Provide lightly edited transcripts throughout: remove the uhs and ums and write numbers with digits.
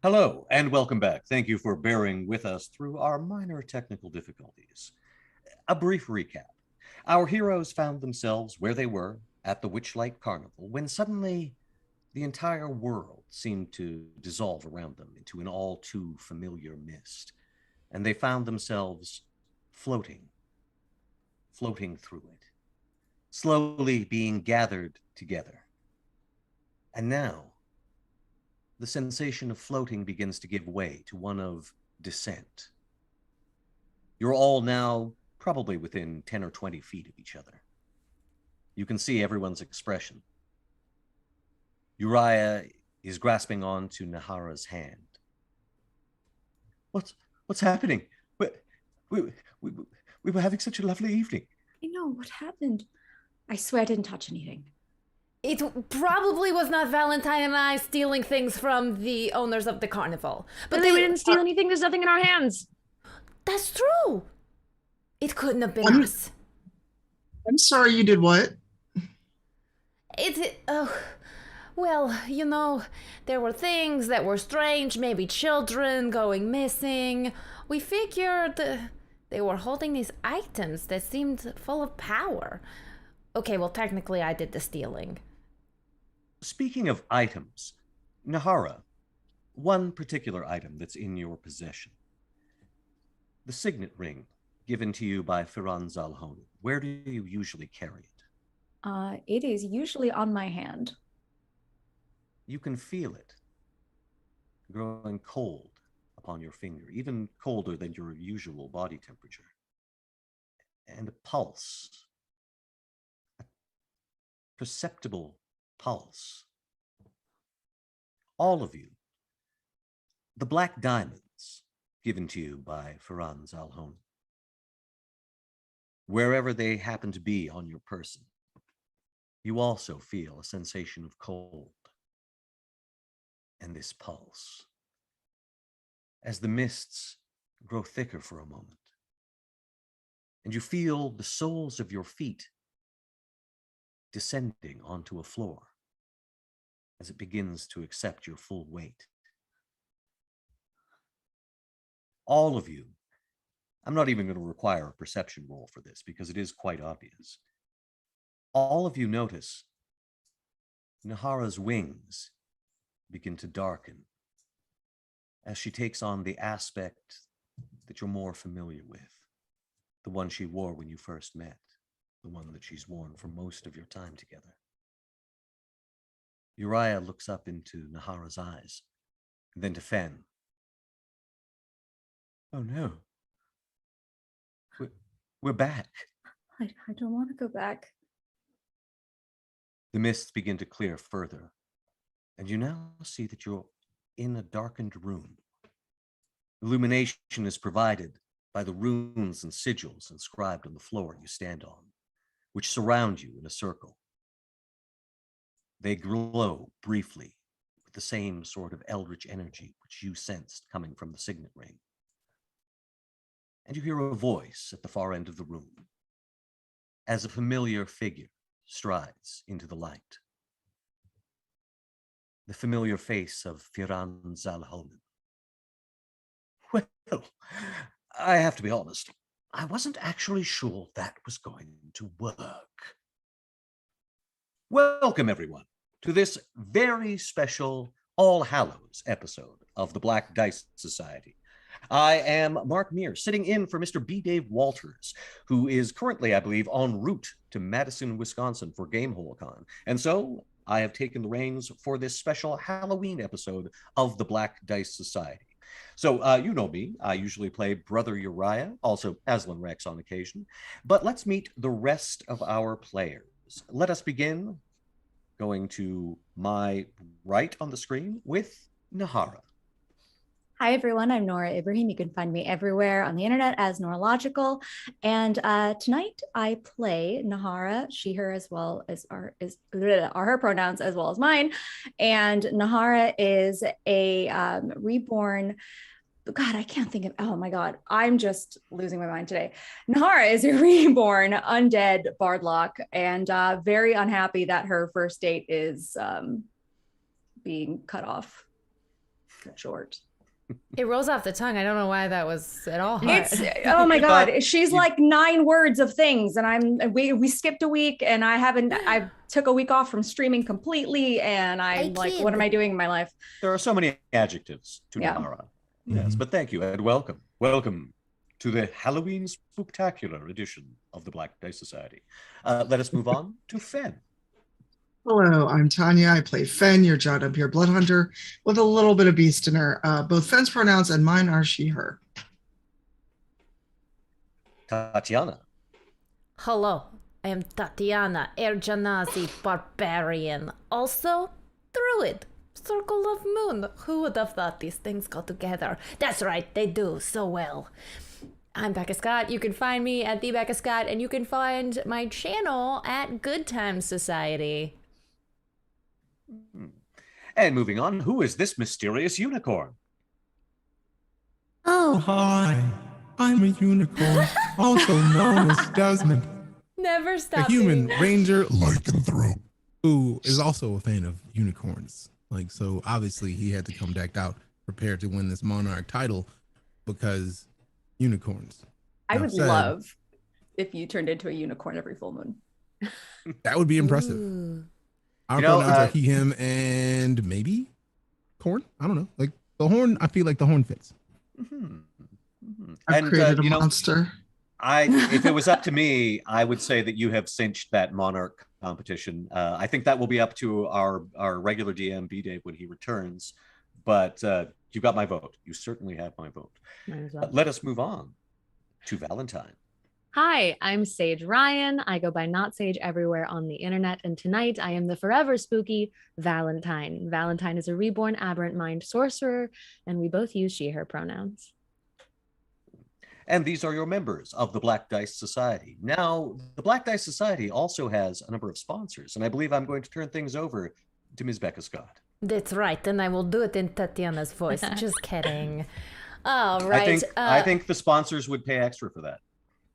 Hello and welcome back. Thank you for bearing with us through our minor technical difficulties. A brief recap. Our heroes found themselves where they were at the Witchlight Carnival when suddenly the entire world seemed to dissolve around them into an all too familiar mist, and they found themselves floating, floating through it, slowly being gathered together. And now the sensation of floating begins to give way to one of descent. You're all now probably within 10 or 20 feet of each other. You can see everyone's expression. Uriah is grasping on to Nahara's hand. What's happening? We, we, we were having such a lovely evening. I know, what happened? I swear I didn't touch anything. It probably was not Valentine and I stealing things from the owners of the carnival. But we didn't steal anything. There's nothing in our hands. That's true. It couldn't have been us. I'm sorry, you did what? Well, there were things that were strange, maybe children going missing. We figured they were holding these items that seemed full of power. Okay, well, technically I did the stealing. Speaking of items, Nahara, one particular item that's in your possession. The signet ring given to you by Firan Zalhonen. Where do you usually carry it? It is usually on my hand. You can feel it growing cold upon your finger, even colder than your usual body temperature. And a pulse, a perceptible pulse. All of you, the black diamonds given to you by Firan Zalhonen, wherever they happen to be on your person, you also feel a sensation of cold and this pulse as the mists grow thicker for a moment, and you feel the soles of your feet descending onto a floor as it begins to accept your full weight. All of you, I'm not even going to require a perception roll for this because it is quite obvious. All of you notice Nahara's wings begin to darken as she takes on the aspect that you're more familiar with, the one she wore when you first met, the one that she's worn for most of your time together. Uriah looks up into Nahara's eyes, and then to Fen. Oh no. We're back. I don't want to go back. The mists begin to clear further, and you now see that you're in a darkened room. Illumination is provided by the runes and sigils inscribed on the floor you stand on, which surround you in a circle. They glow briefly with the same sort of eldritch energy which you sensed coming from the signet ring. And you hear a voice at the far end of the room as a familiar figure strides into the light. The familiar face of Firan Zalhonen. Well, I have to be honest, I wasn't actually sure that was going to work. Welcome, everyone, to this very special All Hallows episode of the Black Dice Society. I am Mark Meir, sitting in for Mr. B. Dave Walters, who is currently, I believe, en route to Madison, Wisconsin for GameholeCon. And so I have taken the reins for this special Halloween episode of the Black Dice Society. So you know me, I usually play Brother Uriah, also Aslan Rex on occasion. But let's meet the rest of our players. Let us begin going to my right on the screen with Nahara. Hi, everyone. I'm Nora Ibrahim. You can find me everywhere on the internet as Noralogical. And tonight I play Nahara, she, her, as well as are her pronouns as well as mine. And Nahara is a reborn. God, I can't think of, oh my God, I'm just losing my mind today. Nahara is a reborn undead bardlock and very unhappy that her first date is being cut off. short. It rolls off the tongue. I don't know why that was at all hard. It's oh my god, she's like 9 words of things, and we skipped a week, and I took a week off from streaming completely, and I'm like, what am I doing in my life? There are so many adjectives to Nahara. Yes, but thank you and welcome. Welcome to the Halloween Spooktacular edition of the Black Dice Society. Let us move on to Fen. Hello, I'm Tanya. I play Fen, your jawed up here blood hunter, with a little bit of beast in her. Both Fen's pronouns and mine are she, her. Tatiana. Hello, I am Tatiana Erjanazi Barbarian, also Druid, Circle of Moon. Who would have thought these things go together? That's right, they do so well. I'm Becca Scott. You can find me at the Becca Scott, and you can find my channel at Good Times Society. And moving on, who is this mysterious unicorn? Oh, hi. I'm a unicorn, also known as Desmond. Never stop. A human being ranger lycanthrope who is also a fan of unicorns. So obviously he had to come decked out, prepared to win this Monarch title because unicorns. I would love if you turned into a unicorn every full moon. That would be impressive. Ooh. Our pronouns are he, him, and maybe corn. I don't know. Like the horn, I feel like the horn fits. I've created a monster. If it was up to me, I would say that you have cinched that Monarch competition. I think that will be up to our regular DM B-Dave when he returns. But you got my vote. You certainly have my vote. Let us move on to Valentine. Hi, I'm Sage Ryan. I go by Not Sage everywhere on the internet, and tonight I am the forever spooky Valentine. Valentine is a reborn aberrant mind sorcerer, and we both use she, her pronouns. And these are your members of the Black Dice Society. Now, the Black Dice Society also has a number of sponsors, and I believe I'm going to turn things over to Ms. Becca Scott. That's right, and I will do it in Tatiana's voice. Just kidding. All right. I think the sponsors would pay extra for that.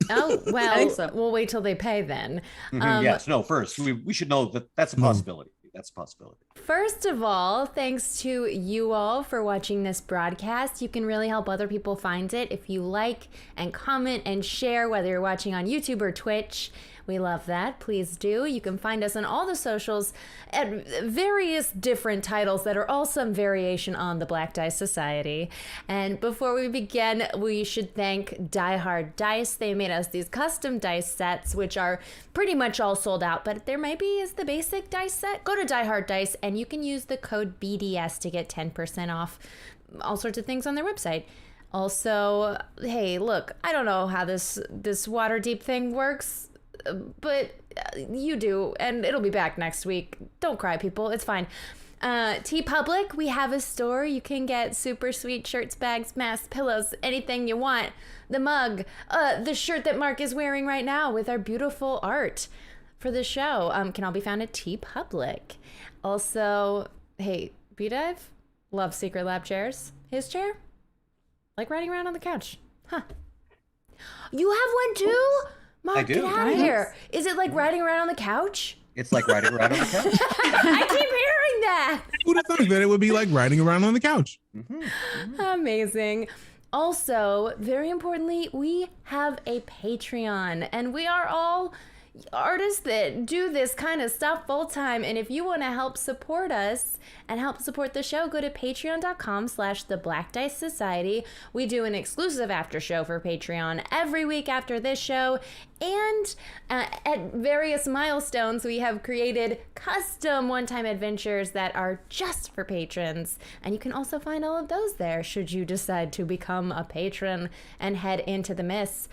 Oh, well, I think so. We'll wait till they pay then. Yes, no, first, we should know that that's a possibility. That's a possibility. First of all, thanks to you all for watching this broadcast. You can really help other people find it if you like and comment and share, whether you're watching on YouTube or Twitch. We love that. Please do. You can find us on all the socials at various different titles that are all some variation on the Black Dice Society. And before we begin, we should thank Die Hard Dice. They made us these custom dice sets, which are pretty much all sold out, but there maybe is the basic dice set. Go to Die Hard Dice and you can use the code BDS to get 10% off all sorts of things on their website. Also, hey, look, I don't know how this Waterdeep thing works, but you do, and it'll be back next week. Don't cry, people. It's fine. TeePublic, we have a store. You can get super sweet shirts, bags, masks, pillows, anything you want. The mug, the shirt that Mark is wearing right now with our beautiful art for the show can all be found at TeePublic. Also, hey, B-Dive, love Secret Lab chairs. His chair, like riding around on the couch. Huh. You have one too? Mark, I do. Get out of here. Is it like riding around on the couch? It's like riding around on the couch. I keep hearing that. Who would have thought that it would be like riding around on the couch? Amazing. Also, very importantly, we have a Patreon, and we are all artists that do this kind of stuff full time. And if you want to help support us and help support the show, go to patreon.com/the Black Dice Society. We do an exclusive after show for Patreon every week after this show. And at various milestones, we have created custom one-time adventures that are just for patrons. And you can also find all of those there should you decide to become a patron and head into the mists.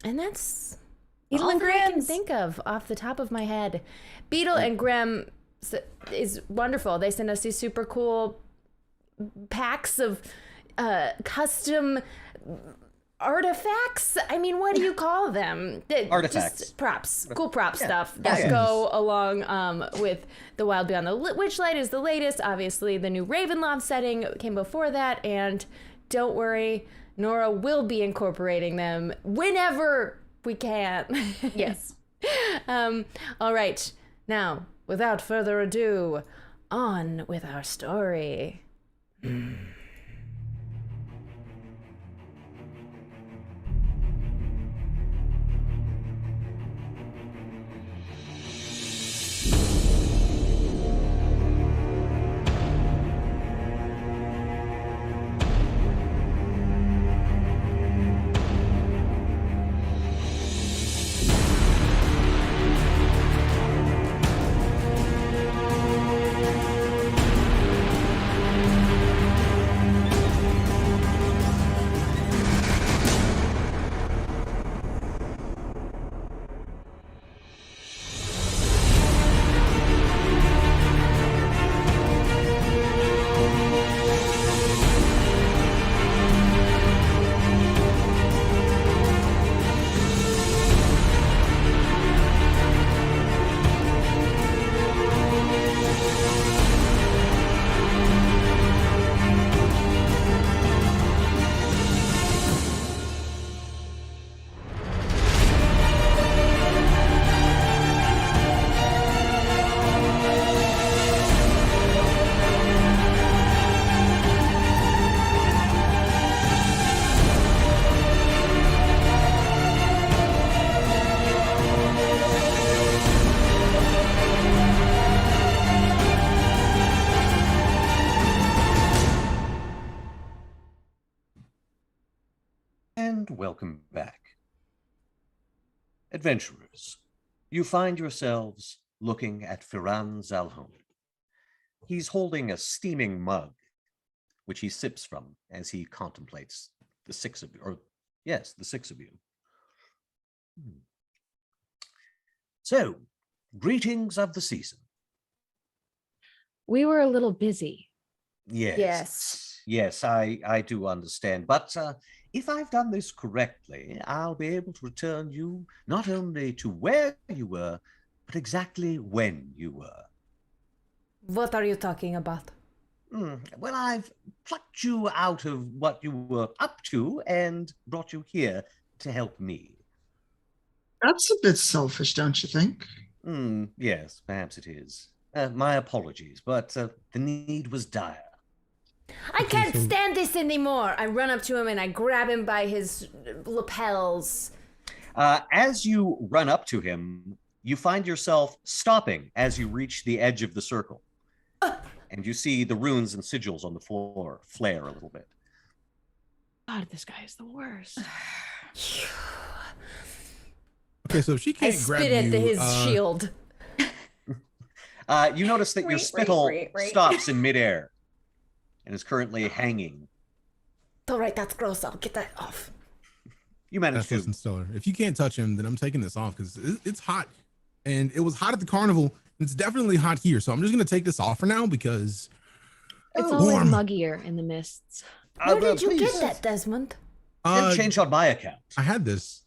And that's Beetle all and that I can Grimm's. think of off the top of my head. Beetle and Grimm is wonderful. They send us these super cool packs of custom artifacts. I mean, what do you call them? Artifacts. Just props. Cool prop Yeah. stuff that go along with the Wild Beyond. The Witchlight is the latest. Obviously, the new Ravenloft setting came before that. And don't worry, Nora will be incorporating them whenever we can. Yes. All right. Now, without further ado, on with our story. And welcome back. Adventurers, you find yourselves looking at Firan Zalhon. He's holding a steaming mug, which he sips from as he contemplates the six of you, or yes, the six of you. So, greetings of the season. We were a little busy. Yes, I do understand. But if I've done this correctly, I'll be able to return you not only to where you were, but exactly when you were. What are you talking about? Well, I've plucked you out of what you were up to and brought you here to help me. That's a bit selfish, don't you think? Yes, perhaps it is. My apologies, but the need was dire. I can't stand this anymore. I run up to him and I grab him by his lapels. As you run up to him, you find yourself stopping as you reach the edge of the circle. And you see the runes and sigils on the floor flare a little bit. God, this guy is the worst. Okay, so if she can't grab spit you, at his shield. You notice that your spittle stops in midair and is currently hanging. All right, that's gross. I'll get that off. You managed to. Listen, Stellar. If you can't touch him, then I'm taking this off because it's hot, and it was hot at the carnival. And it's definitely hot here, so I'm just gonna take this off for now because it's always muggier in the mists. Where did you get that, Desmond? Didn't change on my account. I had this.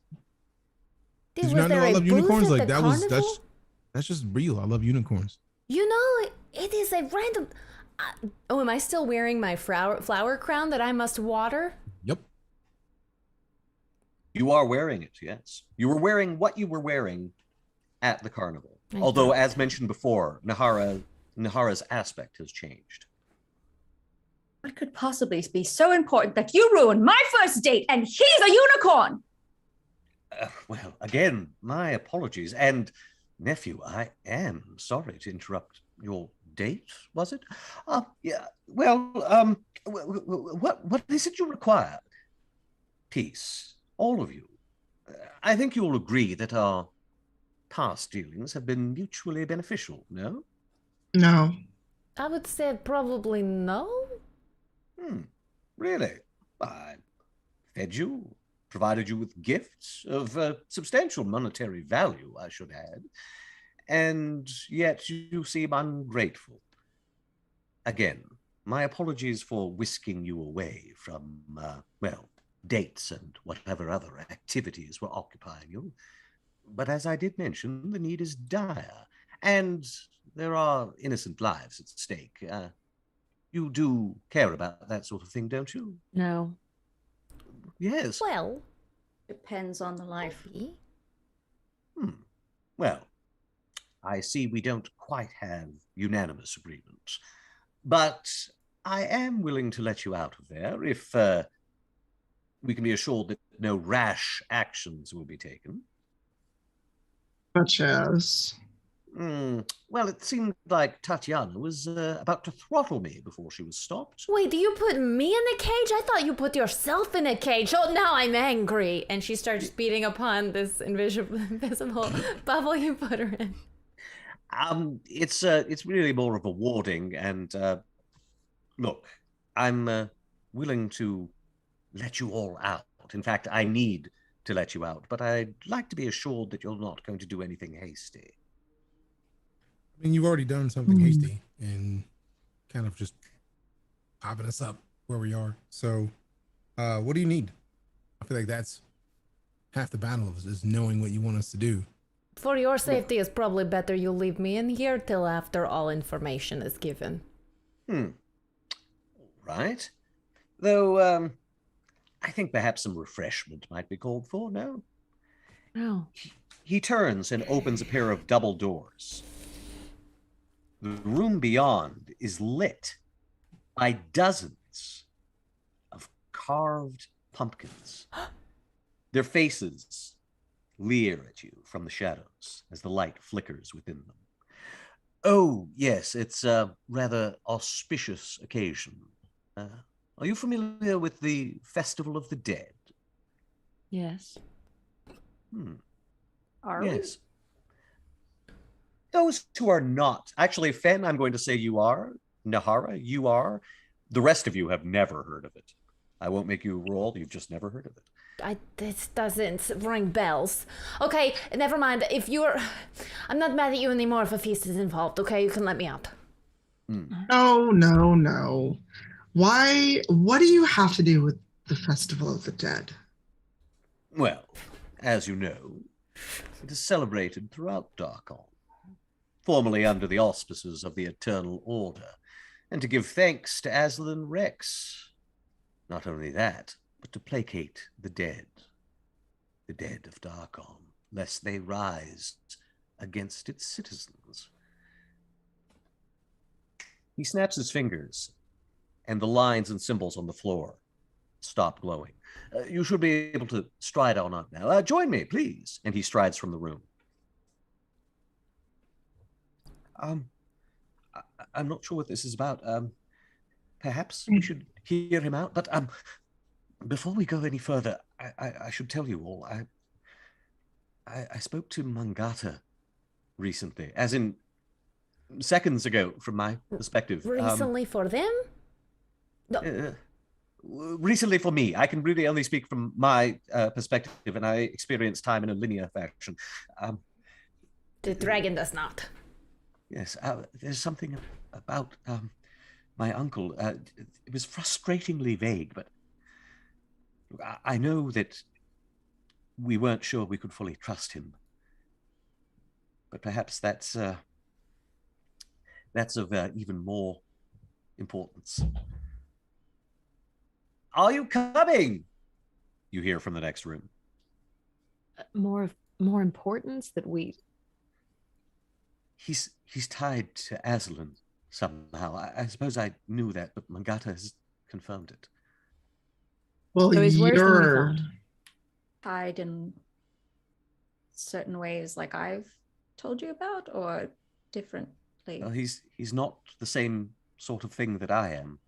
Did you not know I love unicorns? Like that carnival? that's just real. I love unicorns. You know, it is a random. Oh, am I still wearing my flower crown that I must water? Yep. You are wearing it, yes. You were wearing what you were wearing at the carnival. Although, as mentioned before, Nahara's aspect has changed. What could possibly be so important that you ruined my first date and he's a unicorn? Well, again, my apologies. And, nephew, I am sorry to interrupt your date, was it? Yeah, well, what is it you require? Peace, all of you. I think you'll agree that our past dealings have been mutually beneficial, no? No. I would say probably no. Really? I fed you, provided you with gifts of substantial monetary value, I should add, and yet you seem ungrateful. Again, my apologies for whisking you away from, well, dates and whatever other activities were occupying you. But as I did mention, the need is dire, and there are innocent lives at stake. You do care about that sort of thing, don't you? No. Yes. Well, Depends on the life. Well, I see we don't quite have unanimous agreement. But I am willing to let you out of there if we can be assured that no rash actions will be taken. Such as. Well, it seemed like Tatiana was about to throttle me before she was stopped. Wait, do you put me in a cage? I thought you put yourself in a cage. Oh, now I'm angry. And she starts beating upon this invisible bubble you put her in. It's really more of a warding, and look, I'm willing to let you all out. In fact, I need to let you out, but I'd like to be assured that you're not going to do anything hasty. I mean, you've already done something hasty and kind of just popping us up where we are. So, what do you need? I feel like that's half the battle is knowing what you want us to do. For your safety, it's probably better you leave me in here till after all information is given. Right. Though, I think perhaps some refreshment might be called for, no? Oh. He turns and opens a pair of double doors. The room beyond is lit by dozens of carved pumpkins. Their faces leer at you from the shadows as the light flickers within them. Oh, yes, it's a rather auspicious occasion. Are you familiar with the Festival of the Dead? Yes. Are Yes. Those who are not. Actually, Fen, I'm going to say you are. Nahara, you are. The rest of you have never heard of it. I won't make you roll. You've just never heard of it. This doesn't ring bells. Okay, never mind. I'm not mad at you anymore if a feast is involved, okay? You can let me out. No. Why? What do you have to do with the Festival of the Dead? Well, as you know, it is celebrated throughout Darkon, formerly under the auspices of the Eternal Order, and to give thanks to Aslan Rex. Not only that, but to placate the dead of Darkon, lest they rise against its citizens. He snaps his fingers, and the lines and symbols on the floor stop glowing. You should be able to stride on up now. Join me, please. And he strides from the room. I'm not sure what this is about. Perhaps we should hear him out. But before we go any further, I should tell you all, I spoke to Mangata recently, as in seconds ago from my perspective. Recently for them? No. Recently for me. I can really only speak from my perspective, and I experience time in a linear fashion. The dragon does not. Yes, there's something about my uncle. It was frustratingly vague, but I know that we weren't sure we could fully trust him. But perhaps that's of even more importance. Are you coming? You hear from the next room. More importance that we. He's tied to Aslan somehow. I suppose I knew that, but Mangata has confirmed it. Well, So he's worse than we you're thought. tied in certain ways like I've told you about, or differently? Well, he's not the same sort of thing that I am,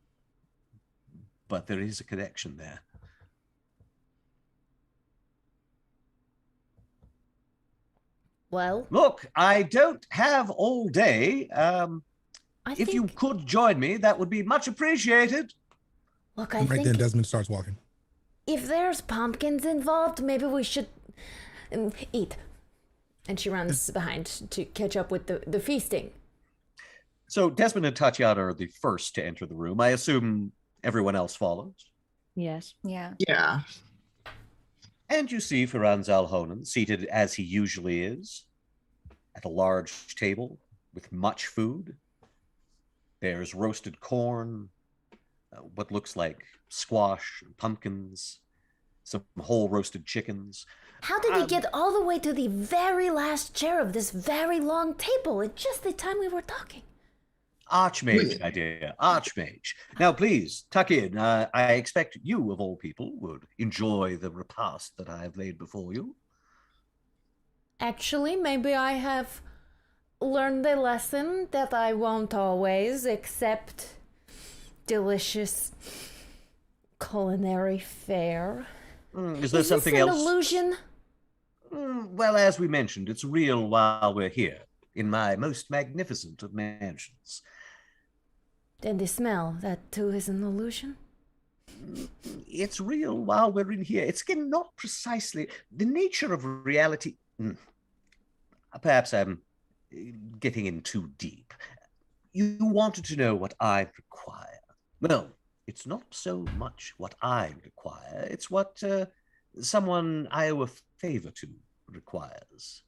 but there is a connection there. Well, Look, I don't have all day. If you think, could join me, that would be much appreciated. look, I And right think then, Desmond starts walking. if there's pumpkins involved, maybe we should eat. And she runs behind to catch up with the feasting. So Desmond and Tatiana are the first to enter the room. I assume everyone else follows. Yes. Yeah. yeah. And you see Firan Zalhonen seated as he usually is, at a large table with much food. There's roasted corn, what looks like squash, and pumpkins, some whole roasted chickens. How did he get all the way to the very last chair of this very long table at just the time we were talking? Archmage, my dear, Archmage. Now, please, tuck in. I expect you, of all people, would enjoy the repast that I have laid before you. Actually, maybe I have learned a lesson that I won't always accept delicious culinary fare. Is there something this an else? illusion? Well, as we mentioned, it's real while we're here, in my most magnificent of mansions. And the smell, that too is an illusion? It's real while we're in here. It's again not precisely the nature of reality. Perhaps I'm getting in too deep. You wanted to know what I require. Well, it's not so much what I require, it's what someone I owe a favor to requires.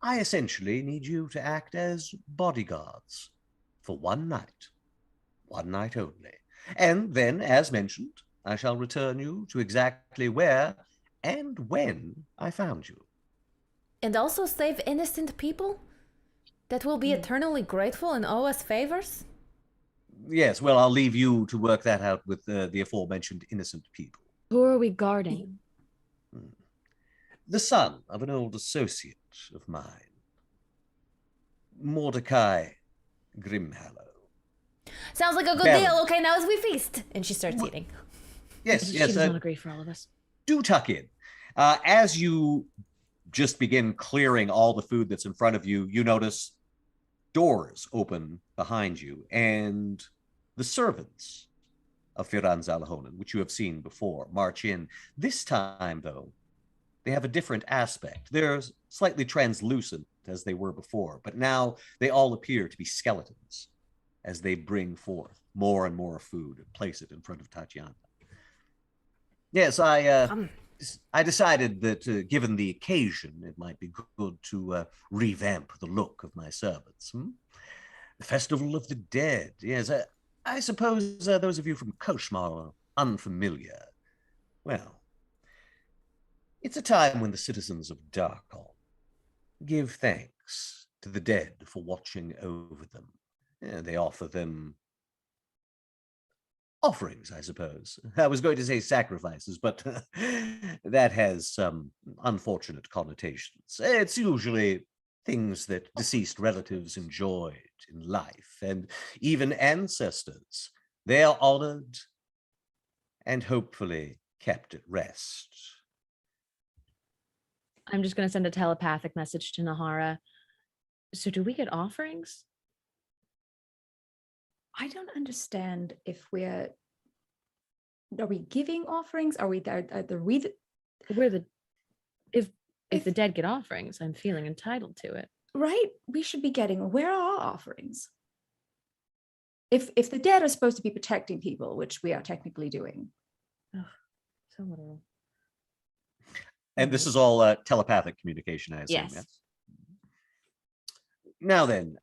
I essentially need you to act as bodyguards for one night only. And then, as mentioned, I shall return you to exactly where and when I found you. And also save innocent people? That will be eternally grateful and owe us favors? Yes, well, I'll leave you to work that out with the aforementioned innocent people. Who are we guarding? The son of an old associate of mine, Mordecai Grimhallow. Sounds like a good Balance. deal. Okay, now as we feast. And she starts eating. Yes, She yes, does not agree for all of us. do tuck in. As you just begin clearing all the food that's in front of you, you notice doors open behind you, and the servants of Firan Zalahonan, which you have seen before, march in. This time, though, they have a different aspect. They're slightly translucent as they were before, but now they all appear to be skeletons as they bring forth more and more food and place it in front of Tatiana. Yes, I decided that given the occasion, it might be good to revamp the look of my servants. The Festival of the Dead. Yes, I suppose those of you from Koshmar are unfamiliar. Well, it's a time when the citizens of Darkon give thanks to the dead for watching over them. They offer them offerings, I suppose. I was going to say sacrifices, but that has some unfortunate connotations. It's usually things that deceased relatives enjoyed in life, and even ancestors. They are honored and hopefully kept at rest. I'm just going to send a telepathic message to Nahara. So do we get offerings? I don't understand if are we giving offerings? Are we If the dead get offerings, I'm feeling entitled to it. right? We should be getting, where are our offerings? If the dead are supposed to be protecting people, which we are technically doing. So literal. And this is all telepathic communication, I assume. Yes. Now then,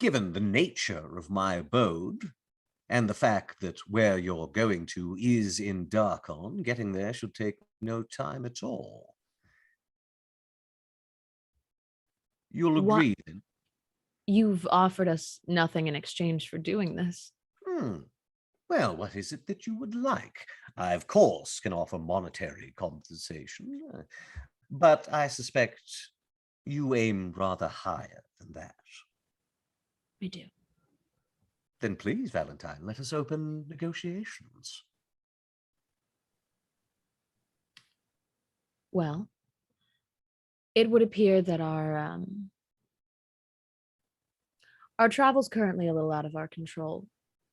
given the nature of my abode and the fact that where you're going to is in Darkon, getting there should take no time at all. You'll agree then? You've offered us nothing in exchange for doing this. Well, what is it that you would like? I, of course, can offer monetary compensation, but I suspect you aim rather higher than that. We do. Then please, Valentine, let us open negotiations. Well, it would appear that our travel's currently a little out of our control.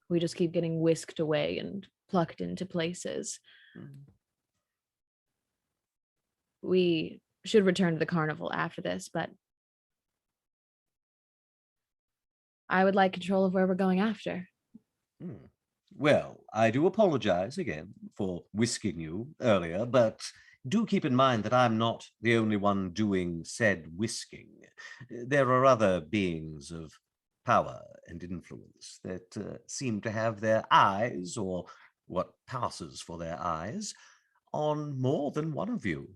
We just keep getting whisked away and plucked into places. We should return to the carnival after this, but I would like control of where we're going after. Well, I do apologize again for whisking you earlier, but do keep in mind that I'm not the only one doing said whisking. There are other beings of power and influence that seem to have their eyes, or what passes for their eyes, on more than one of you.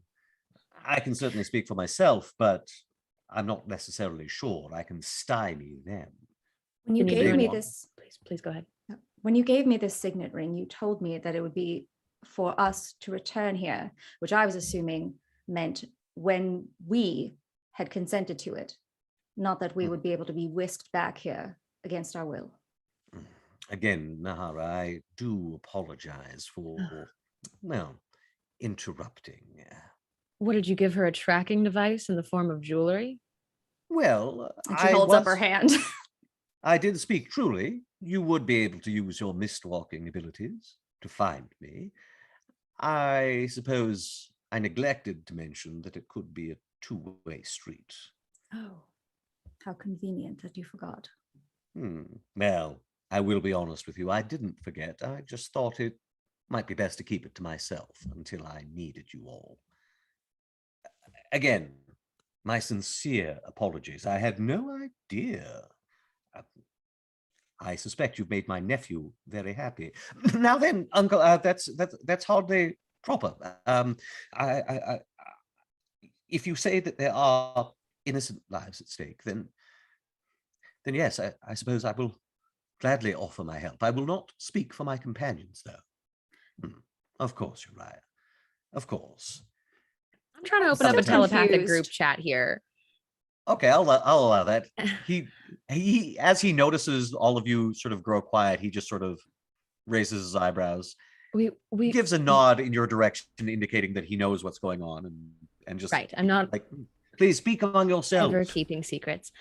I can certainly speak for myself, but I'm not necessarily sure I can stymie them. When you Can you gave do me any- this, Please go ahead. when you gave me this signet ring, you told me that it would be for us to return here, which I was assuming meant when we had consented to it, not that we would be able to be whisked back here against our will. Again, Nahara, I do apologize for, well, interrupting. What did you give her, a tracking device in the form of jewelry? Well, And she holds up her hand. I did speak truly. You would be able to use your mist-walking abilities to find me. I suppose I neglected to mention that it could be a two-way street. Oh, how convenient that you forgot. Well, I will be honest with you. I didn't forget. I just thought it might be best to keep it to myself until I needed you all. Again, my sincere apologies. I had no idea. I suspect you've made my nephew very happy. Now then, Uncle, that's hardly proper. If you say that there are innocent lives at stake, then yes, I suppose I will gladly offer my help. I will not speak for my companions, though. Of course, Uriah. Of course. I'm trying to open I'm up a so telepathic confused. group chat here. Okay, I'll allow that. He as he notices all of you sort of grow quiet, he just sort of raises his eyebrows, We gives a nod in your direction, indicating that he knows what's going on, and just Right, I'm not like, please speak among yourselves. ever keeping secrets.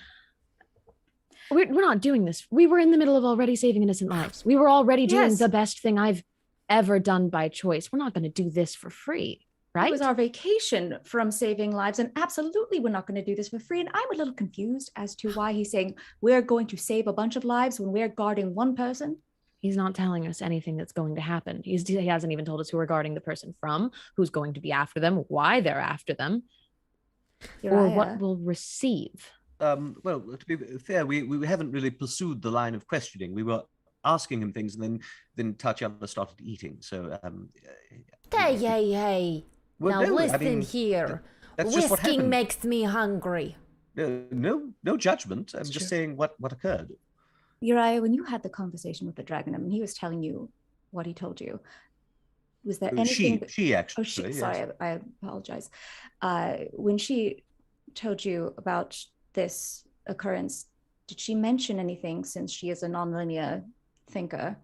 We're not doing this. We were in the middle of already saving innocent lives. We were already doing Yes. the best thing I've ever done by choice. We're not going to do this for free, right? It was our vacation from saving lives, and absolutely we're not going to do this for free. And I'm a little confused as to why he's saying we're going to save a bunch of lives when we're guarding one person. He's not telling us anything that's going to happen. He hasn't even told us who we're guarding the person from, who's going to be after them, why they're after them, or what Uriah, we'll receive. Well, to be fair, we haven't really pursued the line of questioning. We were asking him things, and then Tatiana started eating. So, Hey. well, Now no, I listen mean, here. that's just what Whisking happened. makes me hungry. No judgment. I'm It's just true. saying what occurred. Uriah, when you had the conversation with the dragon, and he was telling you what he told you, was there anything? She actually. Oh, she, yes. sorry, I apologize. When she told you about this occurrence, did she mention anything, since she is a nonlinear thinker,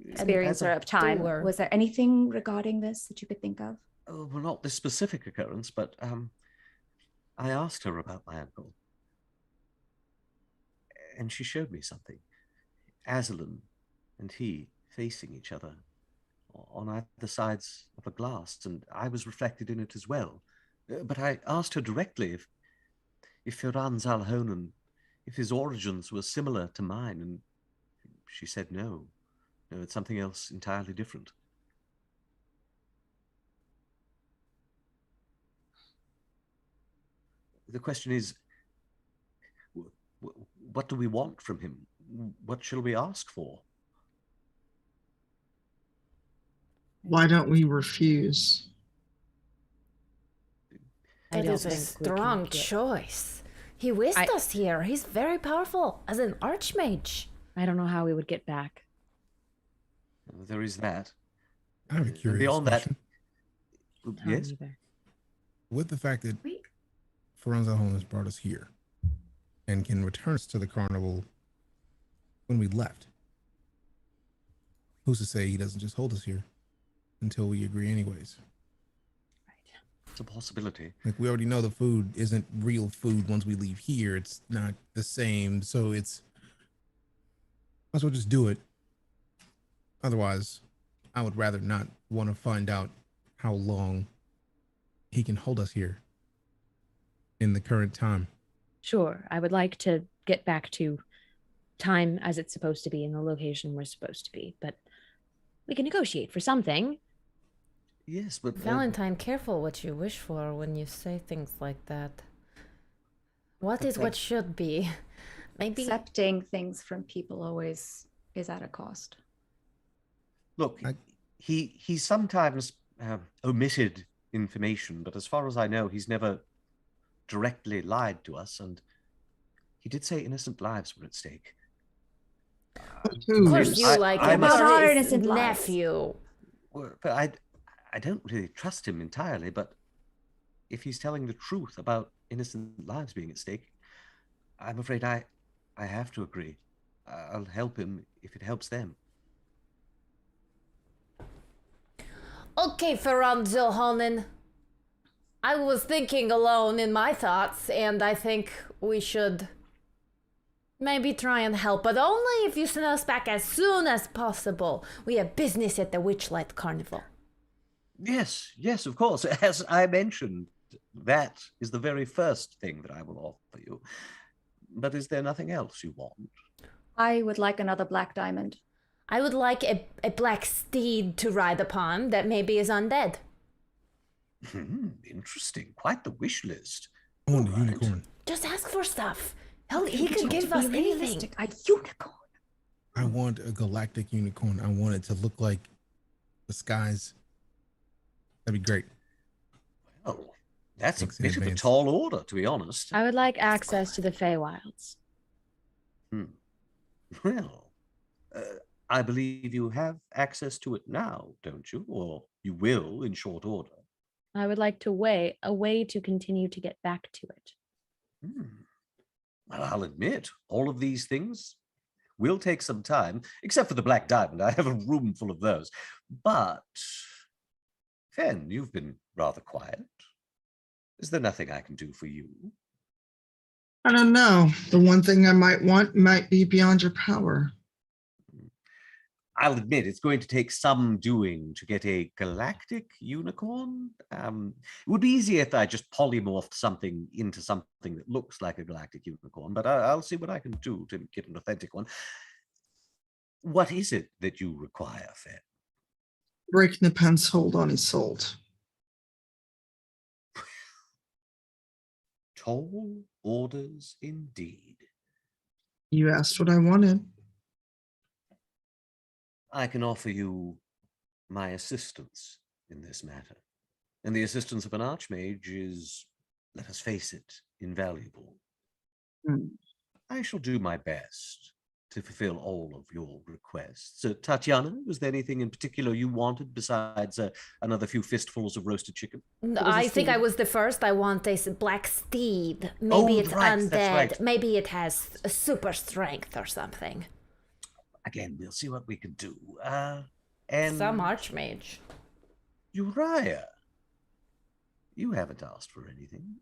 experiencer of time? doer. Was there anything regarding this that you could think of? Oh, well, not this specific occurrence, but I asked her about my uncle, and she showed me something. Aslan and he facing each other on either sides of a glass, and I was reflected in it as well. But I asked her directly if Firan Zalhonen, if his origins were similar to mine, and she said no. No, it's something else entirely different. The question is, what do we want from him? What shall we ask for? Why don't we refuse? I That don't is a think we can strong get- choice. He whisked us here. He's very powerful as an archmage. I don't know how we would get back. There is that. I have a And curious beyond question. that, I don't yes. either. With the fact that Wait. Firan Zalhonen has brought us here and can return us to the carnival when we left, who's to say he doesn't just hold us here until we agree anyways? It's a possibility. Like, we already know the food isn't real food once we leave here. It's not the same. So it's, might as well just do it. Otherwise, I would rather not want to find out how long he can hold us here in the current time. Sure, I would like to get back to time as it's supposed to be in the location we're supposed to be, but we can negotiate for something. Yes, but Valentine, careful what you wish for when you say things like that. What is what should be? Maybe Accepting things from people always is at a cost. look, I- he sometimes omitted information, but as far as I know, he's never directly lied to us, and he did say innocent lives were at stake. Of Who? course, you like I him. must- About our You're his innocent lives. nephew. But I don't really trust him entirely, but if he's telling the truth about innocent lives being at stake, I'm afraid I have to agree. I'll help him if it helps them. Okay, Firan Zilhonen. I was thinking alone in my thoughts, and I think we should maybe try and help, but only if you send us back as soon as possible. We have business at the Witchlight Carnival. Yes, of course. As I mentioned, that is the very first thing that I will offer you. But is there nothing else you want? I would like another black diamond. I would like a black steed to ride upon that maybe is undead. Interesting. Quite the wish list. I want a All right. unicorn. Just ask for stuff. Hell, he But can you have give to us be anything. realistic. A unicorn. I want a galactic unicorn. I want it to look like the skies. That'd be great. Oh, that's Thanks a in bit of a advance. tall order, to be honest. I would like access to the Feywilds. Well, I believe you have access to it now, don't you? Or you will in short order. I would like a way to continue to get back to it. Well, I'll admit, all of these things will take some time, except for the black diamond. I have a room full of those. But, Fen, you've been rather quiet. Is there nothing I can do for you? I don't know. The one thing I might want might be beyond your power. I'll admit it's going to take some doing to get a galactic unicorn. It would be easier if I just polymorphed something into something that looks like a galactic unicorn, but I'll see what I can do to get an authentic one. What is it that you require, Fen? Breaking the pen's hold on his soul. Tall orders indeed. You asked what I wanted. I can offer you my assistance in this matter. And the assistance of an archmage is, let us face it, invaluable. I shall do my best to fulfill all of your requests. Tatiana, was there anything in particular you wanted besides another few fistfuls of roasted chicken? I think I was the first. I want this black steed. Maybe it's right, that's undead. right. Maybe it has a super strength or something. Again, we'll see what we can do. And Some archmage. Uriah, you haven't asked for anything.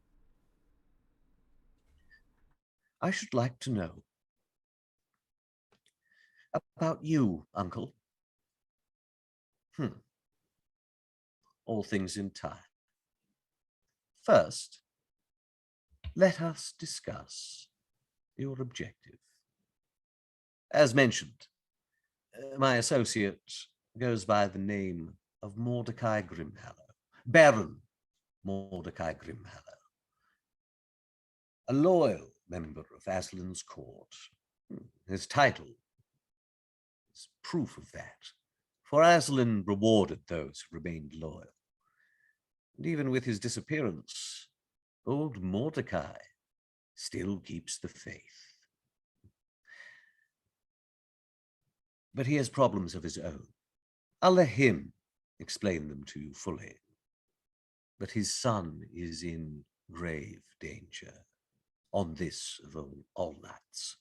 I should like to know about you, Uncle. All things in time. First, let us discuss your objective. As mentioned, my associate goes by the name of Mordecai Grimhallow, Baron Mordecai Grimhallow, a loyal member of Aslan's court. His title is proof of that, for Aslan rewarded those who remained loyal. And even with his disappearance, old Mordecai still keeps the faith. But he has problems of his own. I'll let him explain them to you fully. But his son is in grave danger on this of all nights.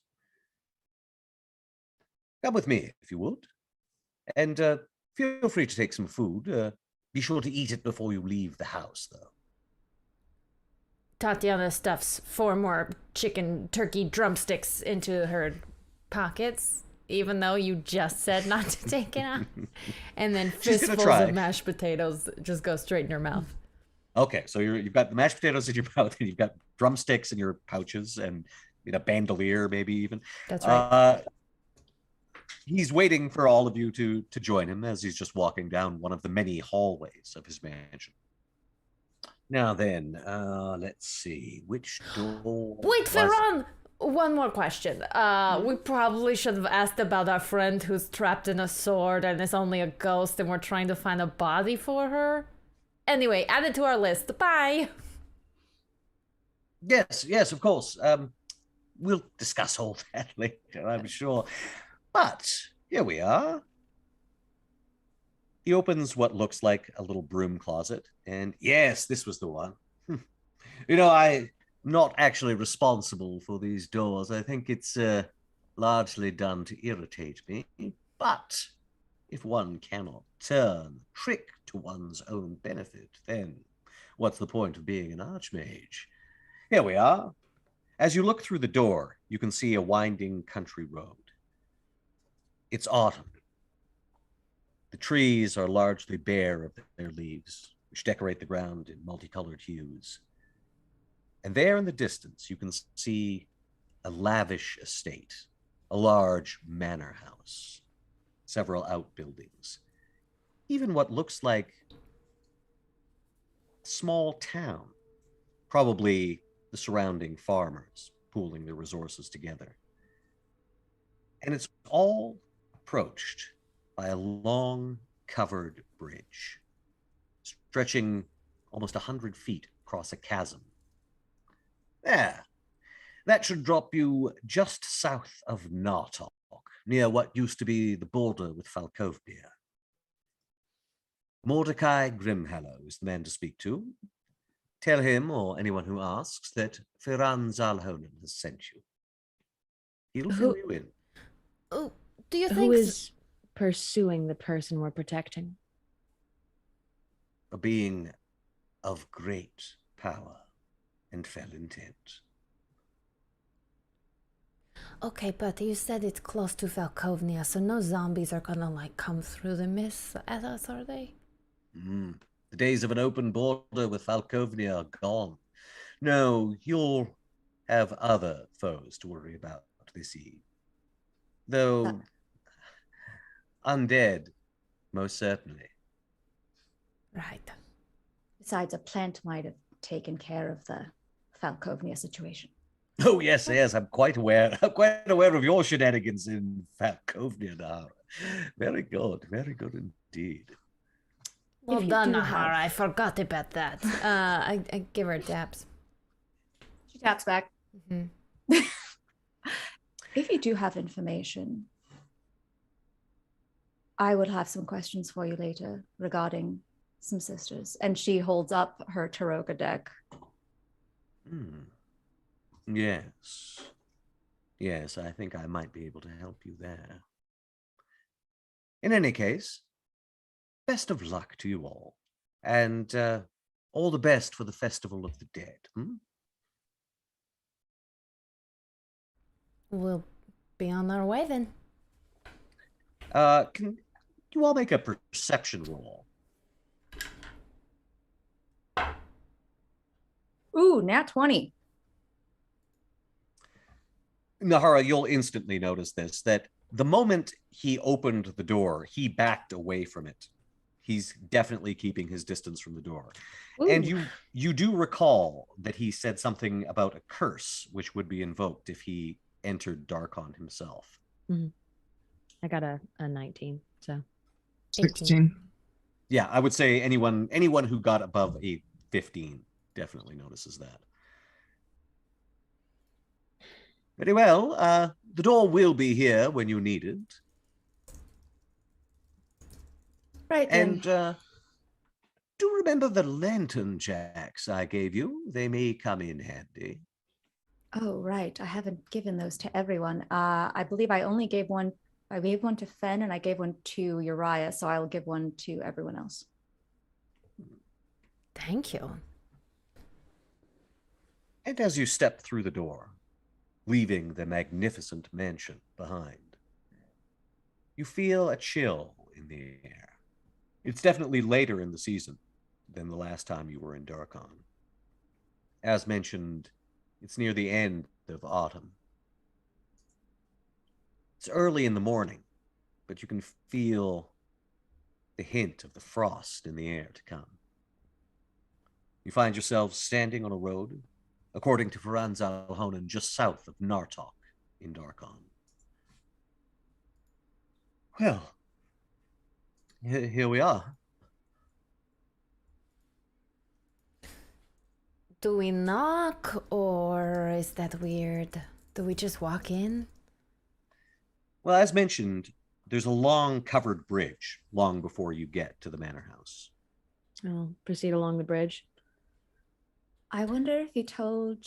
Come with me, if you would. And feel free to take some food. Be sure to eat it before you leave the house, though. Tatiana stuffs 4 more chicken turkey drumsticks into her pockets, even though you just said not to take it out. And then She's gonna fistfuls try. of mashed potatoes just go straight in her mouth. Okay, so you've got the mashed potatoes in your mouth, and you've got drumsticks in your pouches, and a bandolier, maybe even. That's right. He's waiting for all of you to join him as he's just walking down one of the many hallways of his mansion. Now then, let's see, which door? Wait, was- Firan! One more question. We probably should have asked about our friend who's trapped in a sword and is only a ghost and we're trying to find a body for her. Anyway, add it to our list. Bye! Okay, so you've got the mashed potatoes in your mouth, and you've got drumsticks in your pouches, and Yes, of course. We'll discuss all that later, I'm sure. But here we are. He opens what looks like a little broom closet, and yes, this was the one. I'm not actually responsible for these doors. I think it's largely done to irritate me. But if one cannot turn trick to one's own benefit, then what's the point of being an archmage? Here we are. As you look through the door, you can see a winding country road. It's autumn. The trees are largely bare of their leaves, which decorate the ground in multicolored hues. And there in the distance, you can see a lavish estate, a large manor house, several outbuildings, even what looks like a small town, probably the surrounding farmers pooling their resources together. And it's all approached by a long covered bridge, stretching almost 100 feet across a chasm. There, that should drop you just south of Nartok, near what used to be the border with Falkovnia. Mordecai Grimhallow is the man to speak to. Tell him, or anyone who asks, that Firan Zalhonen has sent you. He'll fill you in. Oh, do you Who think is pursuing the person we're protecting? A being of great power and fell intent. Okay, but you said it's close to Falkovnia, so no zombies are gonna come through the mist at us, are they? The days of an open border with Falkovnia are gone. No, you'll have other foes to worry about this eve. Though undead, most certainly. Right. Besides, a plant might have taken care of the Falkovnia situation. Oh yes, I'm quite aware. I'm quite aware of your shenanigans in Falkovnia now. Very good indeed. Well If you done, do Nahara. have- I forgot about that. I give her taps. She taps back. Mhm. If you do have information, I would have some questions for you later regarding some sisters. And she holds up her Taroga deck. Yes, I think I might be able to help you there. In any case, best of luck to you all, and all the best for the Festival of the Dead. We'll be on our way then. Can you all make a perception roll? Ooh, nat 20. Nahara, you'll instantly notice this, that the moment he opened the door, he backed away from it. He's definitely keeping his distance from the door. Ooh. And you do recall that he said something about a curse, which would be invoked if he entered Darkon himself. I got a 19, so 16. Yeah, I would say anyone who got above a 15 definitely notices that. Very well. The door will be here when you need it. Right then. And do remember the lantern jacks I gave you. They may come in handy. Oh, right. I haven't given those to everyone. I believe I only gave one. I gave one to Fen and I gave one to Uriah, so I'll give one to everyone else. Thank you. And as you step through the door, leaving the magnificent mansion behind, you feel a chill in the air. It's definitely later in the season than the last time you were in Darkon. As mentioned, it's near the end of autumn. It's early in the morning, but you can feel the hint of the frost in the air to come. You find yourselves standing on a road, according to Firan Zalhonen, just south of Nartok in Darkon. Well, here we are. Do we knock or is that weird? Do we just walk in? Well, as mentioned, there's a long covered bridge long before you get to the manor house. I'll proceed along the bridge. I wonder if he told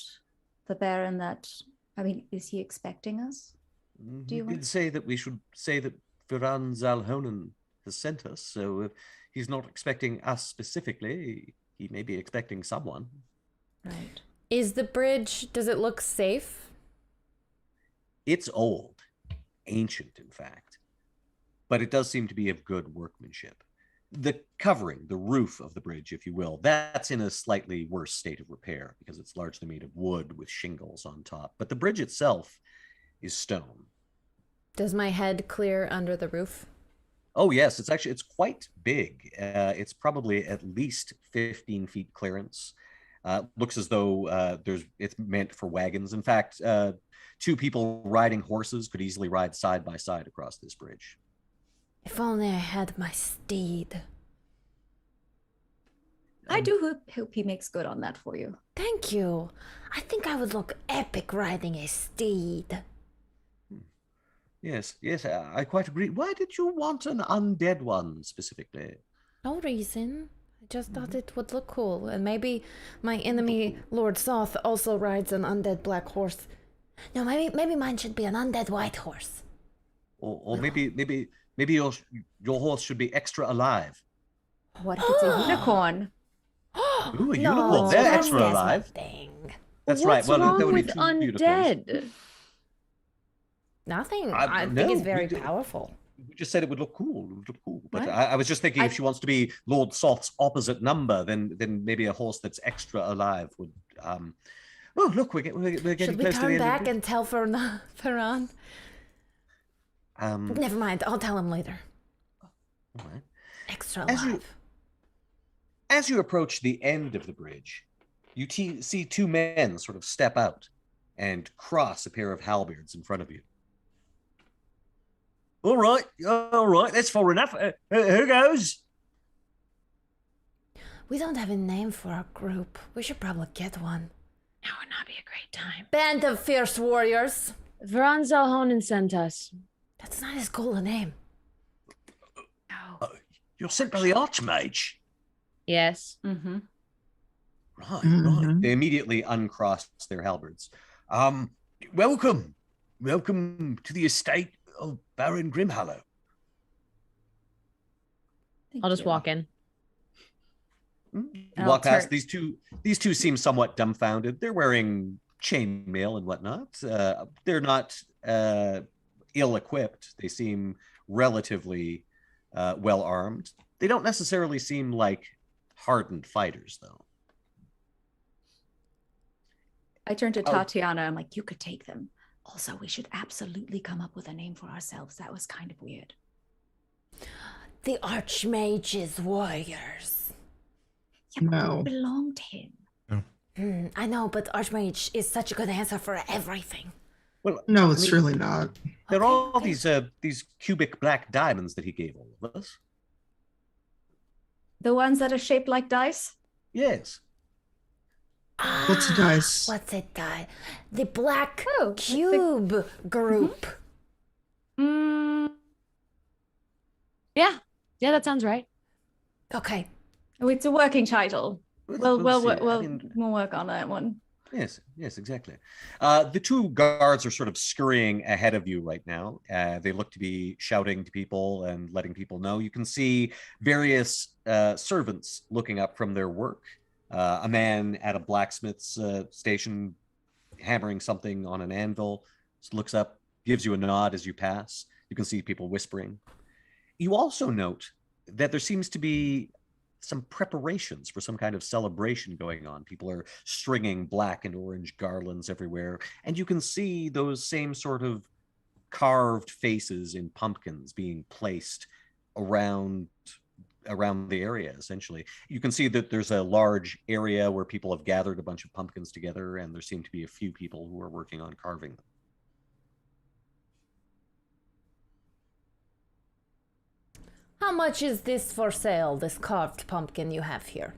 the Baron that, I mean, is he expecting us? Do you He did say that we should say that Firan Zalhonen has sent us, so if he's not expecting us specifically, he may be expecting someone. Right. Is the bridge, does it look safe? It's old, ancient, in fact, but it does seem to be of good workmanship. The covering, the roof of the bridge, if you will, that's in a slightly worse state of repair because it's largely made of wood with shingles on top. But the bridge itself is stone. Does my head clear under the roof? Oh yes, it's quite big. It's probably at least 15 feet clearance. Looks as though it's meant for wagons. In fact, two people riding horses could easily ride side by side across this bridge. If only I had my steed. I do hope he makes good on that for you. Thank you. I think I would look epic riding a steed. Yes, I quite agree. Why did you want an undead one specifically? No reason. I just thought it would look cool. And maybe my enemy, Lord Soth, also rides an undead black horse. No, maybe mine should be an undead white horse. Or maybe your horse should be extra alive. What if it's a unicorn? Ooh, a unicorn. They're extra alive. That's right. What's Well, wrong there would be with two unicorns. undead? Nothing. I- I no, think it's we very did- powerful. We just said it would look cool. It would look cool. But Right. I was just thinking if she wants to be Lord Soth's opposite number, then maybe a horse that's extra alive would. Oh, look, we're getting Should we close to the turn end back of the and tell Firan? Um, Never mind. I'll tell him later. all right. Extra As you- alive. As you approach the end of the bridge, you see two men sort of step out and cross a pair of halberds in front of you. All right, that's far enough. Who goes? We don't have a name for our group. We should probably get one. Now would not be a great time. Band of Fierce Warriors. Vran Zalhonen sent us. That's not his cool name. No. You're sent by the Archmage. Yes. Mm-hmm. Right. Mhm. They immediately uncross their halberds. Welcome to the estate of Baron Grimhallow. I'll just walk in. You I'll walk past turn- these two seem somewhat dumbfounded. They're wearing chainmail and whatnot. They're not ill-equipped. They seem relatively well armed. They don't necessarily seem like hardened fighters, though. I turn to Oh. Tatiana. I'm like, you could take them. Also, we should absolutely come up with a name for ourselves. That was kind of weird. The Archmage's Warriors. Yeah, but No. we belong to him. I know, but Archmage is such a good answer for everything. Well, No, I it's mean, really not. There are all Okay. these cubic black diamonds that he gave all of us. The ones that are shaped like dice? Yes. What's a dice? What's a die? The Black Oh, Cube group. Mm, Yeah. Yeah, that sounds right. Okay. oh, it's a working title. Well, see. I mean, we'll work on that one. yes, exactly. The two guards are sort of scurrying ahead of you right now. They look to be shouting to people and letting people know. You can see various servants looking up from their work. A man at a blacksmith's station hammering something on an anvil just looks up, gives you a nod as you pass. You can see people whispering. You also note that there seems to be some preparations for some kind of celebration going on. People are stringing black and orange garlands everywhere, and you can see those same sort of carved faces in pumpkins being placed around the area. Essentially, you can see that there's a large area where people have gathered a bunch of pumpkins together, and there seem to be a few people who are working on carving them. How much is this for sale, this carved pumpkin you have here?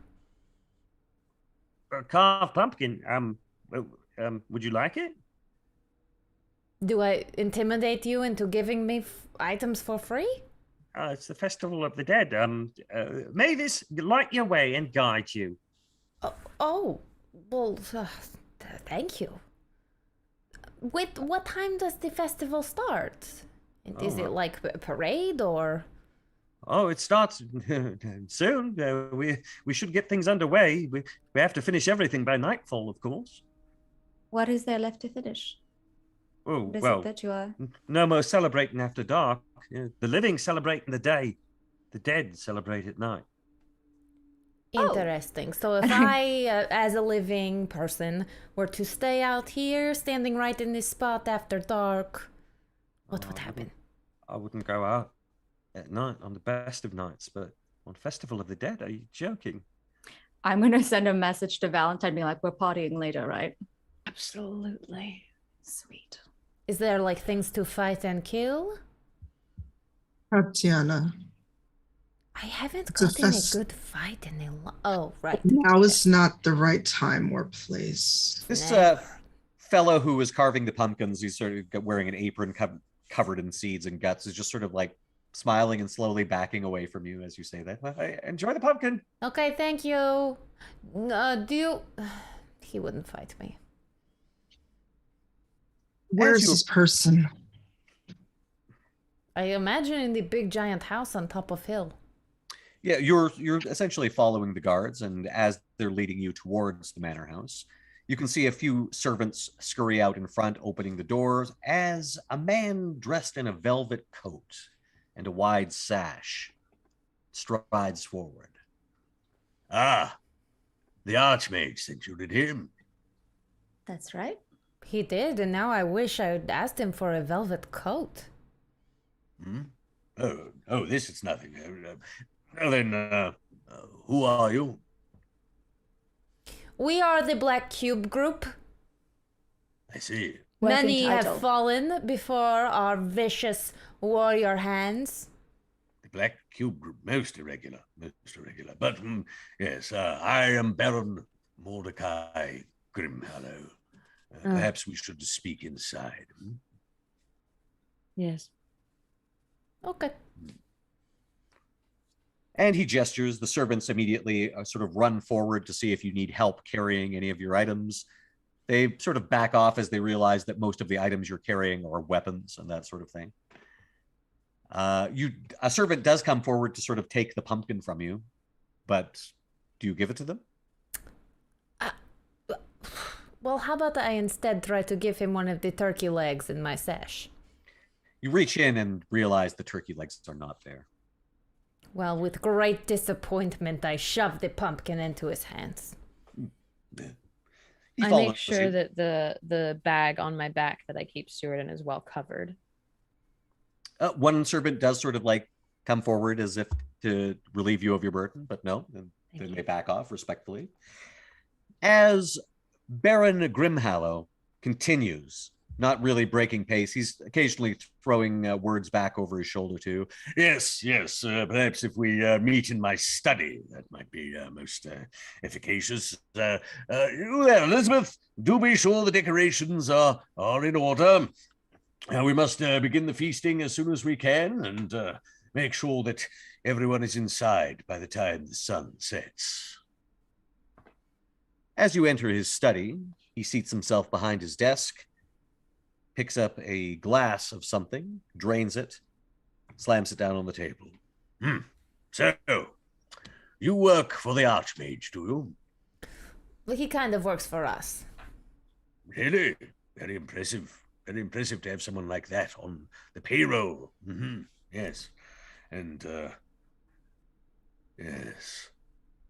a carved pumpkin. Would you like it? Do I intimidate you into giving me items for free? It's the Festival of the Dead. May this light your way and guide you. Oh, well, thank you. What time does the festival start? Is it like a parade or? Oh, it starts soon. We should get things underway. We have to finish everything by nightfall, of course. What is there left to finish? Oh, What is well, it that you are? no more celebrating after dark. The living celebrate in the day. The dead celebrate at night. Interesting. So if I, as a living person, were to stay out here, standing right in this spot after dark, what would happen? I wouldn't go out at night on the best of nights, but on Festival of the Dead, are you joking? I'm going to send a message to Valentine being like, we're partying later, right? Absolutely. Sweet. Is there like things to fight and kill? Tatiana, I haven't It's a gotten a fest- good fight in a Oh, right. now is not the right time or place. This Never. fellow who was carving the pumpkins, he's sort of wearing an apron covered in seeds and guts, is just sort of like smiling and slowly backing away from you as you say that. Well, enjoy the pumpkin. Okay, thank you. Do you... He wouldn't fight me. Where's you- this person? I imagine in the big giant house on top of hill. Yeah, you're essentially following the guards, and as they're leading you towards the manor house, you can see a few servants scurry out in front, opening the doors, as a man dressed in a velvet coat and a wide sash strides forward. Ah, the Archmage sent you to him. That's right. He did, and now I wish I had asked him for a velvet coat. Hmm? Oh, this is nothing. Well then, who are you? We are the Black Cube Group. I see. Working Many title. have fallen before our vicious warrior hands. The Black Cube Group, most irregular. But yes, I am Baron Mordecai Grimhallow. Perhaps we should speak inside. Yes. Okay. And he gestures. The servants immediately sort of run forward to see if you need help carrying any of your items. They sort of back off as they realize that most of the items you're carrying are weapons and that sort of thing. A servant does come forward to sort of take the pumpkin from you, but do you give it to them? Well, how about I instead try to give him one of the turkey legs in my sash? You reach in and realize the turkey legs are not there. Well, with great disappointment, I shove the pumpkin into his hands. He I follows make sure you. that the bag on my back that I keep Stuart in is well covered. One servant does sort of like come forward as if to relieve you of your burden, but no, then they back off respectfully. As Baron Grimhallow continues, not really breaking pace, he's occasionally throwing words back over his shoulder too. Yes. Perhaps if we meet in my study, that might be most efficacious. Well, Elizabeth, do be sure the decorations are in order. We must begin the feasting as soon as we can, and make sure that everyone is inside by the time the sun sets. As you enter his study, he seats himself behind his desk, picks up a glass of something, drains it, slams it down on the table. So, you work for the Archmage, do you? Well, he kind of works for us. Really? Very impressive. Very impressive to have someone like that on the payroll. Yes. And, yes.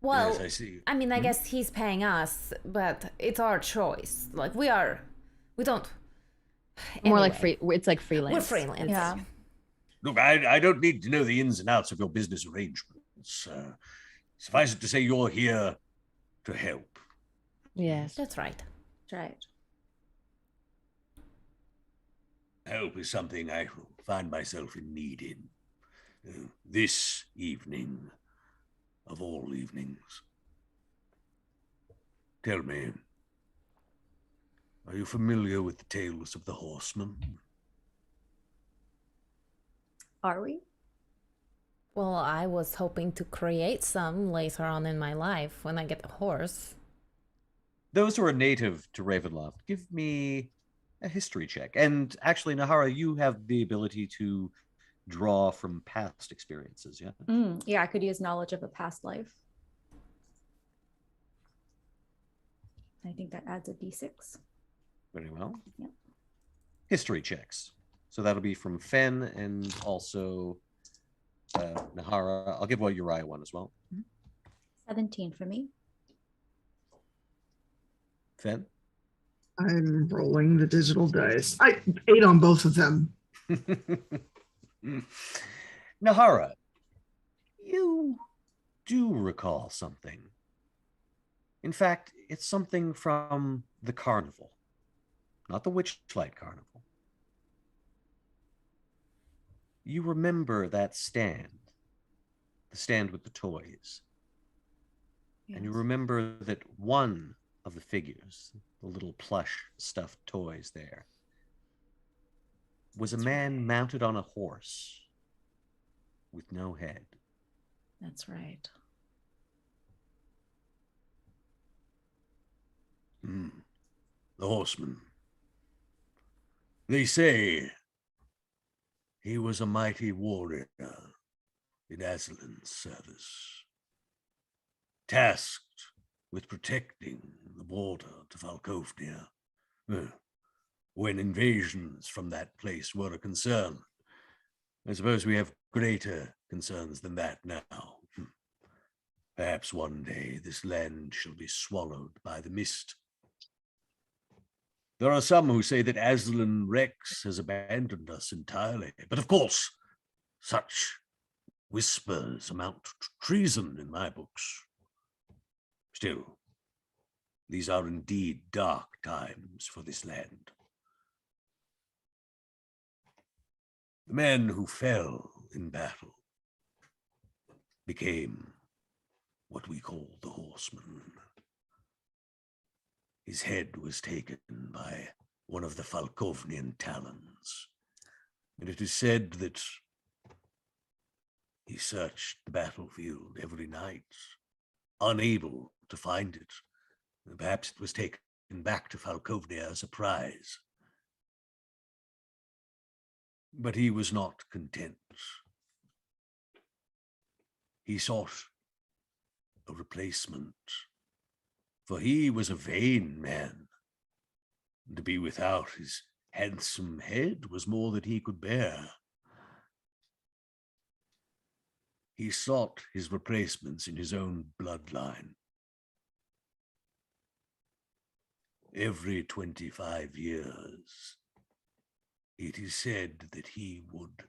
Well, Yes, I see. I mean, I guess he's paying us, but it's our choice. Like, we don't. More like Anyway, free. It's like freelance. We're freelance. Yeah. Look, I don't need to know the ins and outs of your business arrangements. Suffice it to say you're here to help. Yes. That's right. That's right. Help is something I find myself in need in. This evening, of all evenings. Tell me, are you familiar with the tales of the horsemen? Are we? Well, I was hoping to create some later on in my life when I get a horse. Those who are native to Ravenloft, give me a history check. And actually, Nahara, you have the ability to draw from past experiences, yeah? Yeah, I could use knowledge of a past life. I think that adds a d6. Very well. Yep. History checks. So that'll be from Fen and also Nahara. I'll give Uriah one as well. 17 for me. Fen? I'm rolling the digital dice. I 8 on both of them. Nahara, you do recall something. In fact, it's something from the carnival, not the Witchlight Carnival. You remember that stand, the stand with the toys. Yes. And you remember that one of the figures, the little plush stuffed toys there, was a man mounted on a horse with no head. That's right. The horseman. They say he was a mighty warrior in Aslan's service, tasked with protecting the border to Falkovnia when invasions from that place were a concern. I suppose we have greater concerns than that now. Perhaps one day this land shall be swallowed by the mist. There are some who say that Aslan Rex has abandoned us entirely, but of course, such whispers amount to treason in my books. Still, these are indeed dark times for this land. The man who fell in battle became what we call the horseman. His head was taken by one of the Falkovnian talons, and it is said that he searched the battlefield every night, unable to find it. Perhaps it was taken back to Falkovnia as a prize. But he was not content. He sought a replacement, for he was a vain man. To be without his handsome head was more than he could bear. He sought his replacements in his own bloodline. Every 25 years, it is said that he would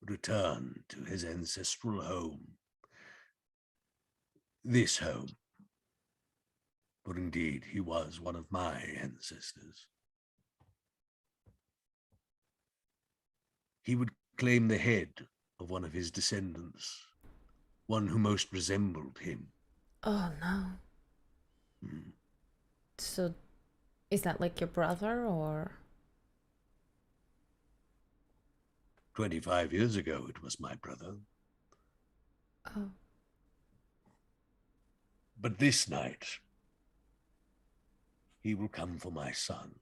return to his ancestral home. This home. For indeed, he was one of my ancestors. He would claim the head of one of his descendants, one who most resembled him. Oh, no. So, is that like your brother, or? 25 years ago, it was my brother. Oh. But this night, he will come for my son,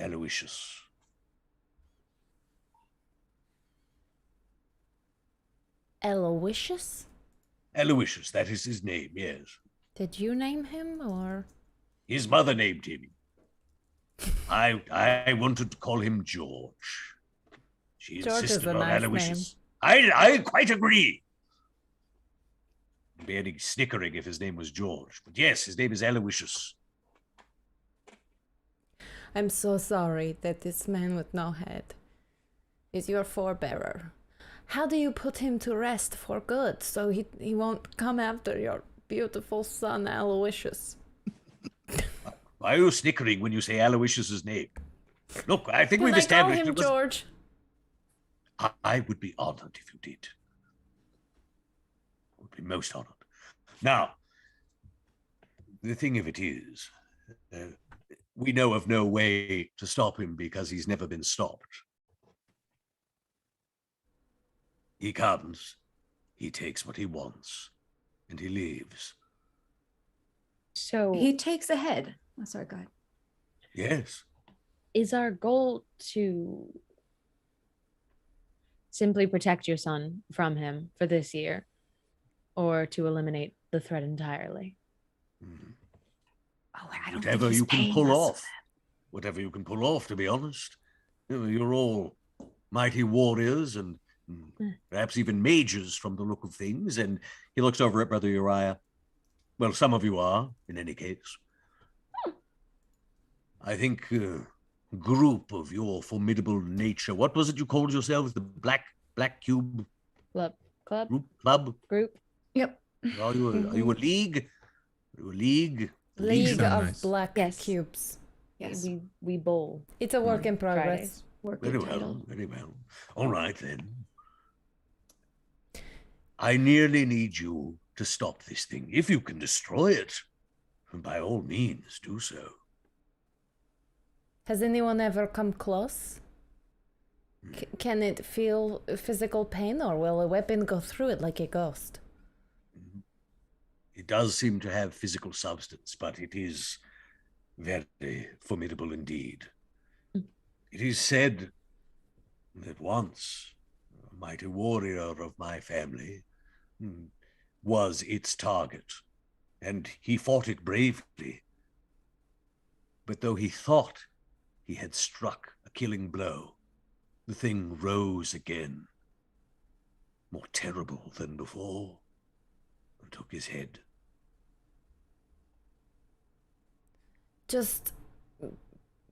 Aloysius. Aloysius? Aloysius, that is his name, yes. Did you name him, or? His mother named him. I wanted to call him George. She George is insisted a on nice Aloysius. I quite agree. I'd be any snickering if his name was George. But yes, his name is Aloysius. I'm so sorry that this man with no head is your forebearer. How do you put him to rest for good so he won't come after your beautiful son Aloysius? Why are you snickering when you say Aloysius' name? Look, I think we've established call him George. I would be honored if you did. I would be most honored. Now, The thing of it is, we know of no way to stop him because he's never been stopped. He comes, he takes what he wants, and he leaves. So He takes a head. Oh, sorry, go ahead. Yes. is our goal to simply protect your son from him for this year, or to eliminate the threat entirely? Oh, I don't Whatever think he's you can paying pull us. off. Whatever you can pull off, to be honest. You're all mighty warriors and perhaps even mages from the look of things. And he looks over at Brother Uriah. Well, some of you are, in any case. I think group of your formidable nature. What was it you called yourselves? The Black Cube Club group? Yep. Are you a league? Are you a league? League sound of nice. Black Yes. Cubes. Yes. We bowl It's a work in progress. Fridays. Working Very title. well, very well. All right, then. I nearly need you to stop this thing. If you can destroy it, by all means, do so. Has anyone ever come close? Can it feel physical pain, or will a weapon go through it like a ghost? It does seem to have physical substance, but it is very formidable indeed. It is said that once a mighty warrior of my family was its target, and he fought it bravely. But though he thought he had struck a killing blow, the thing rose again, more terrible than before, and took his head. Just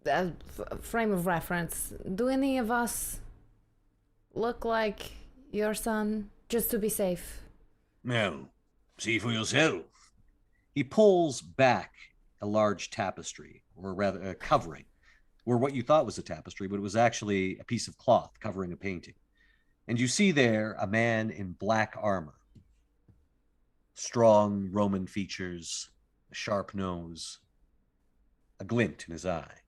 a frame of reference. Do any of us look like your son? Just to be safe. Well, see for yourself. He pulls back a large tapestry, or rather a covering, or what you thought was a tapestry, but it was actually a piece of cloth covering a painting. And you see there a man in black armor, strong Roman features, a sharp nose, a glint in his eye.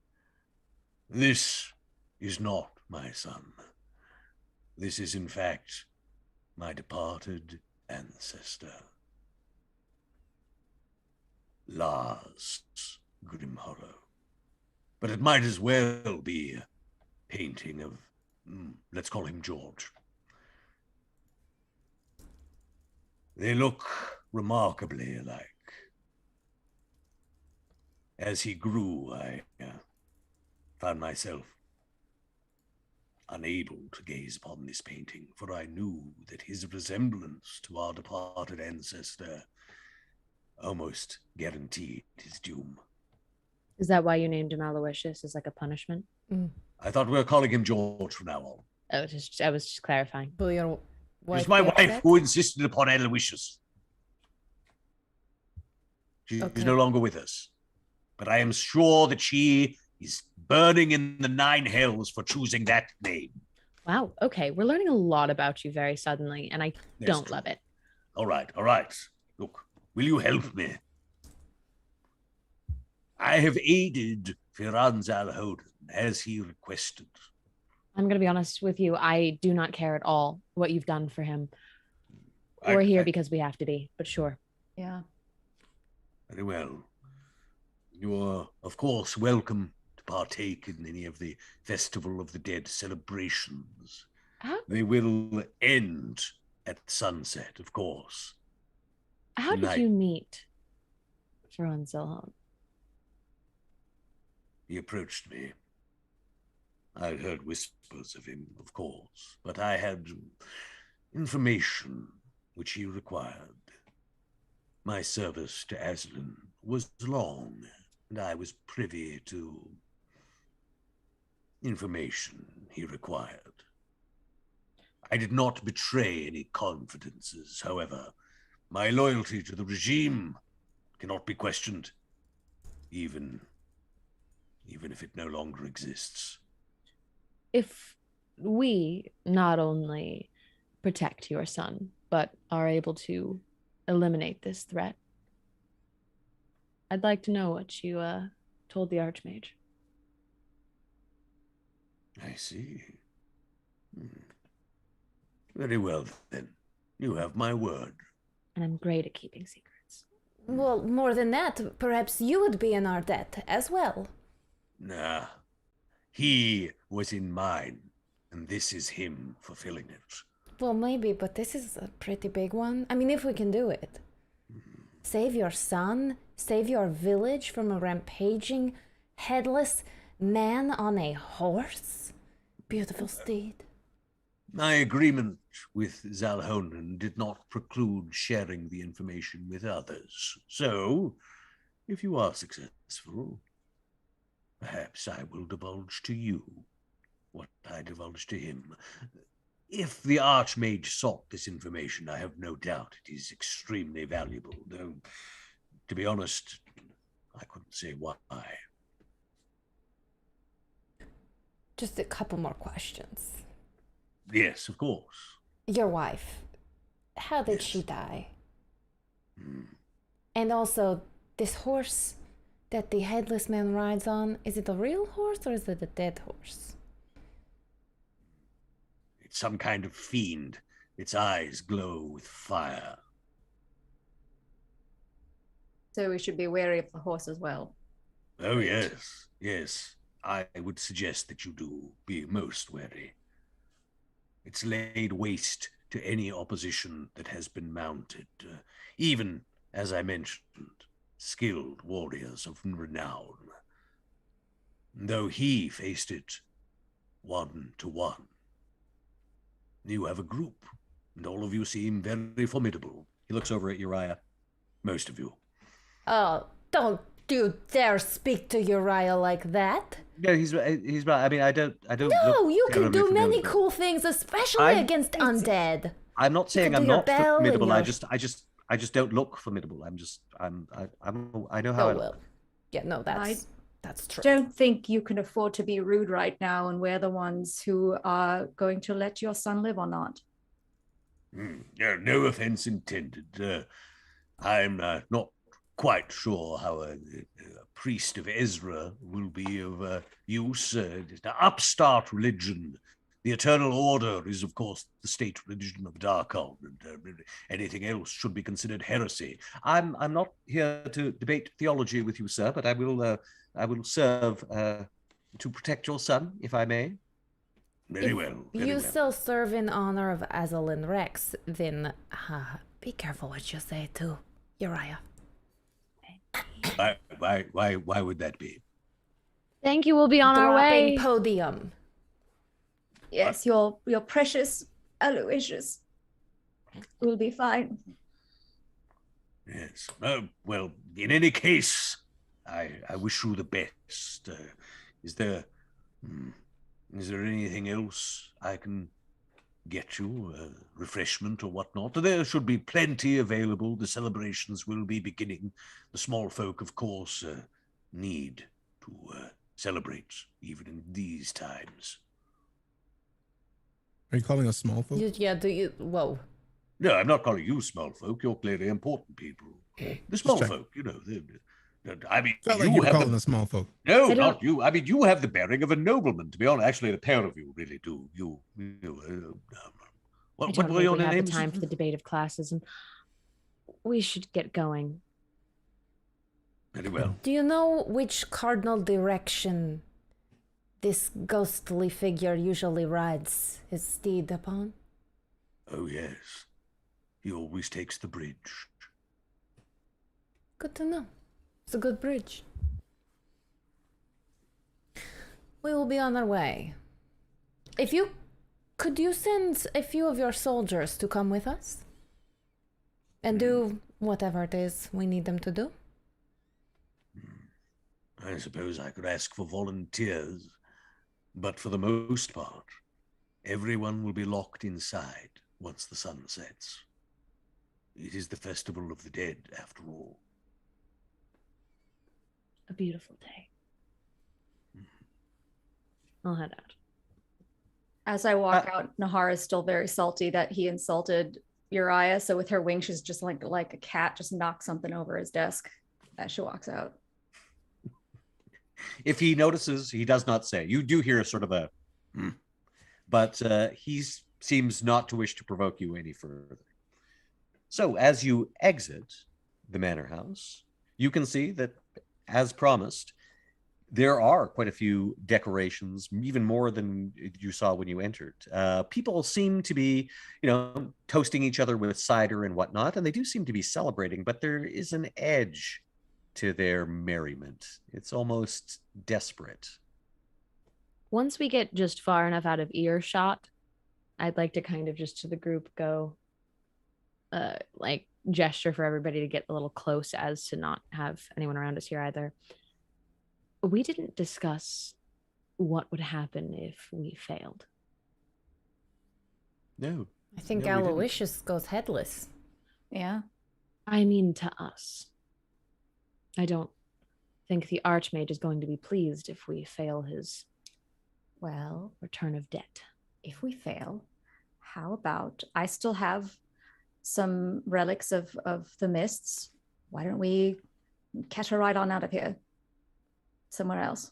This is not my son. This is, in fact, my departed ancestor, Lars Grimhallow. But it might as well be a painting of, let's call him George. They look remarkably alike. As he grew, I found myself unable to gaze upon this painting, for I knew that his resemblance to our departed ancestor almost guaranteed his doom. Is that why you named him Aloysius, as like a punishment? I thought we were calling him George from now on. I was just clarifying. Will your It wife was my be wife upset? who insisted upon Aloysius. She's Okay. no longer with us, but I am sure that she is burning in the 9 hells for choosing that name. Wow. Okay. We're learning a lot about you very suddenly, and I Yes, don't true. love it. All right. Look, will you help me? I have aided Firan Zalhoden as he requested. I'm going to be honest with you. I do not care at all what you've done for him. We're here because we have to be, but sure. Yeah. Very well. You are, of course, welcome to partake in any of the Festival of the Dead celebrations. They will end at sunset, of course. How did Tonight. you meet Firan Zalhoden? He approached me. I had heard whispers of him, of course, but I had information which he required. My service to Aslan was long, and I was privy to information he required. I did not betray any confidences, however. My loyalty to the regime cannot be questioned, even if it no longer exists. If we not only protect your son, but are able to eliminate this threat, I'd like to know what you told the Archmage. I see. Very well, then. You have my word. And I'm great at keeping secrets. Well, more than that, perhaps you would be in our debt as well. Nah. He was in mine, and this is him fulfilling it. Well, maybe, but this is a pretty big one. I mean, if we can do it. Save your son, save your village from a rampaging, headless man on a horse. Beautiful steed. My agreement with Zalhonen did not preclude sharing the information with others. So, if you are successful, perhaps I will divulge to you what I divulged to him. If the Archmage sought this information, I have no doubt it is extremely valuable, though, to be honest, I couldn't say why. Just a couple more questions. Yes, of course. Your wife, how did she die? And also, this horse that the headless man rides on, is it a real horse or is it a dead horse? It's some kind of fiend. Its eyes glow with fire. So we should be wary of the horse as well. Oh, yes, yes. I would suggest that you do be most wary. It's laid waste to any opposition that has been mounted, even, as I mentioned, skilled warriors of renown. Though he faced it 1-to-1. You have a group, and all of you seem very formidable. He looks over at Uriah. Most of you. Oh, don't you dare speak to Uriah like that. No, he's right. I mean, I don't. No, you can do many familiar. cool things, especially against undead. I'm not saying can I'm do your not bell and formidable. your- I just don't look formidable. I know how Oh I well. look. Yeah, no, that's true. Don't think you can afford to be rude right now, and we're the ones who are going to let your son live or not. Yeah, no offense intended. I'm not quite sure how a priest of Ezra will be of use. It's an upstart religion. The Eternal Order is, of course, the state religion of Darkon, and anything else should be considered heresy. I'm not here to debate theology with you, sir, but I will serve to protect your son, if I may. Very well. Very You well. still serve in honor of Azalin Rex, then be careful what you say to Uriah. Why would that be? Thank you. We'll be on our Dropping way. podium. Yes, your precious Aloysius will be fine. Yes. Well, in any case, I wish you the best. Is there anything else I can get you? Refreshment or whatnot? There should be plenty available. The celebrations will be beginning. The small folk, of course, need to celebrate, even in these times. Are you calling us small folk? Whoa. No, I'm not calling you small folk. You're clearly important people. The small checking. folk, I mean, Felt like you were calling us small folk. No, I don't- not you. I mean, you have the bearing of a nobleman, to be honest. Actually, the pair of you really do. I What don't were think your we have names? the time for the debate of classes, and we should get going. Very well. Do you know which cardinal direction this ghostly figure usually rides his steed upon? Oh, yes. He always takes the bridge. Good to know. It's a good bridge. We will be on our way. Could you send a few of your soldiers to come with us? And do whatever it is we need them to do? I suppose I could ask for volunteers, but for the most part, everyone will be locked inside once the sun sets. It is the festival of the dead, after all. A beautiful day. I'll head out. As I walk out, Nahara is still very salty that he insulted Uriah. So with her wing, she's just like a cat, just knocks something over his desk. as she walks out. If he notices, he does not say. You do hear sort of a, but he seems not to wish to provoke you any further. So as you exit the manor house, you can see that, as promised, there are quite a few decorations, even more than you saw when you entered. People seem to be, toasting each other with cider and whatnot, and they do seem to be celebrating, but there is an edge to their merriment. It's almost desperate. Once we get just far enough out of earshot, I'd like to kind of just to the group go, gesture for everybody to get a little close as to not have anyone around us here either. We didn't discuss what would happen if we failed. No. I think No, we didn't. Aloysius goes headless. Yeah. I mean, to us. I don't think the Archmage is going to be pleased if we fail his, return of debt. If we fail, how about I still have some relics of the mists. Why don't we catch a ride on out of here? Somewhere else.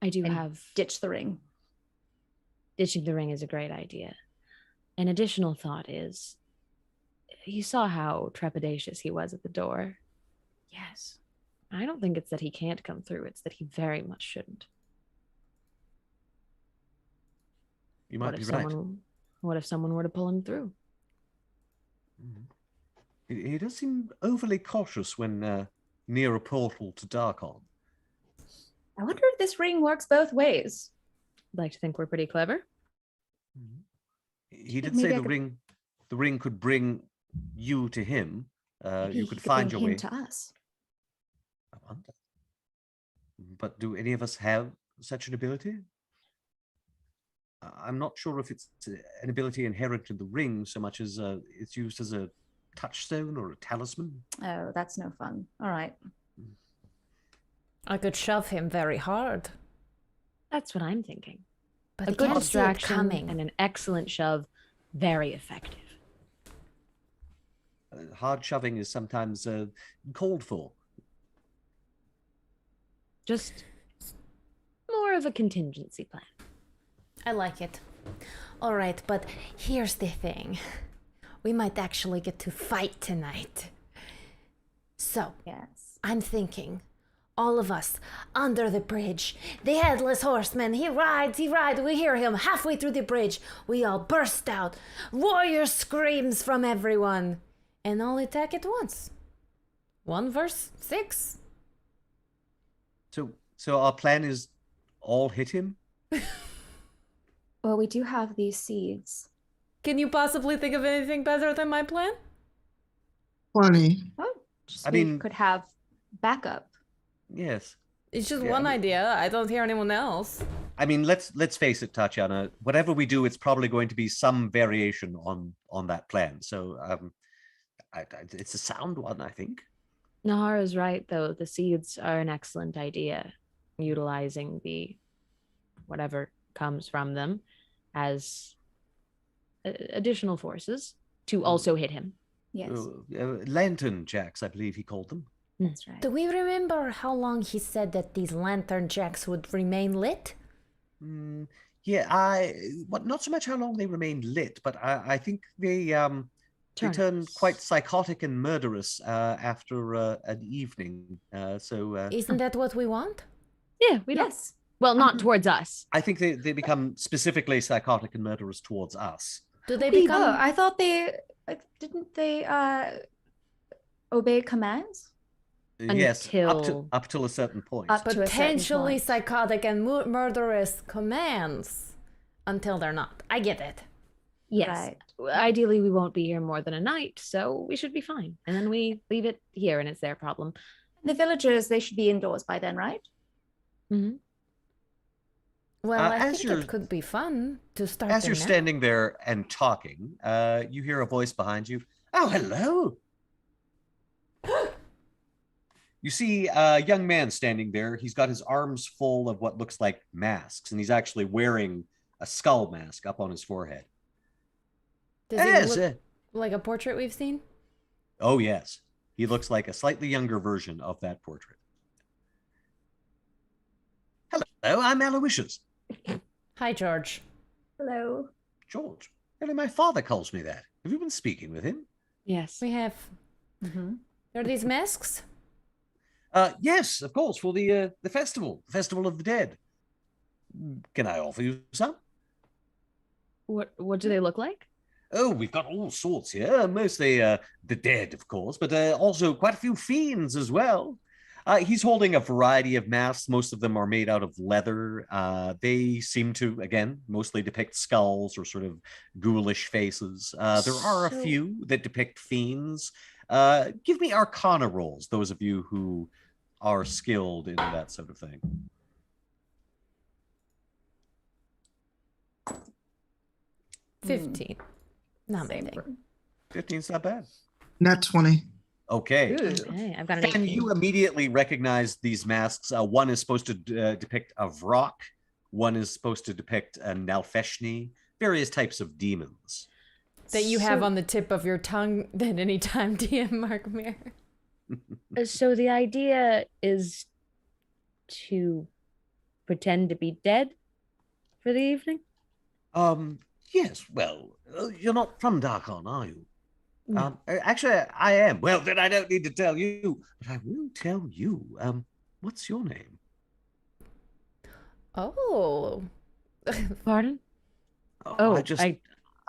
I do And have... ditch the ring. Ditching the ring is a great idea. An additional thought is, you saw how trepidatious he was at the door. Yes. I don't think it's that he can't come through, it's that he very much shouldn't. You might be right. What if someone were to pull him through? He does seem overly cautious when near a portal to Darkon. I wonder if this ring works both ways. I'd like to think we're pretty clever. He did Maybe say I the ring could bring you to him. Maybe You he could could find bring your him way to us. I wonder. But do any of us have such an ability? I'm not sure if it's an ability inherent in the ring so much as it's used as a touchstone or a talisman. Oh, that's no fun. All right. I could shove him very hard. That's what I'm thinking. But A he good can't see it distraction coming. and an excellent shove, very effective. Hard shoving is sometimes called for. Just more of a contingency plan. I like it. All right, but here's the thing. We might actually get to fight tonight. So, Yes. I'm thinking, all of us under the bridge. The headless horseman, he rides. We hear him halfway through the bridge. We all burst out. Warrior screams from everyone. And all attack at once. 1 verse 6. So our plan is all hit him? Well, we do have these seeds. Can you possibly think of anything better than my plan? 20. Oh, just I we mean- could have backup. Yes. It's just Yeah, one I mean- idea. I don't hear anyone else. I mean, let's face it, Tatiana. Whatever we do, it's probably going to be some variation on that plan. So it's a sound one, I think. Nahara's right, though. The seeds are an excellent idea. Utilizing the whatever comes from them as additional forces to also hit him. Yes, Lantern jacks, I believe he called them. that's right. Do we remember how long he said that these lantern jacks would remain lit? Yeah, not so much how long they remained lit, but I think they turn quite psychotic and murderous after an evening. Isn't that what we want? Yeah, we don't. Yes. Well, not towards us. I think they become specifically psychotic and murderous towards us. Do they Wait, become... no, I thought didn't they obey commands? Yes, Until- up till a certain point. Up to a certain potentially point. psychotic and murderous commands until they're not? I get it. Yes. Right. Ideally, we won't be here more than a night, so we should be fine. And then we leave it here, and it's their problem. The villagers, they should be indoors by then, right? Mm-hmm. Well, I as think you're- it could be fun to start As them you're now. standing there and talking, you hear a voice behind you. Oh, hello. You see a young man standing there. He's got his arms full of what looks like masks, and he's actually wearing a skull mask up on his forehead. Does he Yes. look like a portrait we've seen? Oh, yes. He looks like a slightly younger version of that portrait. Hello, I'm Aloysius. Hi, George. Hello. George. Only my father calls me that. Have you been speaking with him? Yes. We have. There are these masks. Yes, of course, for the festival of the dead. Can I offer you some? What do they look like? Oh, we've got all sorts here. Mostly the dead, of course, but also quite a few fiends as well. He's holding a variety of masks. Most of them are made out of leather. They seem to, again, mostly depict skulls or sort of ghoulish faces. There are a few that depict fiends. Give me Arcana rolls, those of you who are skilled in that sort of thing. 15. Not Same bad. for- 15's not bad. Nat 20. Okay. Okay, I've got an And 18. you immediately recognize these masks. One is supposed to depict a Vrock. One is supposed to depict a Nalfeshni. Various types of demons. That you have on the tip of your tongue at any time, DM Mark Mir. So the idea is to pretend to be dead for the evening? Yes, well, you're not from Darkon, are you? No. Actually, I am. Well, then I don't need to tell you, but I will tell you. What's your name? Oh. Pardon? Oh,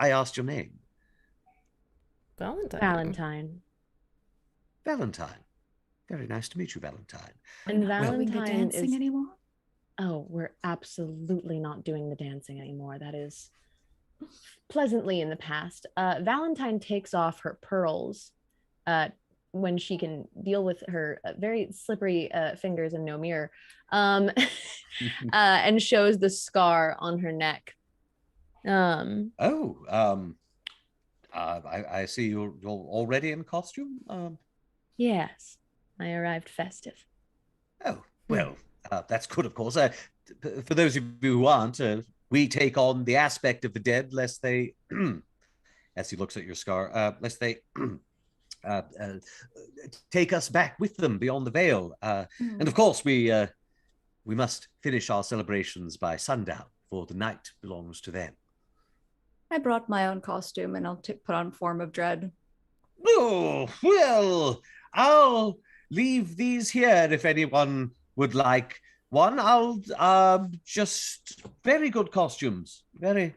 I asked your name. Valentine. Valentine. Valentine. Very nice to meet you, Valentine. And We're not doing the Valentine dancing is... anymore? Oh, we're absolutely not doing the dancing anymore. That is pleasantly in the past. Valentine takes off her pearls when she can deal with her very slippery fingers and no mirror, and shows the scar on her neck. I see you're already in costume. Yes, I arrived festive. Oh, well, that's good, of course. For those of you who aren't, we take on the aspect of the dead, lest they, as he looks at your scar, lest they take us back with them beyond the veil. And of course, we must finish our celebrations by sundown, for the night belongs to them. I brought my own costume and I'll put on Form of Dread. Oh, well, I'll leave these here if anyone would like one. I'll just very good costumes. Very,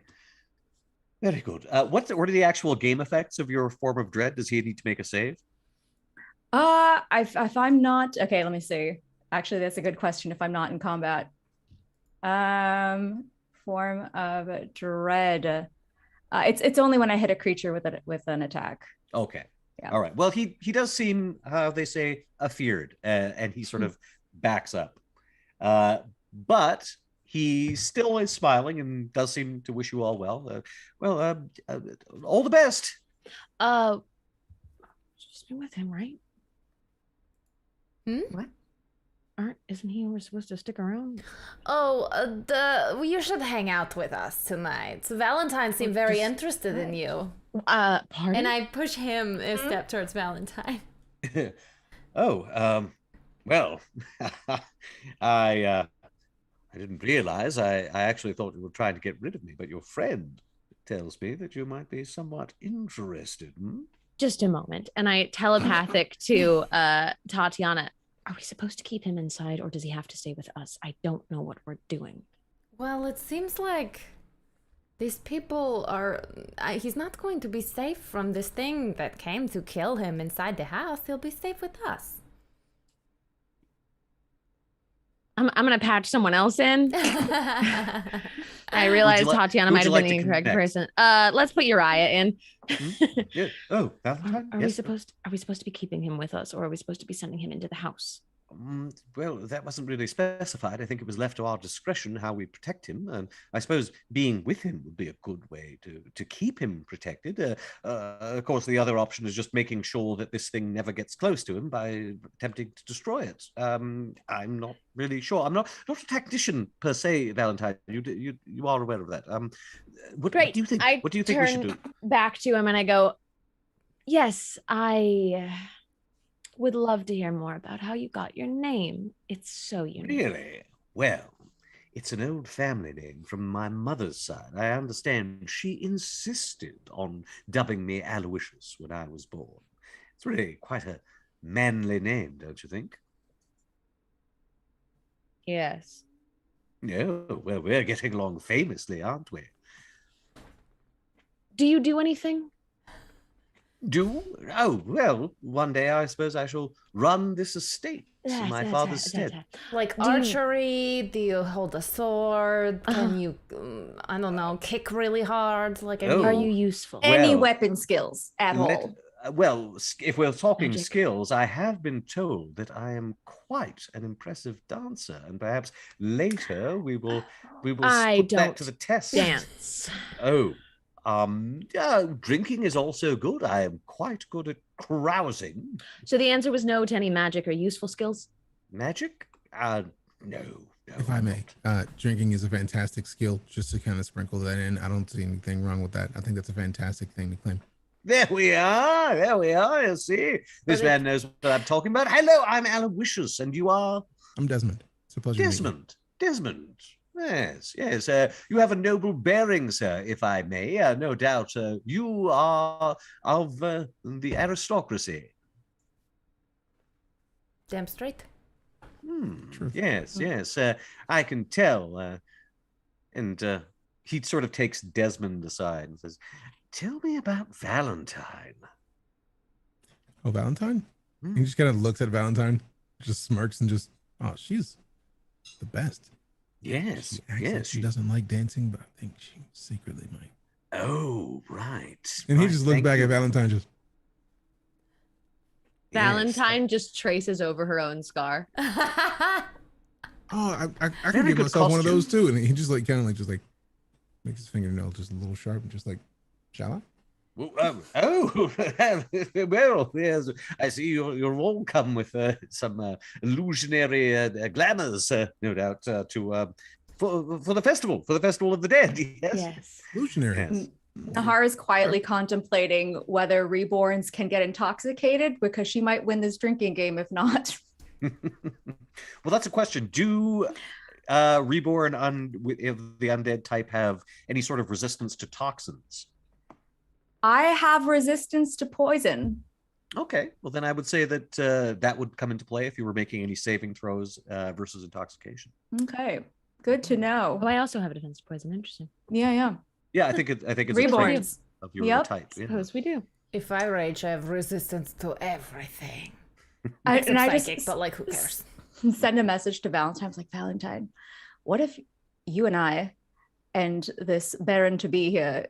very good. What are the actual game effects of your Form of Dread? Does he need to make a save? If I'm not, okay, let me see. Actually, that's a good question. If I'm not in combat, Form of Dread. It's only when I hit a creature with an attack. Okay. Yeah. All right. Well, he does seem, how they say, afeared, and he sort of backs up. But he still is smiling and does seem to wish you all well. All the best. Just be with him, right? What? Isn't he supposed to stick around? Oh, you should hang out with us tonight. Valentine seemed very interested in you. Pardon? And I push him a step towards Valentine. Well, I didn't realize. I actually thought you were trying to get rid of me, but your friend tells me that you might be somewhat interested. Just a moment. And I telepathic to Tatiana. Are we supposed to keep him inside or does he have to stay with us? I don't know what we're doing. Well, it seems like these people are... he's not going to be safe from this thing that came to kill him inside the house. He'll be safe with us. I'm going to patch someone else in. I realize Tatiana might have been the incorrect person. Let's put Uriah in. Yeah. Oh, Valentine? Are we supposed to be keeping him with us or are we supposed to be sending him into the house? Well, that wasn't really specified. I think it was left to our discretion how we protect him. And I suppose being with him would be a good way to keep him protected. Of course, the other option is just making sure that this thing never gets close to him by attempting to destroy it. I'm not really sure. I'm not a tactician per se, Valentine. You are aware of that. What do you think? What do you think we should do? Back to him and I go, yes, would love to hear more about how you got your name. It's so unique. Really? Well, it's an old family name from my mother's side. I understand she insisted on dubbing me Aloysius when I was born. It's really quite a manly name, don't you think? Yes. No, well, we're getting along famously, aren't we? Do you do anything? Do? Oh, well, one day I suppose I shall run this estate in my father's stead. Like Do you- archery? Do you hold a sword? Can you, I don't know, kick really hard? Like, I mean, Oh. Are you useful? Any Well, weapon skills at all? Well, if we're talking Magic. skills, I have been told that I am quite an impressive dancer, and perhaps later we will I put that don't to the test. Dance. Oh, drinking is also good. I am quite good at carousing. So the answer was no to any magic or useful skills? Magic? No. If I may, drinking is a fantastic skill. Just to kind of sprinkle that in, I don't see anything wrong with that. I think that's a fantastic thing to claim. There we are. There we are. You see, this man knows what I'm talking about. Hello, I'm Aloysius, and you are I'm Desmond. It's a pleasure. to meet you. Desmond. Yes, yes. You have a noble bearing, sir, if I may. No doubt you are of the aristocracy. damn straight. True. Yes, yes. I can tell. And he sort of takes Desmond aside and says, "Tell me about Valentine." Oh, Valentine? He just kind of looks at Valentine, just smirks, and just, oh, she's the best. Yes, She acts like yes. she doesn't like dancing, but I think she secretly might. Oh, right. And he right, just looks thank back you. at Valentine, just, Yes, Valentine just traces over her own scar. oh, I Very could get good myself one of those costume. too. And he just like kind of like just like makes his fingernail just a little sharp and just like, shall I? Oh, well, yes. I see you're all come with some illusionary glamours, no doubt, for the festival, of the dead. Yes. Yes. Illusionary. Yes. Nahara is quietly contemplating whether reborns can get intoxicated because she might win this drinking game if not. Well, that's a question. Do reborn if the undead type have any sort of resistance to toxins? I have resistance to poison. Okay, well then I would say that that would come into play if you were making any saving throws versus intoxication. Okay, good to know. Oh, I also have a defense poison. Interesting. Yeah. Yeah, I think it's a trait Reborns. of your Yep. type. Yeah. Suppose we do. If I rage, I have resistance to everything. I Except psychic, just but like, who cares? send a message to Valentine. I was like, Valentine, what if you and I and this Baron to be here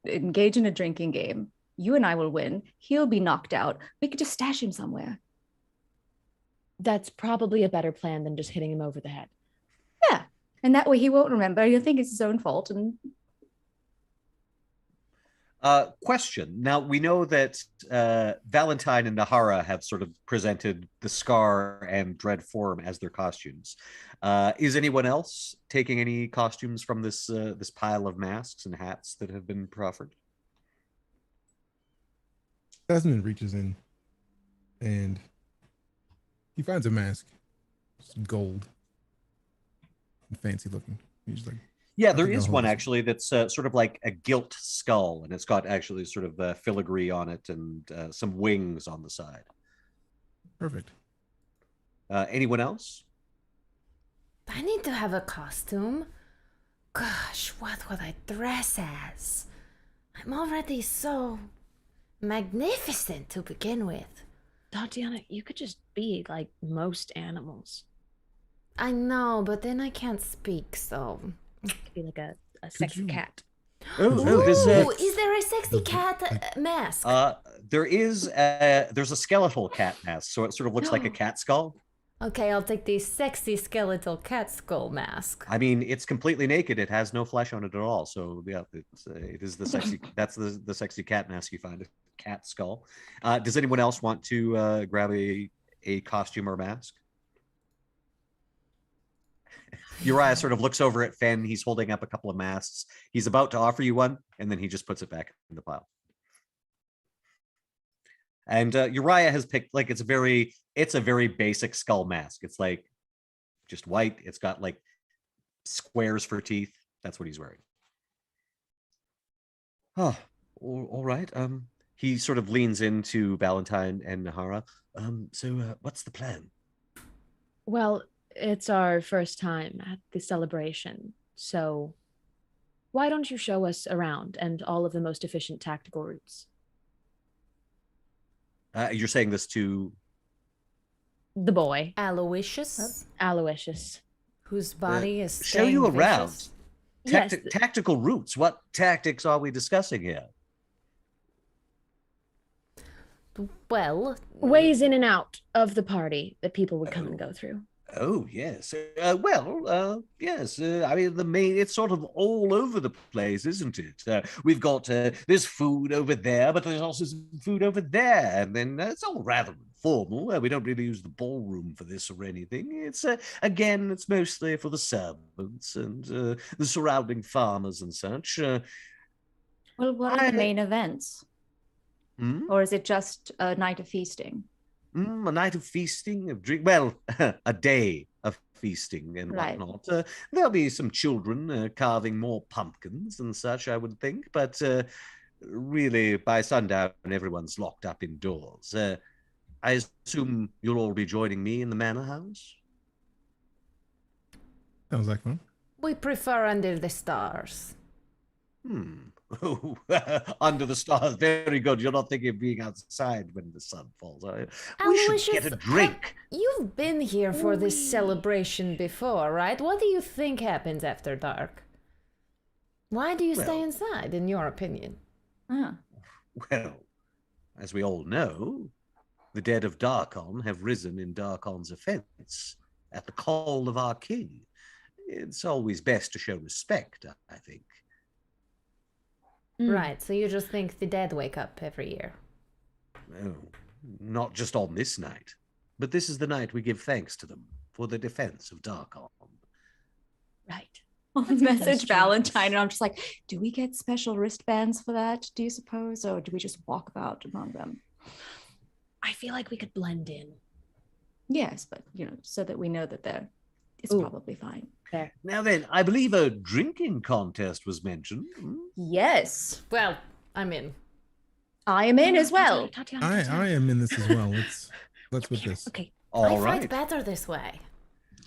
engage in a drinking game? You and I will win. He'll be knocked out. We could just stash him somewhere. That's probably a better plan than just hitting him over the head. Yeah. And that way he won't remember. He'll think it's his own fault. And Question. Now, we know that Valentine and Nahara have sort of presented the scar and dread form as their costumes. Is anyone else taking any costumes from this this pile of masks and hats that have been proffered? Desmond reaches in and he finds a mask. It's gold and fancy looking. He's like, Yeah, I there think I'll is hold one this one. actually that's sort of like a gilt skull, and it's got actually sort of filigree on it and some wings on the side. perfect. Anyone else? I need to have a costume. Gosh, what would I dress as? I'm already so magnificent to begin with. Tatiana, you could just be like most animals. I know, but then I can't speak, so. You could be like a sexy you- cat. Oh, Ooh, is there a sexy cat mask? there's a skeletal cat mask, so it sort of looks like a cat skull. Okay, I'll take the sexy skeletal cat skull mask. I mean, it's completely naked. It has no flesh on it at all. So yeah, it is the sexy. That's the sexy cat mask you find. A cat skull. Does anyone else want to grab a costume or mask? Uriah sort of looks over at Fen. He's holding up a couple of masks. He's about to offer you one, and then he just puts it back in the pile. And Uriah has picked like it's a very basic skull mask. It's like just white. It's got like squares for teeth. That's what he's wearing. Oh, all right. He sort of leans into Valentine and Nahara. So what's the plan? Well, it's our first time at the celebration, so why don't you show us around and all of the most efficient tactical routes? You're saying this to The boy, Aloysius, Aloysius. whose body is show you staying around. vicious. Yes. Tactical routes. What tactics are we discussing here? Well, Ways in and out of the party that people would come and go through. Oh yes. Yes. I mean, it's sort of all over the place, isn't it? We've got there's food over there, but there's also some food over there, and then it's all rather informal. We don't really use the ballroom for this or anything. It's again, it's mostly for the servants and the surrounding farmers and such. Well, what are the main events? Or is it just a night of feasting? A night of feasting, of drink. Well, a day of feasting and Right. whatnot. There'll be some children carving more pumpkins and such, I would think. But really, by sundown, everyone's locked up indoors. I assume you'll all be joining me in the manor house. Sounds like fun. we prefer under the stars. Oh, under the stars. Very good. You're not thinking of being outside when the sun falls, are you? We should get a drink. You've been here for this celebration before, right? What do you think happens after dark? Why do you stay inside, in your opinion? Ah. Well, as we all know, the dead of Darkon have risen in Darkon's offense at the call of our king. It's always best to show respect, I think. Right, so you just think the dead wake up every year? No, not just on this night, but this is the night we give thanks to them for the defense of Darkon. Right. I'll message Valentine, and I'm just like, do we get special wristbands for that, do you suppose? Or do we just walk about among them? I feel like we could blend in. Yes, but, so that we know that it's probably fine. There. Now then, I believe a drinking contest was mentioned. Yes. Well, I'm in. I am in as well. I am in this as well. Let's with this. Okay. All I right. fight better this way.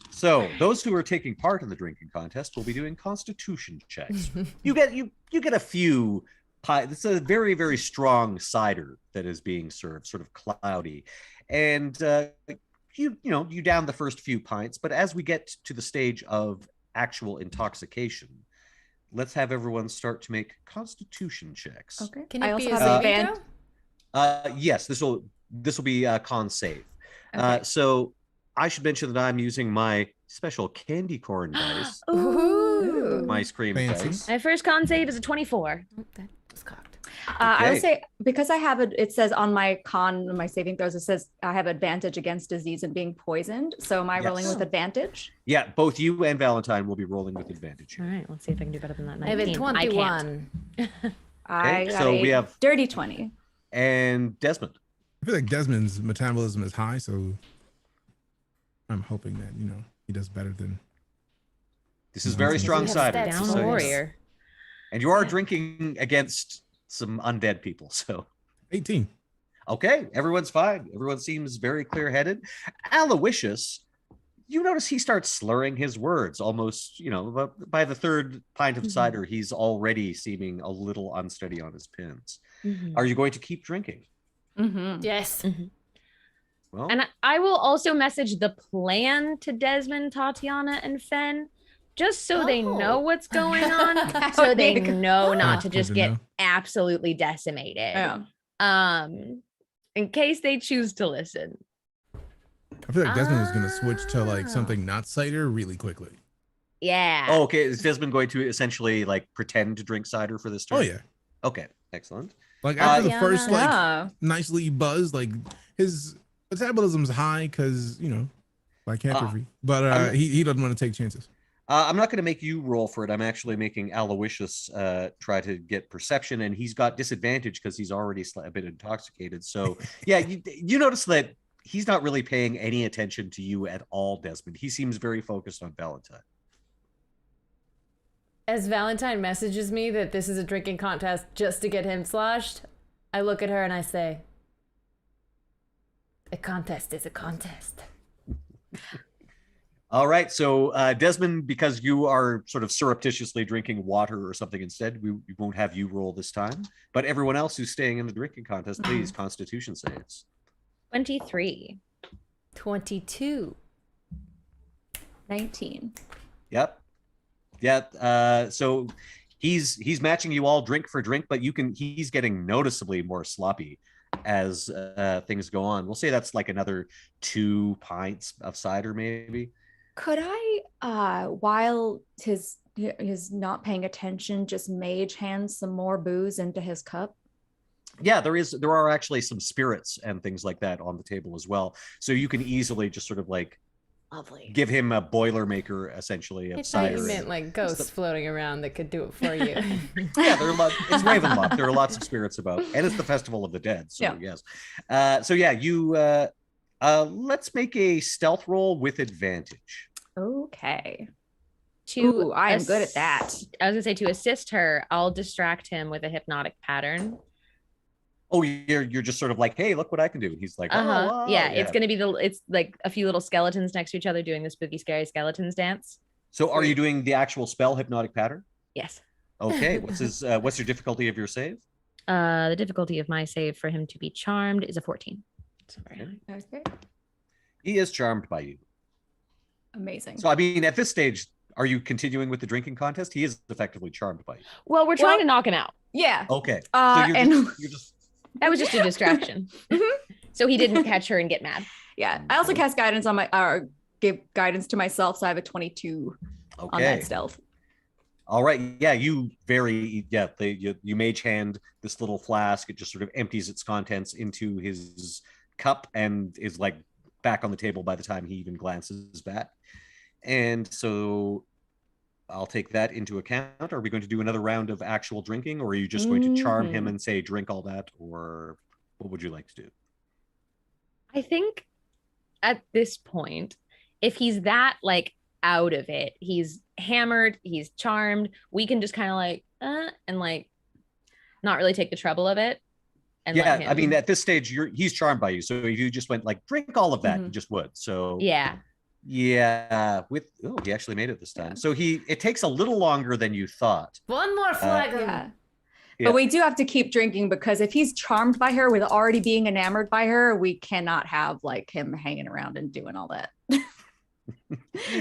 So those who are taking part in the drinking contest will be doing constitution checks. You get a few pie. It's a very, very strong cider that is being served, sort of cloudy. And you down the first few pints, but as we get to the stage of actual intoxication, let's have everyone start to make constitution checks. Okay. Can I it also be a have saving advan- throw? Yes, this will be con save. Okay. So I should mention that I'm using my special candy corn dice, Ooh. my ice cream Fancy. dice. My first con save is a 24. Oh, that was cocked. I would Okay. say, because I have it says on my saving throws, it says I have advantage against disease and being poisoned. So am I rolling Yes. with advantage? Yeah, both you and Valentine will be rolling with advantage All here. right, let's see if I can do better than that. I have a 19. I can't. 21. I got so a we have- dirty 20. And Desmond. I feel like Desmond's metabolism is high, so I'm hoping that he does better than. This is very strong We have cider. stats just Down so you know. warrior. And you are drinking against some undead people, so 18. okay, everyone's fine. Everyone seems very clear-headed. Aloysius, you notice he starts slurring his words almost, by the third pint of cider, he's already seeming a little unsteady on his pins. Mhm. Are you going to keep drinking? Mm-hmm. Yes. Well, And I will also message the plan to Desmond, Tatiana, and Fen, just so they know Oh. what's going on, so they know not to Good just to get know. absolutely decimated. Yeah. In case they choose to listen. I feel like Desmond was gonna switch to like something not cider really quickly. Yeah. oh, okay. Is Desmond going to essentially pretend to drink cider for this turn? Oh yeah. Okay, excellent. Like after the yeah. first Yeah. nicely buzz, like his metabolism's high because lycanthropy, but he doesn't want to take chances. I'm not going to make you roll for it. I'm actually making Aloysius try to get perception, and he's got disadvantage because he's already a bit intoxicated. So, yeah, you notice that he's not really paying any attention to you at all, Desmond. He seems very focused on Valentine. As Valentine messages me that this is a drinking contest just to get him sloshed, I look at her and I say, a contest is a contest. All right, so Desmond, because you are sort of surreptitiously drinking water or something instead, we won't have you roll this time. But everyone else who's staying in the drinking contest, please, Constitution saves. 23. 22. 19. Yep. Yeah. So he's matching you all drink for drink, but he's getting noticeably more sloppy as things go on. We'll say that's like another 2 pints of cider, maybe. Could I, while his not paying attention, just mage hand some more booze into his cup? Yeah, there are actually some spirits and things like that on the table as well. So you can easily just sort of like Lovely. give him a Boilermaker essentially of cider. You meant like ghosts floating around that could do it for you. Yeah, it's Ravenloft. There are lots of spirits about, and it's the Festival of the Dead. So yeah. Yes. So yeah, you let's make a stealth roll with advantage. Okay. Ooh, I am good at that. I was gonna say, to assist her, I'll distract him with a hypnotic pattern. Oh, you're just sort of like, hey, look what I can do. And he's like, wow. Yeah, it's gonna be it's like a few little skeletons next to each other doing the spooky, scary skeletons dance. So are you doing the actual spell hypnotic pattern? Yes. Okay. What's your difficulty of your save? The difficulty of my save for him to be charmed is a 14. Okay. He is charmed by you. Amazing. So I mean, at this stage, are you continuing with the drinking contest? He is effectively charmed by you. Well, we're trying to knock him out. Yeah. Okay. So you're just that was just a distraction. So he didn't catch her and get mad. Yeah. I also cast guidance on give guidance to myself, so I have a 22 on that stealth. All right. Yeah, you mage hand this little flask. It just sort of empties its contents into his cup and is like back on the table by the time he even glances back. And so I'll take that into account. Are we going to do another round of actual drinking, or are you just going to charm him and say, drink all that? Or what would you like to do? I think at this point, if he's that like out of it, he's hammered, he's charmed, we can just kind of like, and like not really take the trouble of it. And yeah, I mean, at this stage, he's charmed by you. So if you just went like, drink all of that, you just would. So yeah. He actually made it this time. So it takes a little longer than you thought. One more flag. Yeah. But we do have to keep drinking, because if he's charmed by her with already being enamored by her, we cannot have like him hanging around and doing all that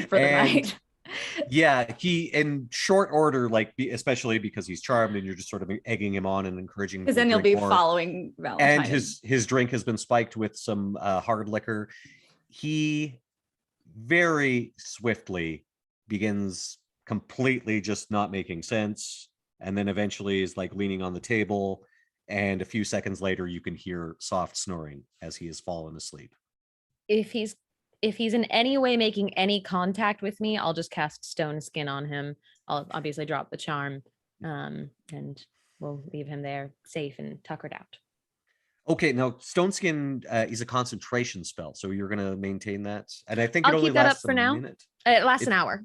for the night. Yeah, he in short order, like especially because he's charmed and you're just sort of egging him on and encouraging him. Because then he'll be following Valentine. And his drink has been spiked with some hard liquor. He very swiftly begins completely just not making sense, and then eventually is like leaning on the table, and a few seconds later you can hear soft snoring as he has fallen asleep. If he's in any way making any contact with me, I'll just cast Stone Skin on him. I'll obviously drop the charm, and we'll leave him there safe and tuckered out. Okay, now Stone Skin is a concentration spell, so you're going to maintain that, and I think I'll keep that up for now. Minute. It lasts an hour.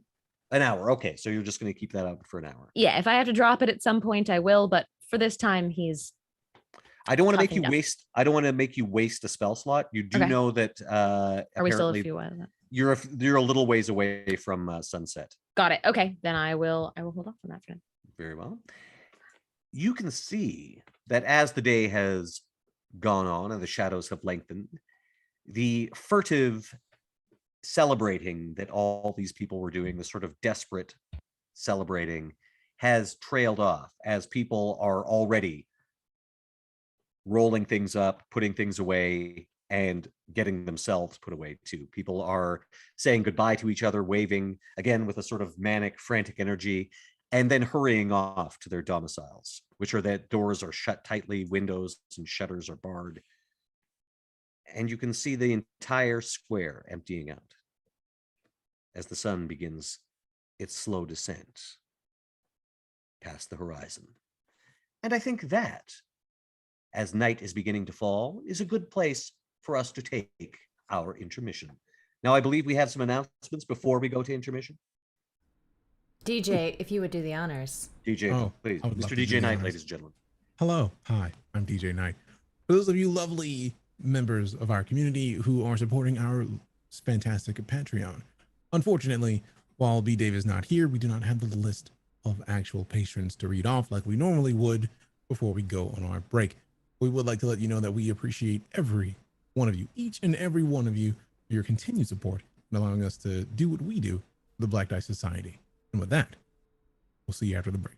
An hour, okay. So you're just going to keep that up for an hour. Yeah, if I have to drop it at some point, I will. But for this time, he's. I don't want to make you waste. I don't want to make you waste a spell slot. You do know that. Are we still a few while? You're a little ways away from sunset. Got it. Okay, then I will hold off on that for now. Very well. You can see that as the day has gone on and the shadows have lengthened, the furtive celebrating that all these people were doing, the sort of desperate celebrating, has trailed off as people are already rolling things up, putting things away, and getting themselves put away too. People are saying goodbye to each other, waving again with a sort of manic, frantic energy, and then hurrying off to their domiciles, which are that doors are shut tightly, windows and shutters are barred. And you can see the entire square emptying out as the sun begins its slow descent past the horizon. And I think that, as night is beginning to fall, is a good place for us to take our intermission. Now, I believe we have some announcements before we go to intermission. DJ, if you would do the honors. DJ, Oh, please. I would love Mr. to do DJ the Knight, honors. ladies and gentlemen. Hello. Hi, I'm DJ Knight. For those of you lovely members of our community who are supporting our fantastic Patreon, unfortunately, while B Dave is not here, we do not have the list of actual patrons to read off like we normally would before we go on our break. We would like to let you know that we appreciate every one of you, each and every one of you, for your continued support and allowing us to do what we do, the Black Dice Society. And with that, we'll see you after the break.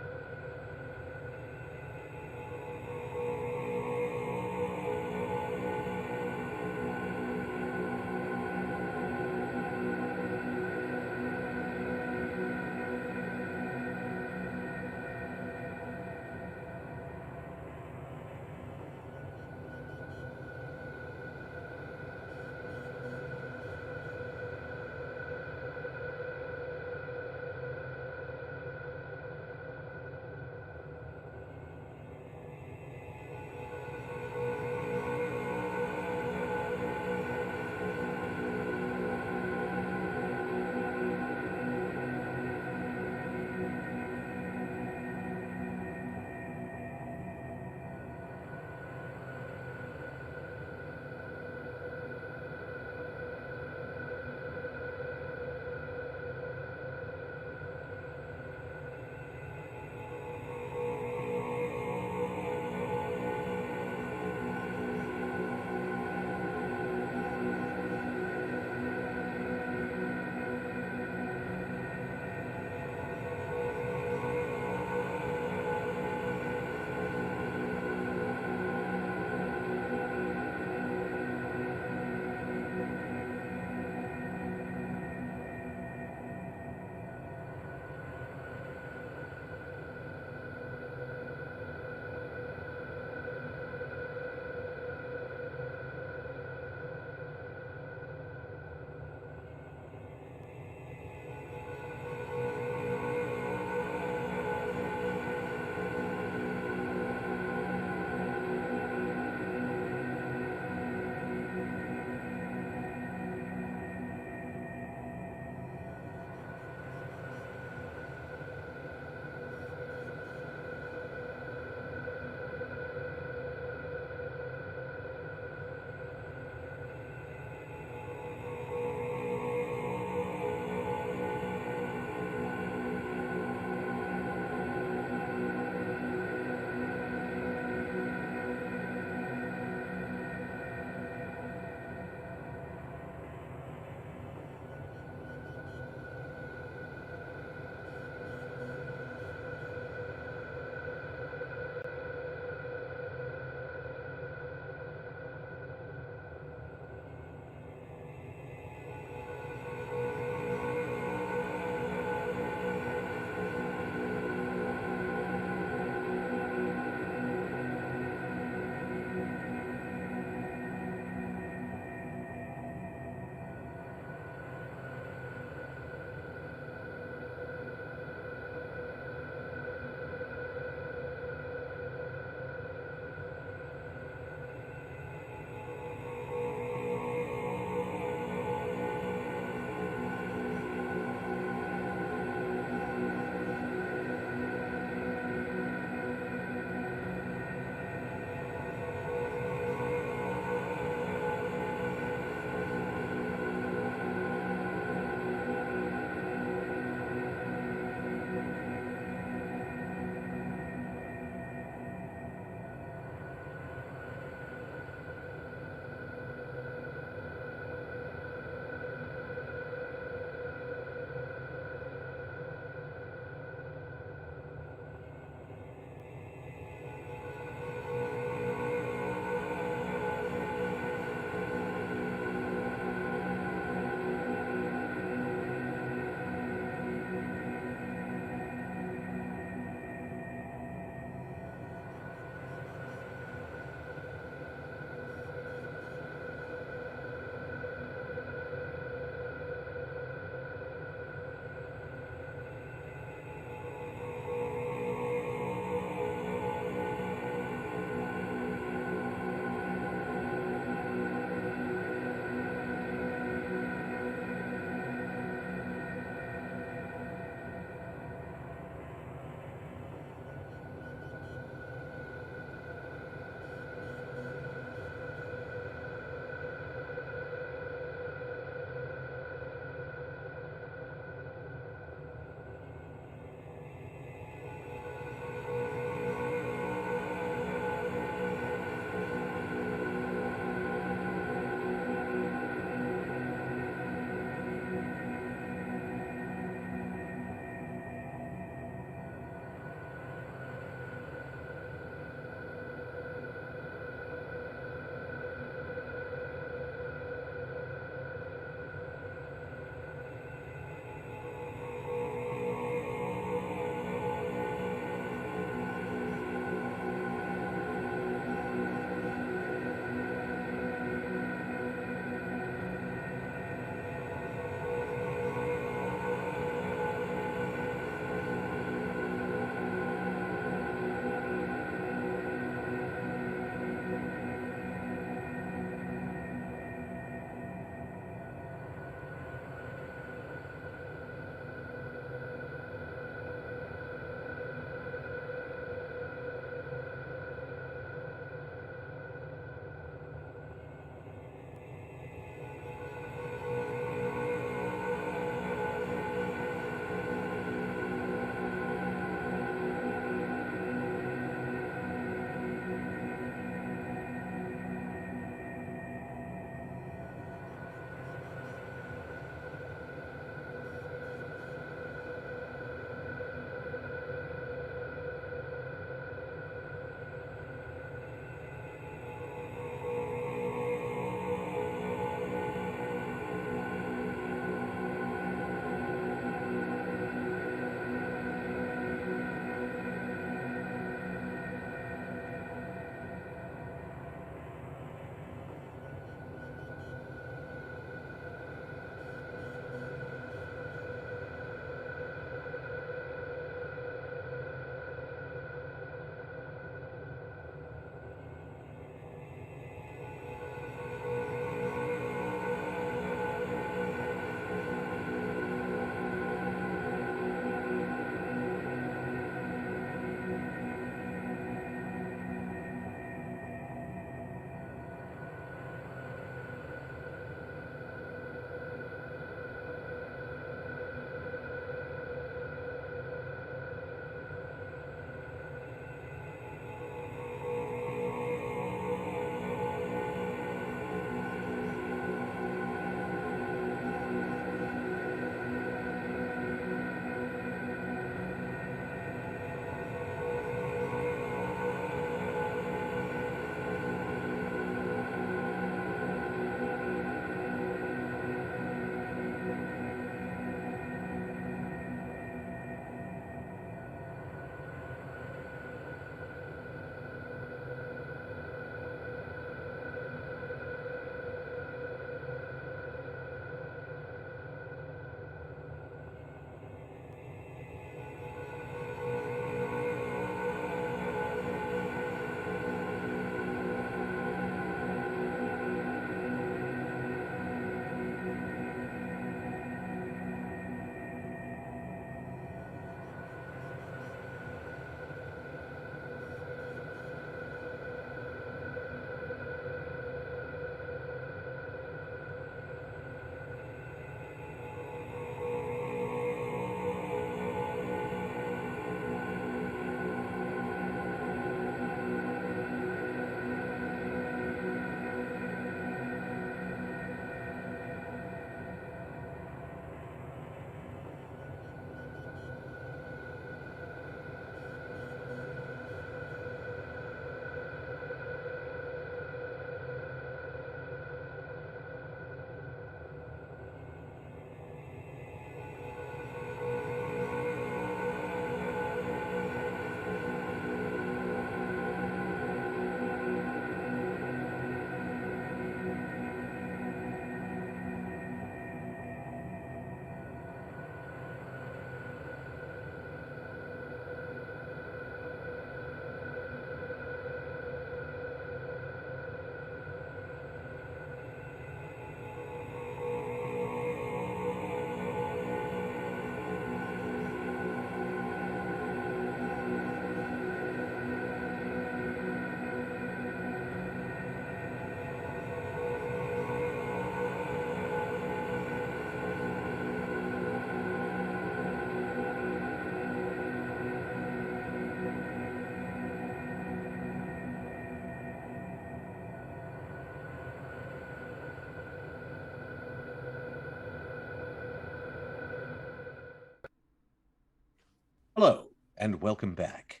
Hello, and welcome back.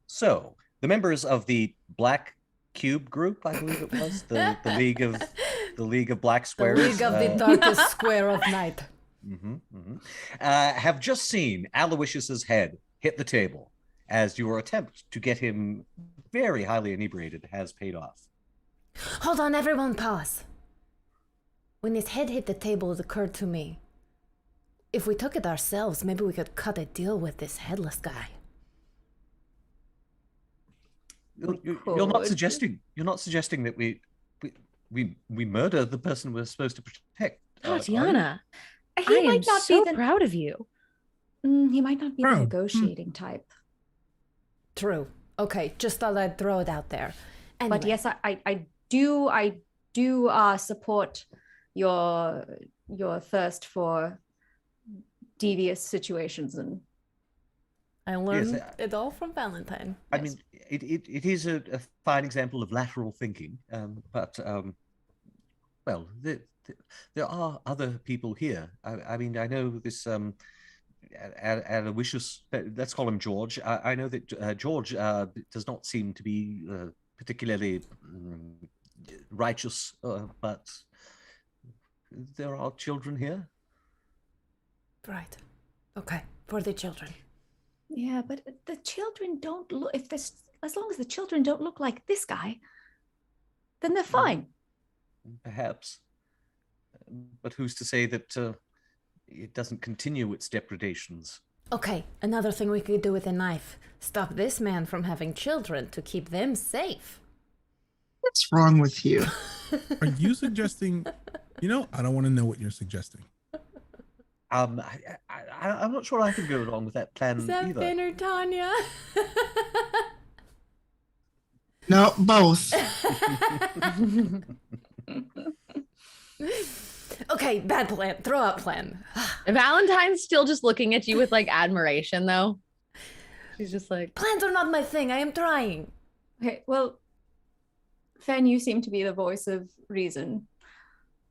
So, the members of the Black Cube group, I believe it was, the League of Black The Squares. League of the Darkest Square of Night. Have just seen Aloysius's head hit the table as your attempt to get him very highly inebriated has paid off. Hold on, everyone, pause. When his head hit the table, it occurred to me. If we took it ourselves, maybe we could cut a deal with this headless guy. You're not suggesting that we murder the person we're supposed to protect. Tatiana, He I might am not so be the proud of you. he might not be the Proud. negotiating type. True. Okay, just thought I'd throw it out there. Anyway. But yes, I do support your thirst for devious situations, and I learned Yes, it all from Valentine. I mean, it is a fine example of lateral thinking, but well, there are other people here. I mean, I know this Aloysius, let's call him George. I know that George does not seem to be particularly righteous, but there are children here. Right. Okay, for the children. yeah, but the children don't look. As long as the children don't look like this guy, then they're fine. Perhaps, but who's to say that it doesn't continue its depredations? Okay, another thing we could do with a knife. Stop this man from having children to keep them safe. What's wrong with you? Are you suggesting? I don't want to know what you're suggesting. I'm not sure I can go along with that plan Is that either. Finn or Tanya? No, both. Okay, bad plan. Throw out plan. Valentine's still just looking at you with like admiration, though. She's just like, Plans are not my thing. I am trying. Okay, well, Fen, you seem to be the voice of reason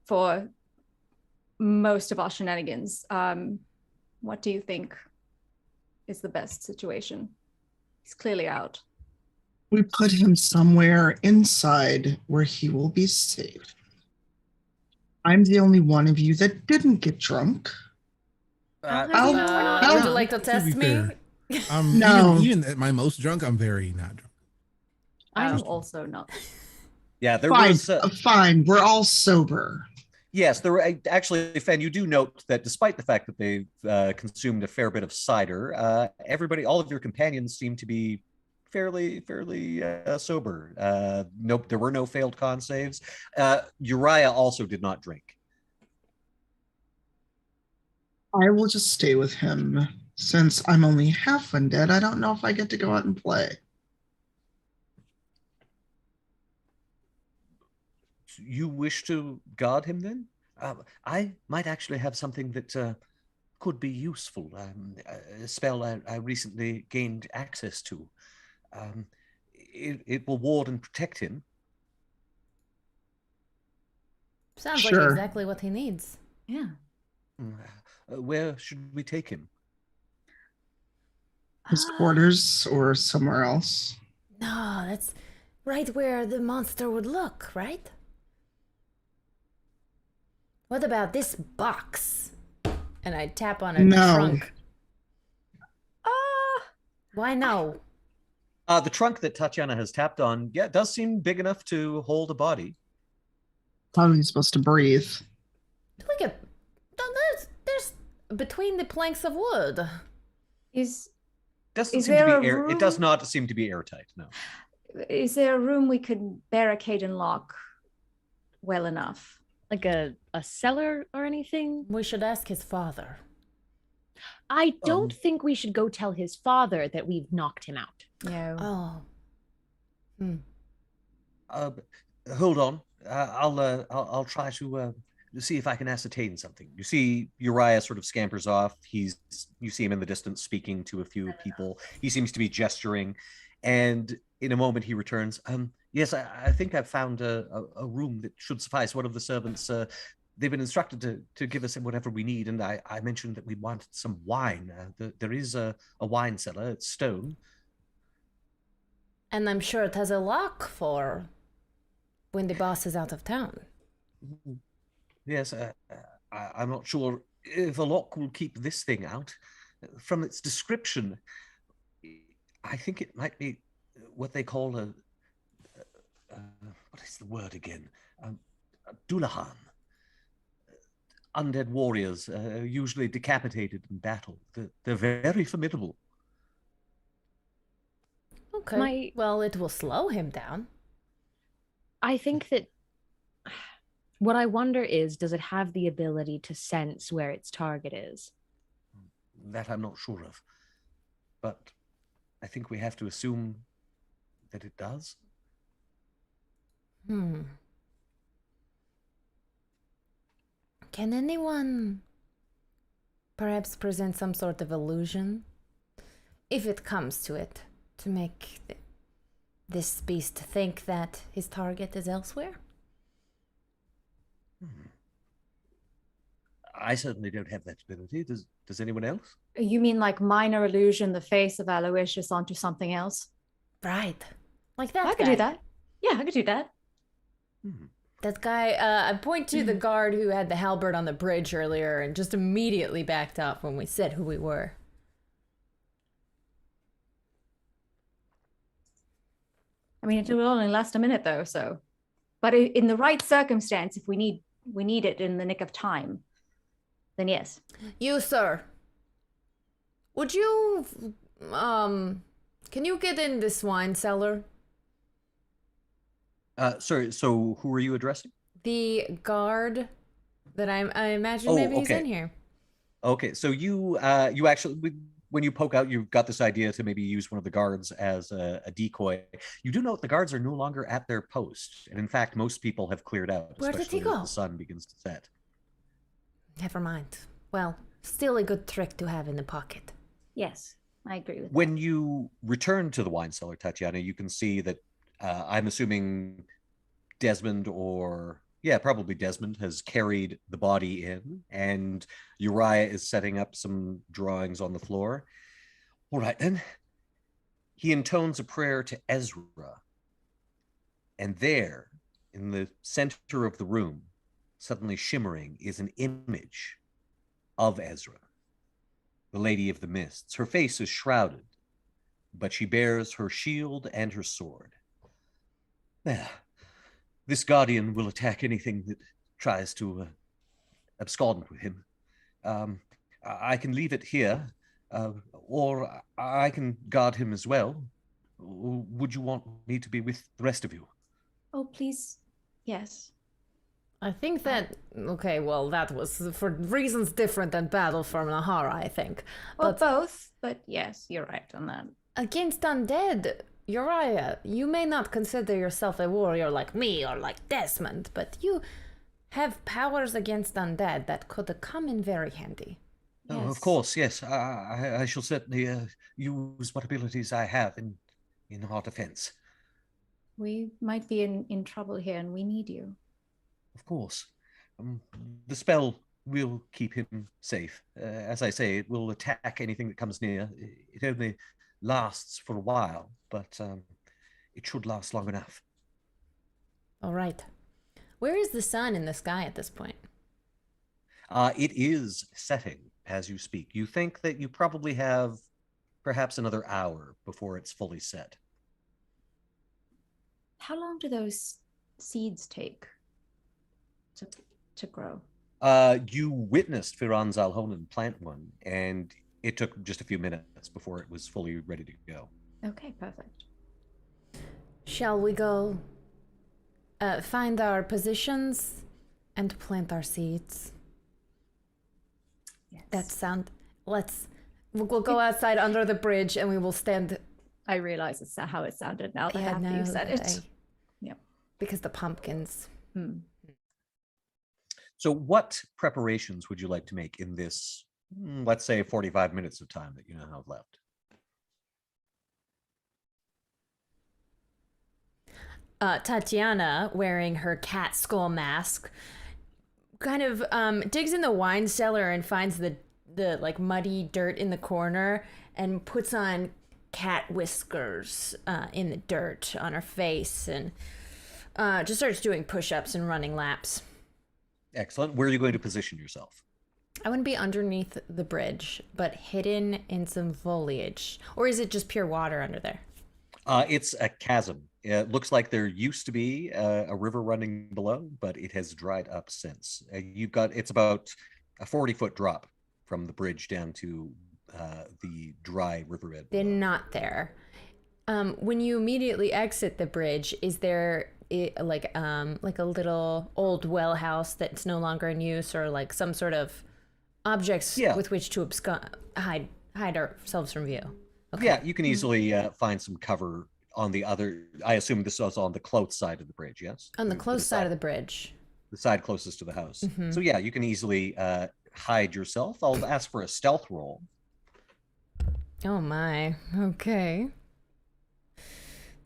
for most of our shenanigans. What do you think is the best situation? He's clearly out. We put him somewhere inside where he will be safe. I'm the only one of you that didn't get drunk. Would you like to To test be me? fair, No. even at my most drunk, I'm very not drunk. I'm also not. Yeah, there Fine, was. fine. We're all sober. Yes, there were actually, Fen, you do note that despite the fact that they consumed a fair bit of cider, all of your companions seem to be fairly sober. Nope, there were no failed con saves. Uriah also did not drink. I will just stay with him. Since I'm only half undead, I don't know if I get to go out and play. You wish to guard him then? I might actually have something that could be useful. A spell I recently gained access to. It will ward and protect him. Sounds Sure. like exactly what he needs. Yeah. Where should we take him? His quarters or somewhere else. No, that's right where the monster would look, right? What about this box? And I tap on a No. trunk. Why no? The trunk that Tatiana has tapped on, yeah, does seem big enough to hold a body. How are you supposed to breathe? Look at there's between the planks of wood. Doesn't Is seem to there be a air. It does room? not seem to be airtight. No. Is there a room we could barricade and lock well enough? like a cellar or anything? We should ask his father. I don't think we should go tell his father that we've knocked him out. No. Oh. Hold on. I'll try to see if I can ascertain something. You see Uriah sort of scampers off. You see him in the distance speaking to a few people. He seems to be gesturing, and in a moment he returns. Yes, I think I've found a room that should suffice. One of the servants they've been instructed to give us whatever we need, and I mentioned that we wanted some wine. There is a wine cellar. It's stone. And I'm sure it has a lock for when the boss is out of town. Yes, I'm not sure if a lock will keep this thing out. From its description, I think it might be what they call a what is the word again? A Dullahan. Undead warriors, usually decapitated in battle. They're very formidable. Okay. Well, it will slow him down. I think that what I wonder is, does it have the ability to sense where its target is? That I'm not sure of. But I think we have to assume that it does. Can anyone perhaps present some sort of illusion, if it comes to it, to make this beast think that his target is elsewhere? I certainly don't have that ability. Does anyone else? You mean like minor illusion, the face of Aloysius onto something else? Right. Like that I could guy. do that. Yeah, I could do that. That guy, I point to the guard who had the halberd on the bridge earlier and just immediately backed up when we said who we were. I mean, it will only last a minute though, so. But in the right circumstance, if we need it in the nick of time, then yes. You, sir. Would you, can you get in this wine cellar? Sorry, so who are you addressing? The guard that I imagine maybe he's in here. Okay, so you actually, when you poke out, you've got this idea to maybe use one of the guards as a decoy. You do note the guards are no longer at their post, and in fact, most people have cleared out. Where did he especially as go? the sun begins to set. Never mind. Well, still a good trick to have in the pocket. Yes, I agree with that. When you return to the wine cellar, Tatiana, you can see that I'm assuming Desmond probably Desmond has carried the body in, and Uriah is setting up some drawings on the floor. All right, then. He intones a prayer to Ezra. And there, in the center of the room, suddenly shimmering, is an image of Ezra, the Lady of the Mists. Her face is shrouded, but she bears her shield and her sword. There. This guardian will attack anything that tries to abscond with him. I can leave it here, or I can guard him as well. Would you want me to be with the rest of you? Oh, please. Yes. I think that, okay, well, that was for reasons different than battle for Nahara, I think. Well, both, but yes, you're right on that. Against undead, Uriah, you may not consider yourself a warrior like me or like Desmond, but you have powers against undead that could come in very handy. Yes. Oh, of course, yes. I shall certainly use what abilities I have in our defense. We might be in trouble here, and we need you. Of course. The spell will keep him safe. As I say, it will attack anything that comes near. It only lasts for a while, but it should last long enough. All right. Where is the sun in the sky at this point? It is setting as you speak. You think that you probably have perhaps another hour before it's fully set. How long do those seeds take to grow? You witnessed Firan Zalhonen plant one, and it took just a few minutes before it was fully ready to go. Okay, perfect. Shall we go find our positions and plant our seeds? Yes. That sound. We'll go outside under the bridge and we will stand. I realize it's how it sounded now that after you said it. Yep. Because the pumpkins. So what preparations would you like to make in this, let's say, 45 minutes of time that you now have left? Tatiana, wearing her cat skull mask, kind of digs in the wine cellar and finds the like muddy dirt in the corner and puts on cat whiskers in the dirt on her face and just starts doing push-ups and running laps. Excellent. Where are you going to position yourself? I wouldn't be underneath the bridge, but hidden in some foliage. Or is it just pure water under there? It's a chasm. It looks like there used to be a river running below, but it has dried up since. It's about a 40-foot drop from the bridge down to the dry riverbed. They're not there. When you immediately exit the bridge, is there like a little old well house that's no longer in use, or like some sort of objects with which to hide ourselves from view? Okay. Yeah, you can easily find some cover on the other. I assume this was on the close side of the bridge, yes? On the close side of the bridge. The side closest to the house. So yeah, you can easily hide yourself. I'll ask for a stealth roll. Oh my. Okay.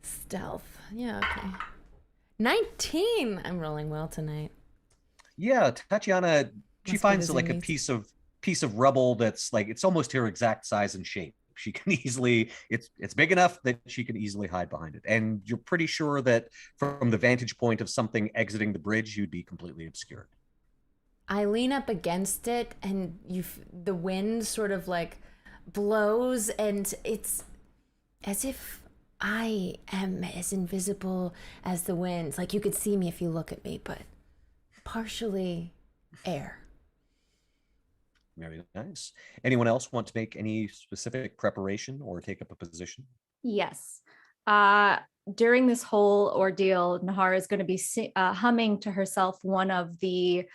Stealth. Yeah, okay. 19. I'm rolling well tonight. Yeah, Tatiana, she Must finds be like a busy. piece of rubble that's like it's almost her exact size and shape. She can easily it's big enough that she can easily hide behind it. And you're pretty sure that from the vantage point of something exiting the bridge, you'd be completely obscured. I lean up against it, and the wind sort of like blows, and it's as if I am as invisible as the winds. Like you could see me if you look at me, but partially air. Very nice. Anyone else want to make any specific preparation or take up a position? Yes. During this whole ordeal, Nahara is going to be humming to herself one of the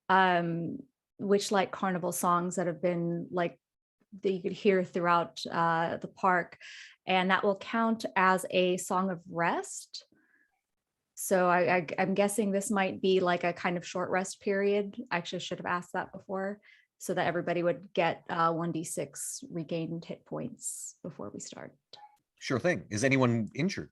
Witchlight Carnival songs that have been like that you could hear throughout the park, and that will count as a song of rest. So I'm guessing this might be like a kind of short rest period. I actually should have asked that before, so that everybody would get 1d6 regained hit points before we start. Sure thing. Is anyone injured?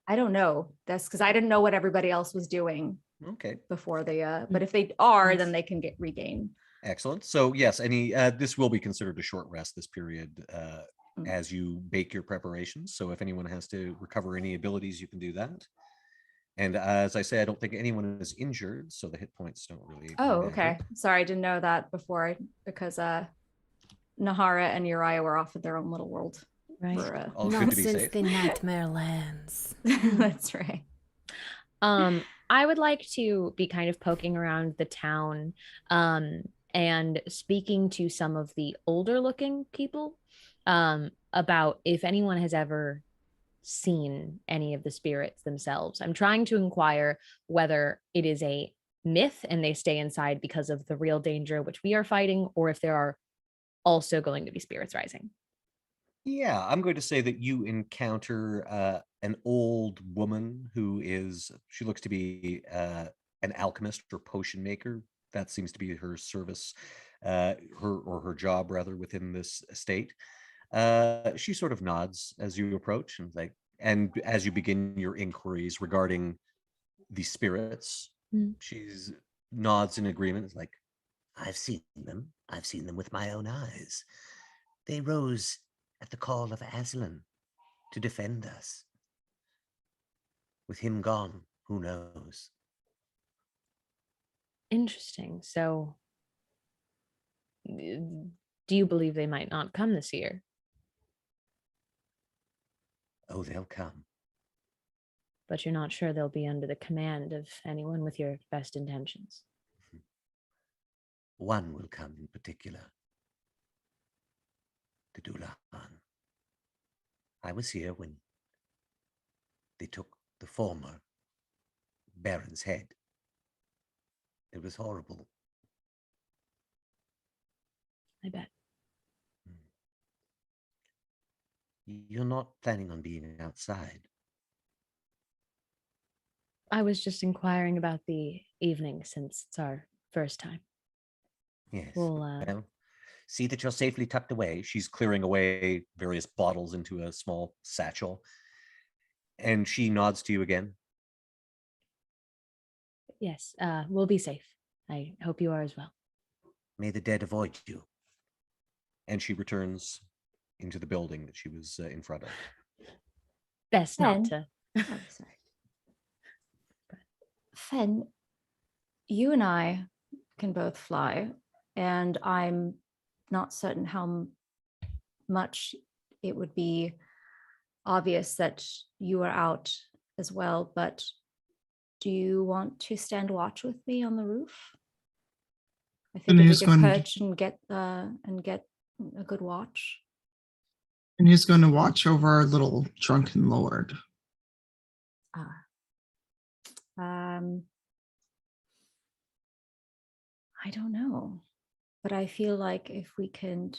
I don't know. That's because I didn't know what everybody else was doing Okay. before they but if they are, then they can get regain. Excellent. So yes, this will be considered a short rest, this period, as you bake your preparations. So if anyone has to recover any abilities, you can do that. And as I say, I don't think anyone is injured, so the hit points don't really matter. Okay. Sorry, I didn't know that before because Nahara and Uriah were off in their own little world. Right. For, All good Not to be since safe. the nightmare lands. That's right. I would like to be kind of poking around the town and speaking to some of the older looking people about if anyone has ever seen any of the spirits themselves. I'm trying to inquire whether it is a myth and they stay inside because of the real danger which we are fighting, or if there are also going to be spirits rising. Yeah, I'm going to say that you encounter an old woman she looks to be an alchemist or potion maker. That seems to be her service, her job rather within this estate. She sort of nods as you approach and as you begin your inquiries regarding the spirits, she's nods in agreement. It's like, I've seen them. I've seen them with my own eyes. They rose at the call of Aslan to defend us. With him gone, who knows? Interesting. So do you believe they might not come this year? Oh, they'll come. But you're not sure they'll be under the command of anyone with your best intentions? One will come in particular. The Dullahan. I was here when they took the former Baron's head. It was horrible. I bet. You're not planning on being outside? I was just inquiring about the evening since it's our first time. Yes. Well, see that you're safely tucked away. she's clearing away various bottles into a small satchel. And she nods to you again. Yes, we'll be safe. I hope you are as well. May the dead avoid you. And she returns into the building that she was in front of. Best not Fen. to. Oh, sorry. Fen, you and I can both fly, and I'm not certain how much it would be obvious that you are out as well, but do you want to stand watch with me on the roof? I think we could perch and get a good watch. And he's going to watch over our little drunken lord. I don't know, but I feel like if we can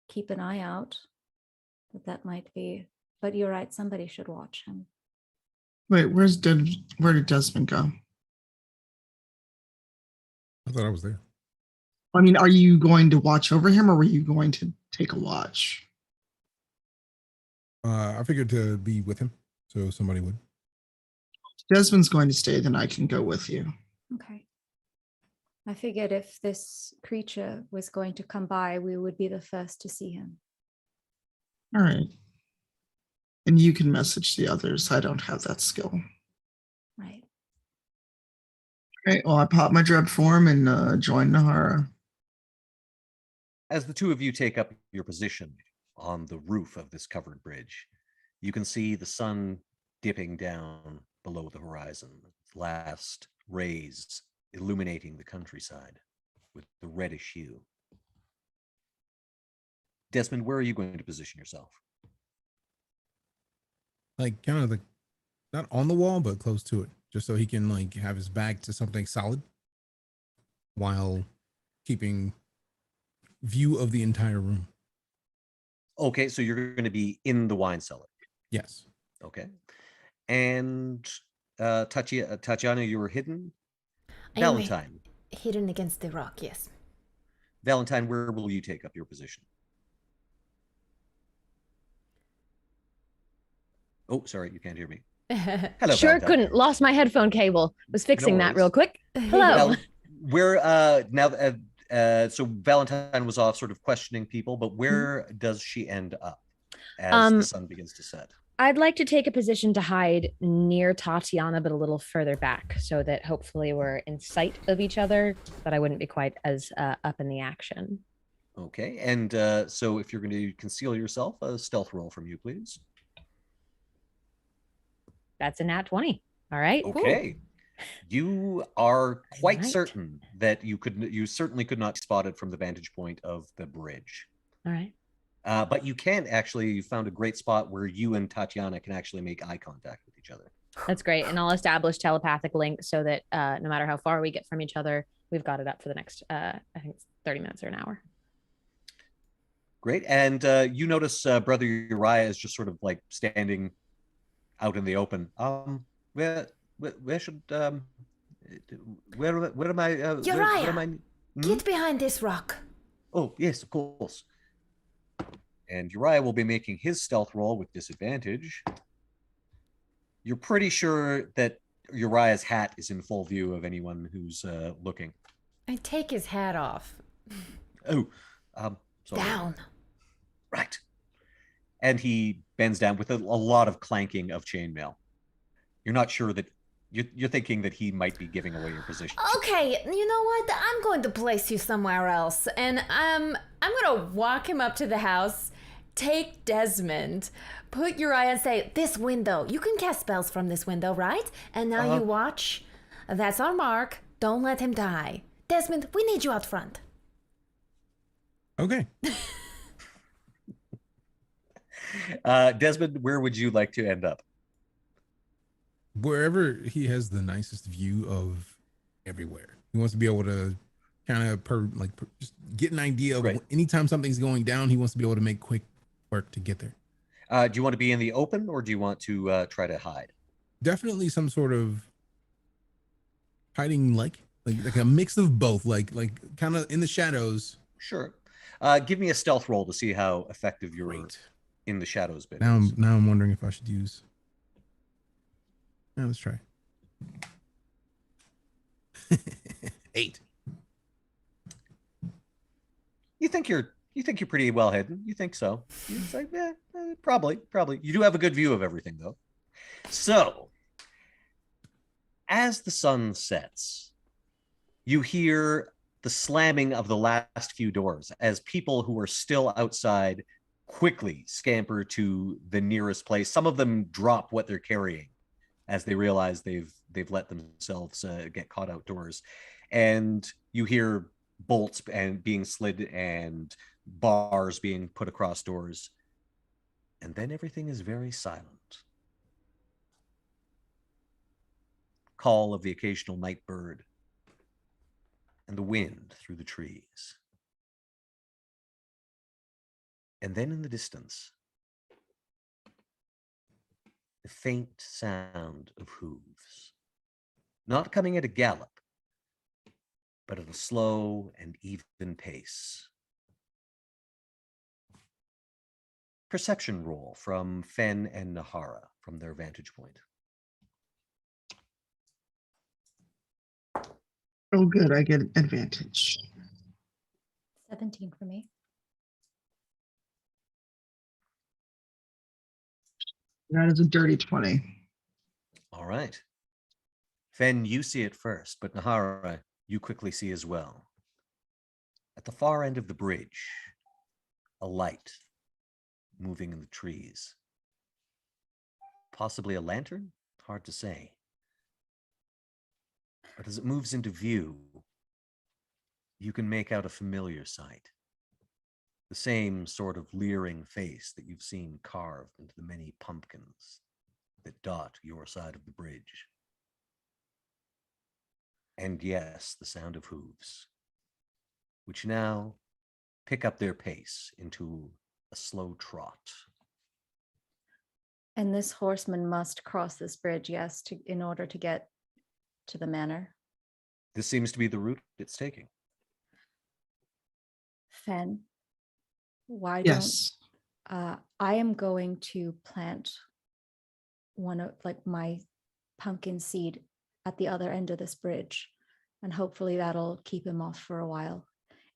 keep an eye out, that might be. But you're right, somebody should watch him. Wait, where did Desmond go? I thought I was there. I mean, are you going to watch over him, or were you going to take a watch? I figured to be with him, so somebody would. Desmond's going to stay, then I can go with you. Okay. I figured if this creature was going to come by, we would be the first to see him. All right. And you can message the others. I don't have that skill. Right. Okay, well, I pop my dread form and join Nahara. As the two of you take up your position on the roof of this covered bridge, you can see the sun dipping down below the horizon, last rays illuminating the countryside with the reddish hue. Desmond, where are you going to position yourself? Like kind of like not on the wall, but close to it, just so he can like have his back to something solid while keeping view of the entire room. Okay, so you're going to be in the wine cellar. Yes. Okay. And Tatiana, you were hidden. I'm Valentine. hidden against the rock, yes. Valentine, where will you take up your position? Oh, sorry, you can't hear me. Hello, Sure Valentine. couldn't. Lost my headphone cable. Was fixing that real worries. quick. Hello. Where now? So Valentine was off, sort of questioning people, but where does she end up as the sun begins to set? I'd like to take a position to hide near Tatiana, but a little further back, so that hopefully we're in sight of each other, but I wouldn't be quite as up in the action. Okay, and so if you're going to conceal yourself, a stealth roll from you, please. That's a nat 20. All right. Okay. You are quite Right. certain that you certainly could not be spotted from the vantage point of the bridge. All right. But you can actually, you found a great spot where you and Tatiana can actually make eye contact with each other. That's great. And I'll establish telepathic link so that no matter how far we get from each other, we've got it up for the next, I think it's 30 minutes or an hour. Great. And you notice Brother Uriah is just sort of like standing out in the open. Where should where am I? Uriah, get behind this rock. Oh yes, of course. And Uriah will be making his stealth roll with disadvantage. You're pretty sure that Uriah's hat is in full view of anyone who's looking. I take his hat off. Oh, sorry. Down. Right. And he bends down with a lot of clanking of chainmail. You're not sure that you're thinking that he might be giving away your position. Okay, you know what? I'm going to place you somewhere else, and I'm gonna walk him up to the house, take Desmond, put Uriah and say, "This window. You can cast spells from this window, right? And now you watch. That's our mark. Don't let him die. Desmond, we need you out front." Okay. Desmond, where would you like to end up? Wherever he has the nicest view of everywhere. He wants to be able to kind of just get an idea of anytime something's going down, he wants to be able to make quick work to get there. Do you want to be in the open or do you want to try to hide? Definitely some sort of hiding, like a mix of both, like kind of in the shadows. Sure. Give me a stealth roll to see how effective you're in the shadows bit. Now I'm wondering if I should use. Now let's try. 8. You think you're pretty well hidden. You think so. It's like, probably. You do have a good view of everything, though. So, as the sun sets, you hear the slamming of the last few doors as people who are still outside quickly scamper to the nearest place. Some of them drop what they're carrying as they realize they've let themselves get caught outdoors, and you hear bolts and being slid and bars being put across doors, and then everything is very silent. Call of the occasional night bird and the wind through the trees. And then in the distance, the faint sound of hooves, not coming at a gallop, but at a slow and even pace. Perception roll from Fen and Nahara from their vantage point. Oh, good. I get advantage. 17 for me. That is a dirty 20. All right. Fen, you see it first, but Nahara, you quickly see as well. At the far end of the bridge, a light moving in the trees. Possibly a lantern? Hard to say. But as it moves into view, you can make out a familiar sight. The same sort of leering face that you've seen carved into the many pumpkins that dot your side of the bridge. And yes, the sound of hooves, which now pick up their pace into a slow trot. And this horseman must cross this bridge, yes, in order to get to the manor. This seems to be the route it's taking. Fen, why Yes. don't I am going to plant one of my pumpkin seed at the other end of this bridge, and hopefully that'll keep him off for a while,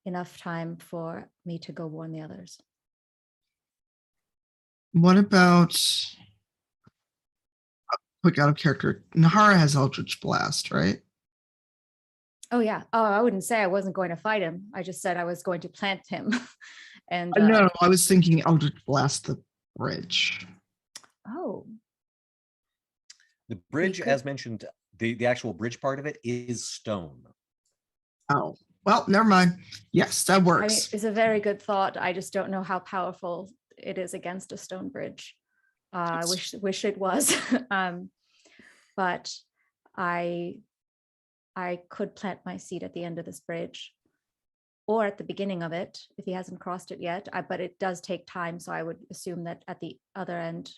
enough time for me to go warn the others. What about quick out of character? Nahara has Eldritch Blast, right? Oh yeah. Oh, I wouldn't say I wasn't going to fight him. I just said I was going to plant him. And No, I was thinking Eldritch Blast the bridge. Oh. The bridge, as mentioned, the actual bridge part of it is stone. Oh, well, never mind. Yes, that works. I mean, it's a very good thought. I just don't know how powerful it is against a stone bridge. I wish it was. But I could plant my seed at the end of this bridge, or at the beginning of it if he hasn't crossed it yet. But it does take time, so I would assume that at the other end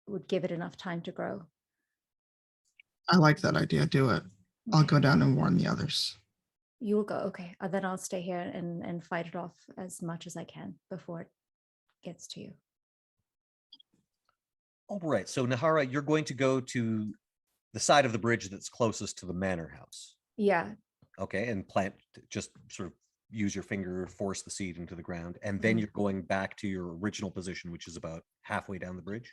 would give it enough time to grow. I like that idea. Do it. I'll go down and warn the others. You will go. Okay. Then I'll stay here and fight it off as much as I can before it gets to you. All right. So Nahara, you're going to go to the side of the bridge that's closest to the manor house. Yeah. Okay. And plant, just sort of use your finger, force the seed into the ground. And then you're going back to your original position, which is about halfway down the bridge.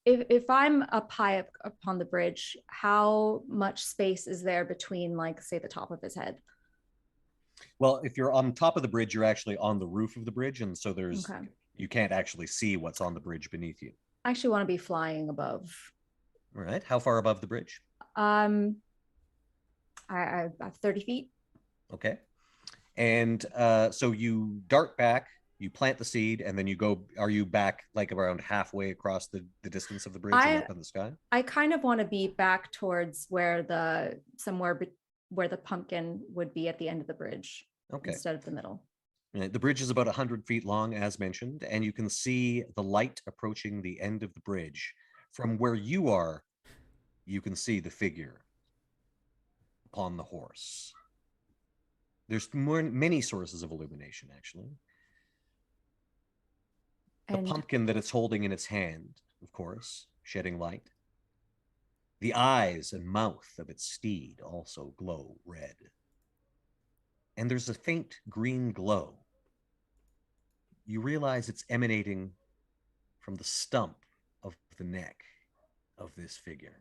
If I'm up high up upon the bridge, how much space is there between, say, the top of his head? Well, if you're on top of the bridge, you're actually on the roof of the bridge, and so you can't actually see what's on the bridge beneath you. I actually want to be flying above. All right. How far above the bridge? I have 30 feet. Okay. And so you dart back, you plant the seed, and then you go. Are you back around halfway across the distance of the bridge and up in the sky? I kind of want to be back towards where the pumpkin would be at the end of the bridge. Okay. Instead of the middle. The bridge is about 100 feet long, as mentioned, and you can see the light approaching the end of the bridge. From where you are, you can see the figure upon the horse. There's many sources of illumination, actually. The pumpkin that it's holding in its hand, of course, shedding light. The eyes and mouth of its steed also glow red. And there's a faint green glow. You realize it's emanating from the stump of the neck of this figure.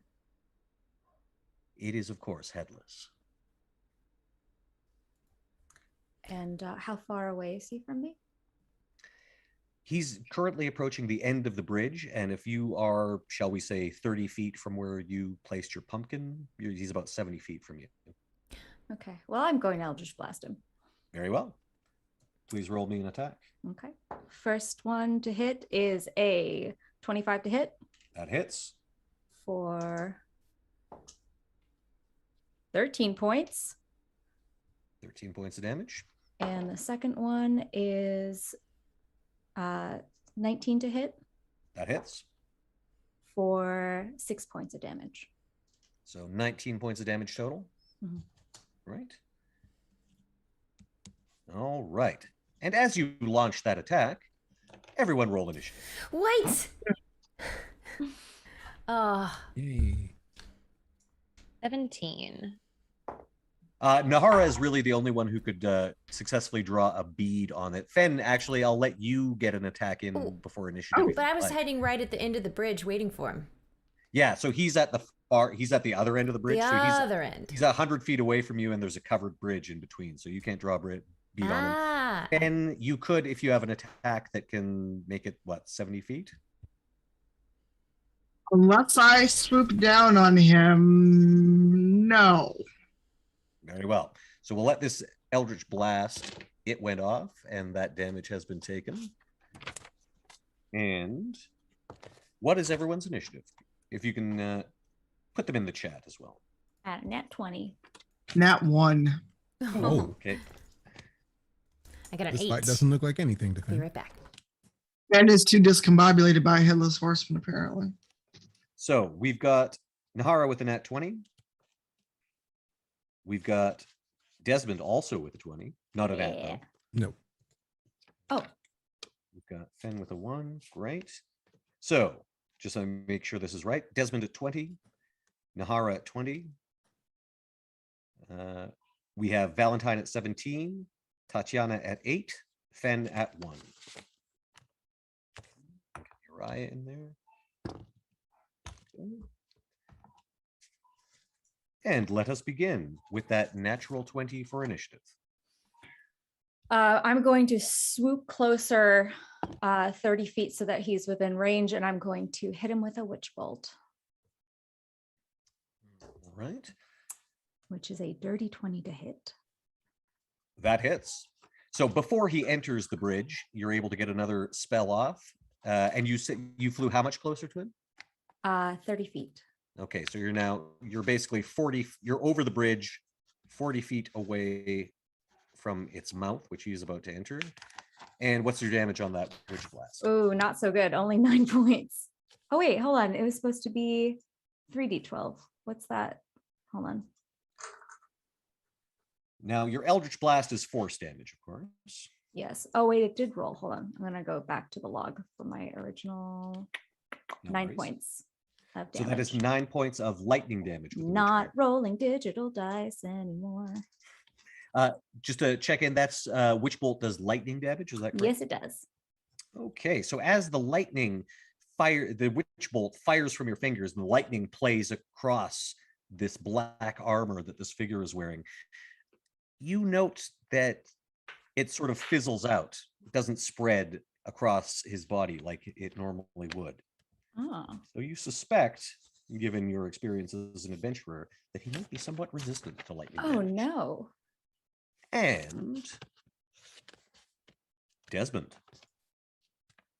It is, of course, headless. And how far away is he from me? He's currently approaching the end of the bridge, and if you are, shall we say, 30 feet from where you placed your pumpkin, he's about 70 feet from you. Okay. Well, I'm going to Eldritch Blast him. Very well. Please roll me an attack. Okay. First one to hit is a 25 to hit That hits. for 13 points. 13 points of damage. And the second one is 19 to hit That hits. for 6 points of damage. So 19 points of damage total. Mhm. Right. All right. And as you launch that attack, everyone roll initiative. Wait! Oh, Yay. 17. Nahara is really the only one who could successfully draw a bead on it. Fen, actually, I'll let you get an attack in Oh. before initiative. if but I you'd was like. hiding right at the end of the bridge waiting for him. Yeah, so he's at the other end of the bridge. The So other end. he's 100 feet away from you, and there's a covered bridge in between, so you can't draw a bead on him. Ah, And you could, if you have an attack that can make it, what, 70 feet? Unless I swoop down on him, no. Very well. So we'll let this Eldritch Blast, it went off, and that damage has been taken. And what is everyone's initiative? If you can put them in the chat as well. At nat 20. Nat 1. Oh, Okay. I got an this 8. fight doesn't look like anything to Be think. right back. And is too discombobulated by a headless horseman, apparently. So we've got Nahara with a nat 20. We've got Desmond also with a 20. Not a nat, Yeah. though. No. Oh, We've got Fen with a 1. Great. So just to make sure this is right, Desmond at 20. Nahara at 20. We have Valentine at 17. Tatiana at 8. Fen at 1. Uriah in there. Okay. And let us begin with that natural 20 for initiative. I'm going to swoop closer 30 feet so that he's within range, and I'm going to hit him with a witch bolt, All right. which is a dirty 20 to hit. That hits. So before he enters the bridge, you're able to get another spell off. And you said you flew how much closer to him? 30 feet. Okay, so you're basically 40, you're over the bridge, 40 feet away from its mouth, which he is about to enter. And what's your damage on that witch blast? Oh, not so good. Only 9 points. Oh, wait, hold on. It was supposed to be 3d12. What's that? Hold on. Now your Eldritch Blast is force damage, of course. Yes. Oh, wait, it did roll. Hold on. I'm going to go back to the log for my original No 9 worries. points of So damage. that is 9 points of lightning damage. with the witch Not bolt. rolling digital dice anymore. Just to check in, that's Witch Bolt does lightning damage, is that correct? Yes, it does. Okay, so as the lightning the Witch Bolt fires from your fingers, and the lightning plays across this black armor that this figure is wearing, you note that it sort of fizzles out. It doesn't spread across his body like it normally would. Oh. So you suspect, given your experience as an adventurer, that he might be somewhat resistant to lightning Oh, damage. no. And Desmond.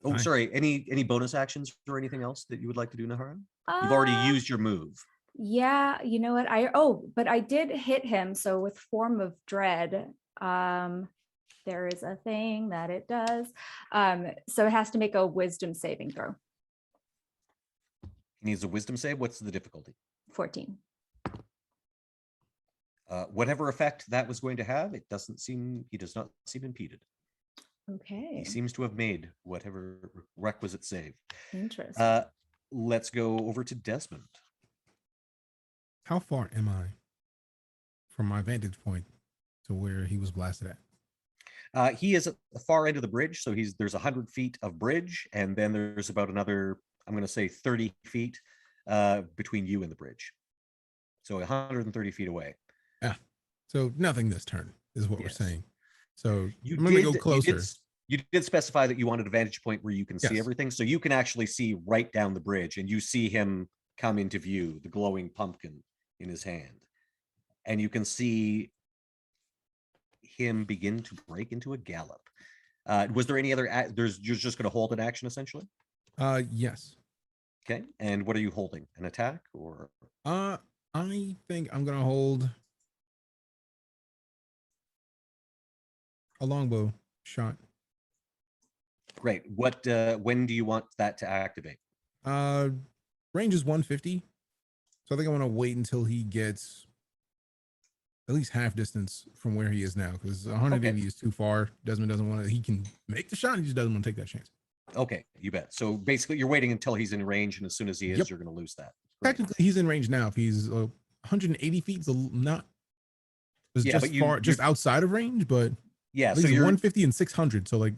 Oh, Hi. sorry. Any bonus actions or anything else that you would like to do, Nahara? You've already used your move. Yeah, you know what? But I did hit him. So with Form of Dread, there is a thing that it does. So it has to make a wisdom saving throw. He needs a wisdom save. What's the difficulty? 14. Whatever effect that was going to have, he does not seem impeded. Okay. He seems to have made whatever requisite save. Interesting. Let's go over to Desmond. How far am I from my vantage point to where he was blasted at? He is at the far end of the bridge, so there's 100 feet of bridge, and then there's about another, I'm going to say 30 feet between you and the bridge. So 130 feet away. Yeah. So nothing this turn is what Yes. we're saying. So You I'm going to go closer. You did specify that you wanted a vantage point where you can see Yes. everything, so you can actually see right down the bridge, and you see him come into view, the glowing pumpkin in his hand, and you can see him begin to break into a gallop. Was there any other? You're just going to hold an action essentially. Yes. Okay. And what are you holding? An attack or? I think I'm gonna hold a longbow shot. Great. What? When do you want that to activate? Range is 150, so I think I want to wait until he gets at least half distance from where he is now, because 180 is too far. Desmond doesn't want to. He can make the shot. He just doesn't want to take that chance. Okay, you bet. So basically, you're waiting until he's in range, and as soon as he is, Yep. you're going to lose that. Great. Technically, he's in range now. If he's 180 feet, it's not. It's Yeah, just but far, just outside of range, but yeah. at So least you're 150 and 600. So like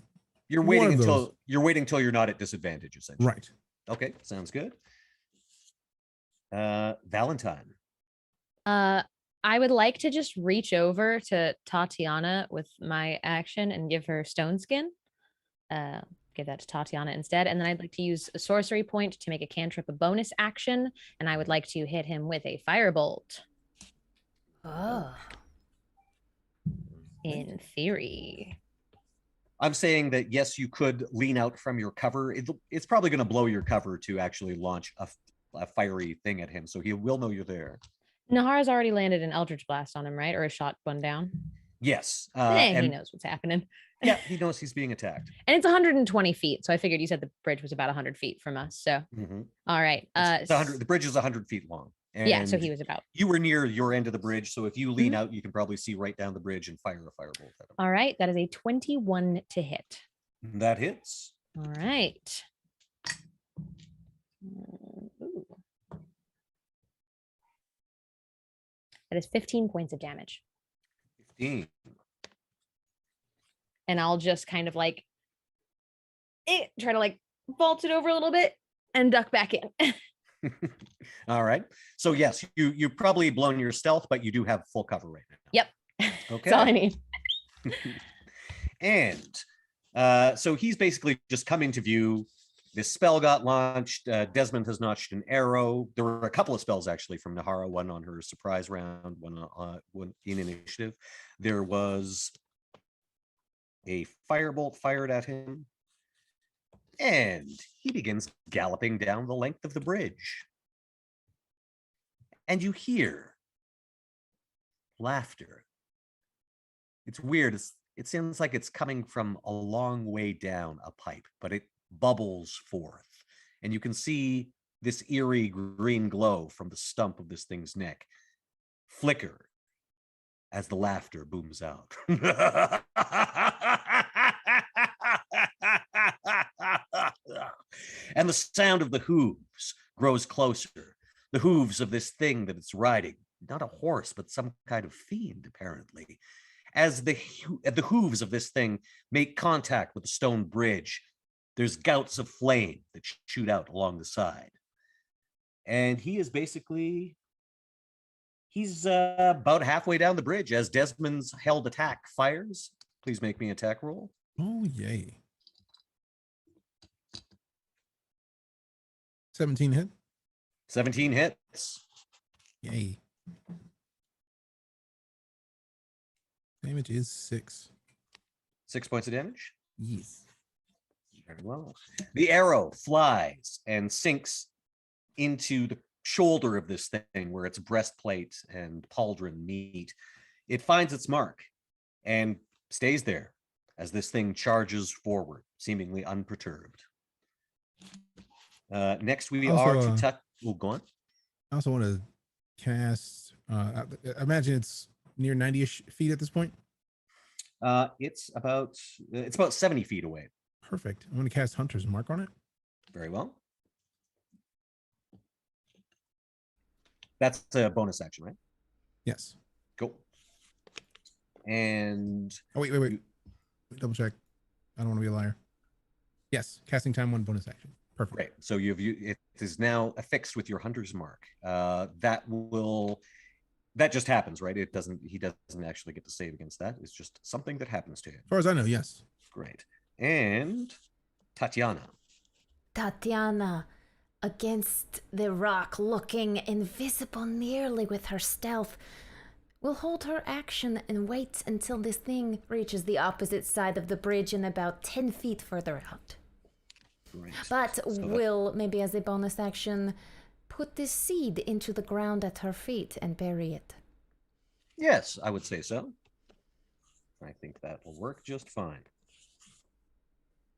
you're one waiting of until those. you're not at disadvantage, essentially. Right. Okay, sounds good. Valentine. I would like to just reach over to Tatiana with my action and give her stone skin. Give that to Tatiana instead. And then I'd like to use a sorcery point to make a cantrip a bonus action. And I would like to hit him with a firebolt. Oh. In theory. I'm saying that yes, you could lean out from your cover. It's probably going to blow your cover to actually launch a fiery thing at him, so he will know you're there. Nahara's already landed an Eldritch Blast on him, right? Or a shot one down. Yes. He And knows what's happening. yeah, he knows he's being attacked. And it's 120 feet. So I figured you said the bridge was about 100 feet from us. So, all right. The bridge is 100 feet long. And yeah, so he was about. You were near your end of the bridge, so if you lean out, you can probably see right down the bridge and fire a firebolt at him. All right, that is a 21 to hit. That hits. All right. Ooh. That is 15 points of damage. 15. And I'll just kind of like try to like vault it over a little bit and duck back in. All right. So yes, you've probably blown your stealth, but you do have full cover right now. Yep. Okay. That's all I need. And so he's basically just come into view. This spell got launched. Desmond has notched an arrow. There were a couple of spells actually from Nahara, one on her surprise round, one in initiative. There was a firebolt fired at him, and he begins galloping down the length of the bridge. And you hear laughter. It's weird. It seems like it's coming from a long way down a pipe, but it bubbles forth. And you can see this eerie green glow from the stump of this thing's neck flicker as the laughter booms out. And the sound of the hooves grows closer. The hooves of this thing that it's riding, not a horse, but some kind of fiend, apparently. As the hooves of this thing make contact with the stone bridge, there's gouts of flame that shoot out along the side. And he's about halfway down the bridge as Desmond's held attack fires. Please make me an attack roll. Oh, yay. 17 hit. 17 hits. Yay. Damage is 6. 6 points of damage. Yes. Very well. The arrow flies and sinks into the shoulder of this thing where its breastplate and pauldron meet. It finds its mark and stays there as this thing charges forward, seemingly unperturbed. Next, we are to touch. Oh, go on. I also want to cast. I imagine it's near 90-ish feet at this point. It's about 70 feet away. Perfect. I'm going to cast Hunter's Mark on it. Very well. That's a bonus action, right? Yes. Cool. And Oh, wait. Double check. I don't want to be a liar. Yes, casting time 1 bonus action. Perfect. great. So it is now affixed with your hunter's mark. That just happens, right? He doesn't actually get to save against that. It's just something that happens to him. As far as I know, yes. Great. And Tatiana. Tatiana, against the rock, looking invisible nearly with her stealth, will hold her action and wait until this thing reaches the opposite side of the bridge and about 10 feet further out. Great. But will, maybe as a bonus action, put this seed into the ground at her feet and bury it. Yes, I would say so. I think that will work just fine.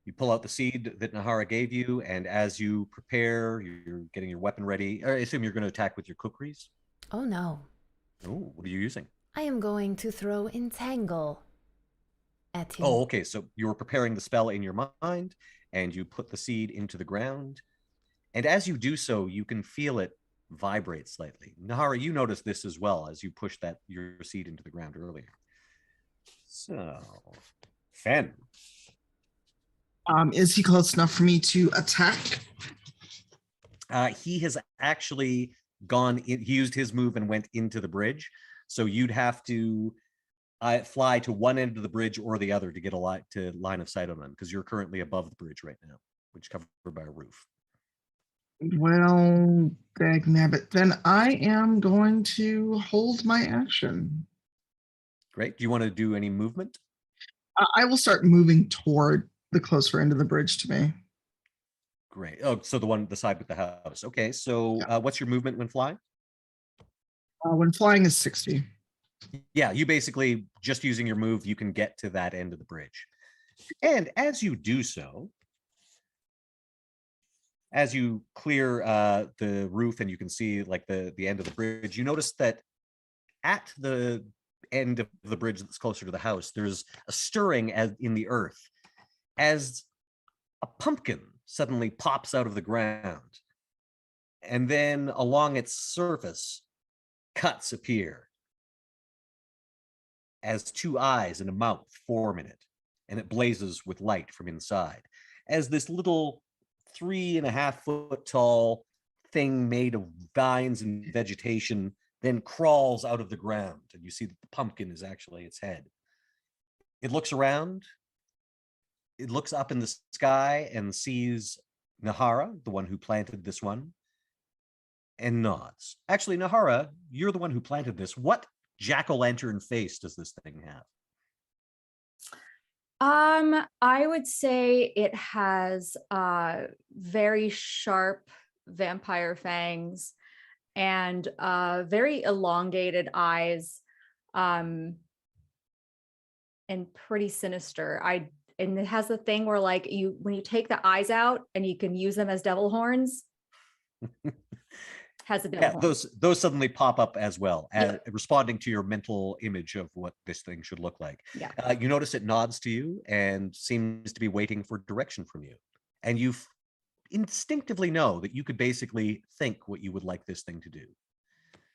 You pull out the seed that Nahara gave you, and as you prepare, you're getting your weapon ready. I assume you're going to attack with your kukris? Oh no. Oh, what are you using? I am going to throw Entangle at him. Oh, okay. So you were preparing the spell in your mind, and you put the seed into the ground. And as you do so, you can feel it vibrate slightly. Nahara, you noticed this as well as you pushed your seed into the ground earlier. So, Fen. Is he close enough for me to attack? He has actually gone in, he used his move and went into the bridge. So you'd have to fly to one end of the bridge or the other to get to line of sight on them, because you're currently above the bridge right now, which is covered by a roof. Well, dagnabbit. Then I am going to hold my action. Great. Do you want to do any movement? I will start moving toward the closer end of the bridge to me. Great. Oh, so the side with the house. Okay. So what's your movement when flying? When flying is 60. Yeah, you basically, just using your move, you can get to that end of the bridge. And as you do so, as you clear the roof and you can see like the end of the bridge, you notice that at the end of the bridge that's closer to the house, there's a stirring in the earth as a pumpkin suddenly pops out of the ground. And then along its surface, cuts appear as 2 eyes and a mouth form in it, and it blazes with light from inside. As this little 3.5 foot tall thing made of vines and vegetation then crawls out of the ground, and you see that the pumpkin is actually its head. It looks around, it looks up in the sky and sees Nahara, the one who planted this one, and nods. Actually, Nahara, you're the one who planted this. What jack-o'-lantern face does this thing have? I would say it has very sharp vampire fangs and very elongated eyes, and pretty sinister. And it has a thing where like when you take the eyes out and you can use them as devil horns. Has a devil horn. Those suddenly pop up as well, responding to your mental image of what this thing should look like. Yeah. You notice it nods to you and seems to be waiting for direction from you. And you instinctively know that you could basically think what you would like this thing to do.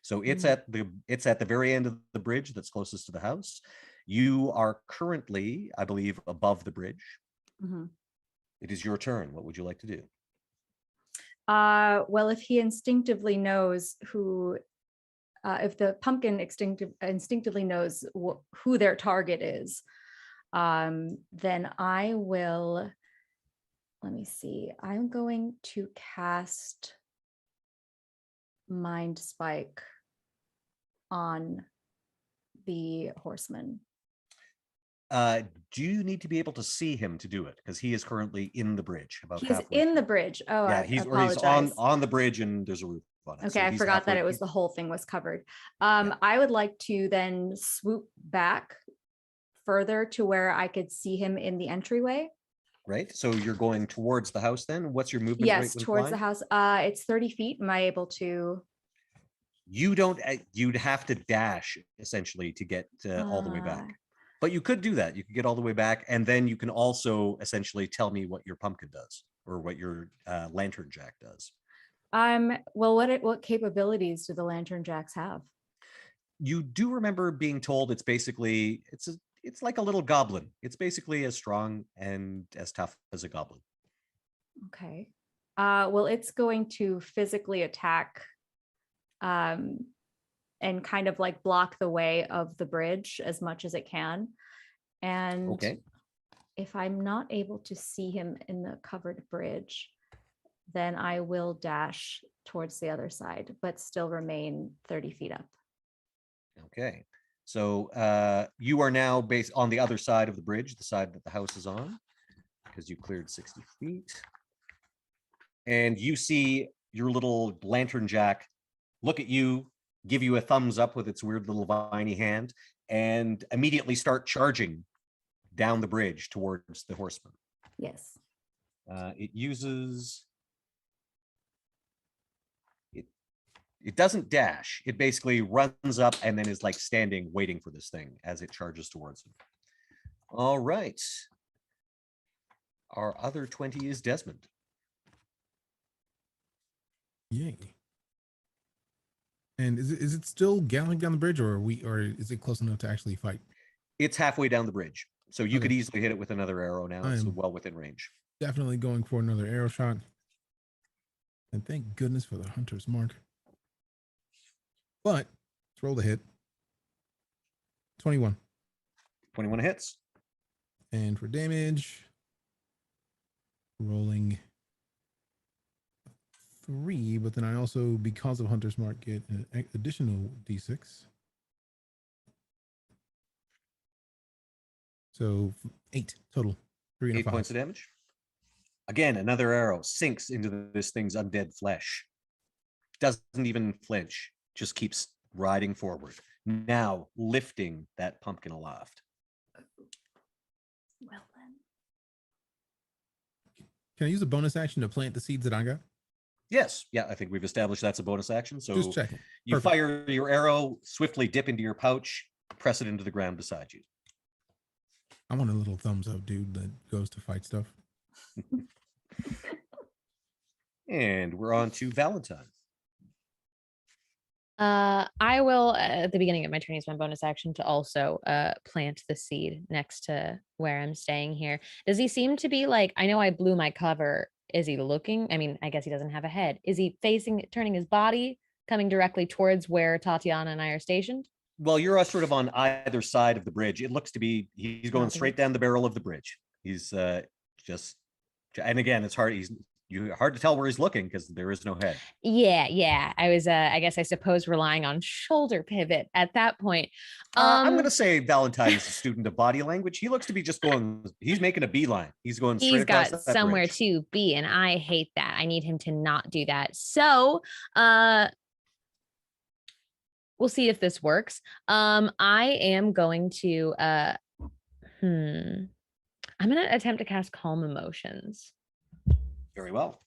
So it's at the very end of the bridge that's closest to the house. You are currently, I believe, above the bridge. Mm-hmm. It is your turn. What would you like to do? Well, if he instinctively knows if the pumpkin instinctively knows who their target is, then I will, let me see, I'm going to cast Mind Spike on the horseman. Do you need to be able to see him to do it? Because he is currently in the bridge. He's in the bridge. Oh, yeah, I he's apologize. on the bridge and there's a roof on it. Okay, I forgot that it was the whole thing was covered. I would like to then swoop back further to where I could see him in the entryway. Right. So you're going towards the house then? What's your movement? Yes, rate towards the house. It's 30 feet. Am I able to? You don't. You'd have to dash essentially to get all the way back. But you could do that. You could get all the way back, and then you can also essentially tell me what your pumpkin does or what your lantern jack does. Well, what capabilities do the lantern jacks have? You do remember being told it's basically it's like a little goblin. It's basically as strong and as tough as a goblin. Okay. Well, it's going to physically attack and kind of like block the way of the bridge as much as it can. And Okay. if I'm not able to see him in the covered bridge, then I will dash towards the other side, but still remain 30 feet up. Okay. So you are now based on the other side of the bridge, the side that the house is on, because you cleared 60 feet. And you see your little lantern jack look at you, give you a thumbs up with its weird little viney hand, and immediately start charging down the bridge towards the horseman. Yes. It uses... It doesn't dash. It basically runs up and then is like standing waiting for this thing as it charges towards him. All right. Our other 20 is Desmond. Yay. And is it still galloping down the bridge, or is it close enough to actually fight? It's halfway down the bridge. So you could Okay. easily hit it with another arrow now. It's well within range. Definitely going for another arrow shot. And thank goodness for the hunter's mark. But let's roll the hit. 21. 21 hits. And for damage, rolling 3, but then I also, because of Hunter's Mark, get an additional d6. So 8 total. 3 and 8 5. points of damage. Again, another arrow sinks into this thing's undead flesh. Doesn't even flinch. Just keeps riding forward. Now lifting that pumpkin aloft. Well then. Can I use a bonus action to plant the seeds that I got? Yes. Yeah, I think we've established that's a bonus action. So Just checking. you Perfect. fire your arrow, swiftly dip into your pouch, press it into the ground beside you. I want a little thumbs up, dude, that goes to fight stuff. And we're on to Valentine. I will, at the beginning of my turn, use my bonus action to also plant the seed next to where I'm staying here. Does he seem to be like, I know I blew my cover. Is he looking? I mean, I guess he doesn't have a head. Is he turning his body, coming directly towards where Tatiana and I are stationed? Well, you're sort of on either side of the bridge. It looks to be, he's going straight down the barrel of the bridge. He's just, and again, it's hard. Hard to tell where he's looking because there is no head. Yeah. I was, I guess, I suppose, relying on shoulder pivot at that point. I'm going to say Valentine is a student of body language. He looks to be just going, he's making a beeline. He's going straight across got that somewhere bridge. to be, and I hate that. I need him to not do that. So, we'll see if this works. I am going to, I'm going to attempt to cast Calm Emotions. Very well.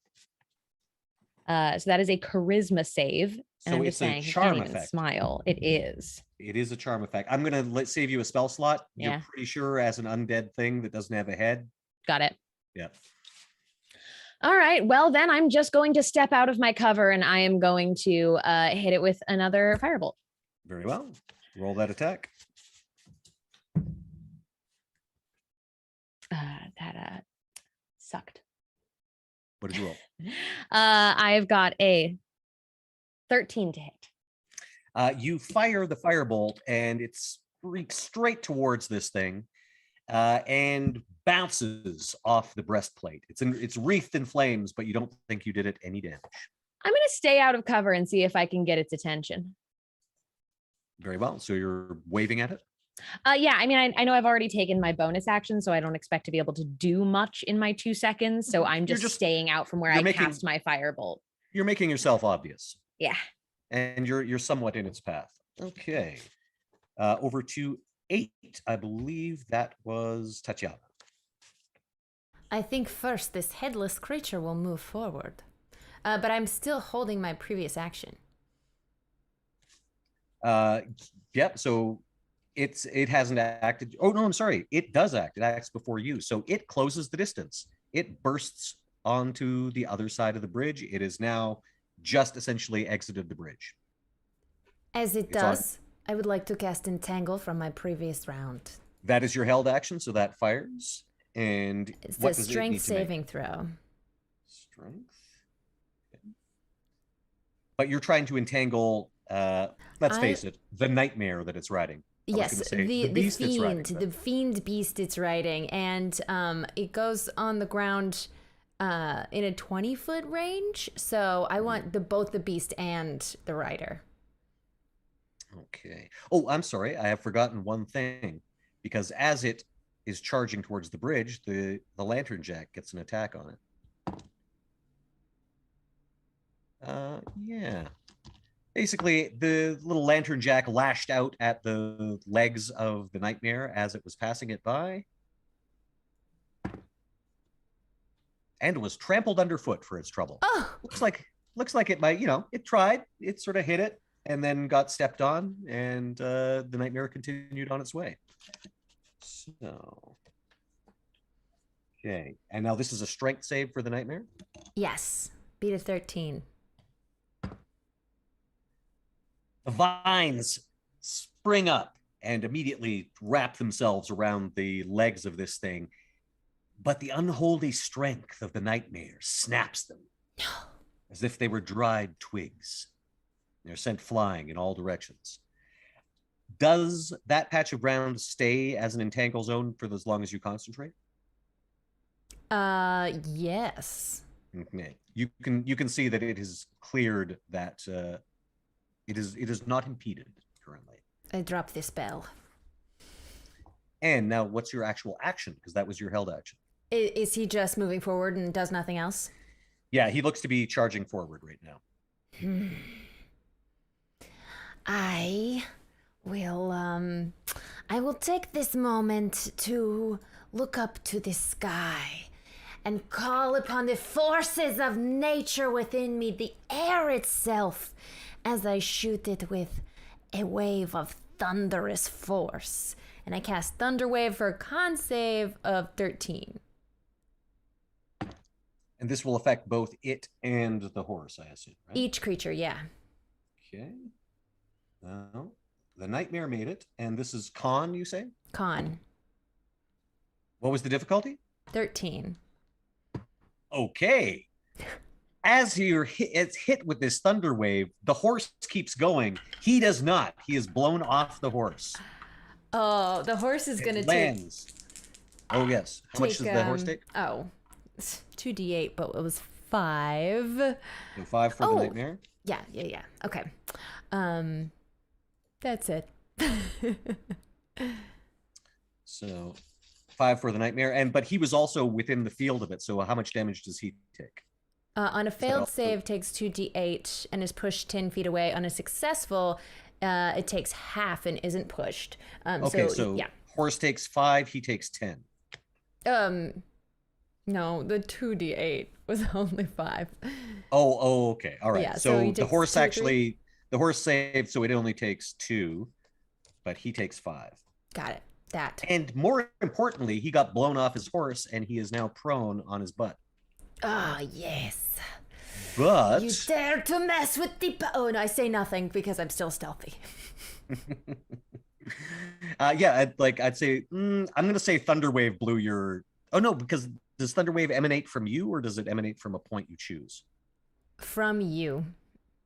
So that is a charisma save. And So I'm it's just saying, a he charm can't even effect. smile. It is. It is a charm effect. I'm going to save you a spell slot. Yeah. You're pretty sure as an undead thing that doesn't have a head. Got it. Yeah. All right. Well, then I'm just going to step out of my cover and I am going to hit it with another firebolt. Very well. Roll that attack. That sucked. What did you roll? I've got a 13 to hit. You fire the firebolt and it streaks straight towards this thing and bounces off the breastplate. It's wreathed in flames, but you don't think you did it any damage. I'm going to stay out of cover and see if I can get its attention. Very well. So you're waving at it? Yeah, I mean, I know I've already taken my bonus action, so I don't expect to be able to do much in my 2 seconds. So I'm just staying out from where I cast my firebolt. You're making yourself obvious. Yeah. And you're somewhat in its path. Okay. Over to 8. I believe that was Tatiana. I think first this headless creature will move forward. But I'm still holding my previous action. Yeah, so it hasn't acted. Oh no, I'm sorry. It does act. It acts before you. So it closes the distance. It bursts onto the other side of the bridge. It is now just essentially exited the bridge. As it It's on. does, I would like to cast Entangle from my previous round. That is your held action, so that fires. And It's what a does it strength need to make? saving throw. Strength. Okay. But you're trying to entangle, let's face it, the nightmare that it's riding. I was Yes, gonna say, the beast it's riding, fiend, but- the fiend beast it's riding, and it goes on the ground in a 20-foot range. So I want both the beast and the rider. Okay. Oh, I'm sorry. I have forgotten one thing. Because as it is charging towards the bridge, the lantern jack gets an attack on it. Yeah. Basically, the little lantern jack lashed out at the legs of the nightmare as it was passing it by. And was trampled underfoot for its trouble. Oh, Looks like it might, it tried. It sort of hit it and then got stepped on, and the nightmare continued on its way. So, okay. And now this is a strength save for the nightmare. yes. Beat a 13. The vines spring up and immediately wrap themselves around the legs of this thing. But the unholy strength of the nightmare snaps them as if they were dried twigs. They're sent flying in all directions. Does that patch of ground stay as an entangle zone for as long as you concentrate? Yes. Okay. You can see that it has cleared that. It is not impeded currently. I dropped this spell. And now, what's your actual action? Because that was your held action. Is he just moving forward and does nothing else? Yeah, he looks to be charging forward right now. I will take this moment to look up to the sky and call upon the forces of nature within me, the air itself, as I shoot it with a wave of thunderous force. And I cast Thunder Wave for a con save of 13. And this will affect both it and the horse, I assume, right? Each creature, yeah. Okay. Well, the nightmare made it, and this is con, you say? Con. What was the difficulty? 13. Okay. As it's hit with this thunder wave, the horse keeps going. He does not. He is blown off the horse. Oh, the horse is going to It take... lands. Oh, yes. How much does the horse take? Oh, it's 2d8, but it was 5. So 5 for the nightmare. Yeah. Okay. That's it. So 5 for the nightmare, but he was also within the field of it. So how much damage does he take? On a failed save, takes 2d8 and is pushed 10 feet away. On a successful, it takes half and isn't pushed. Okay, so yeah. horse takes 5, he takes 10. No, the 2d8 was only 5. Oh, okay. All right. Yeah, so he the takes horse 2 or 3? actually, the horse saved, so it only takes 2, but he takes 5. Got it. That. And more importantly, he got blown off his horse and he is now prone on his butt. Ah, yes. But You dare to mess with the... Oh, no, I say nothing because I'm still stealthy. yeah, I'd say I'm gonna say Thunderwave blew your. Oh no, because does Thunderwave emanate from you or does it emanate from a point you choose? From you.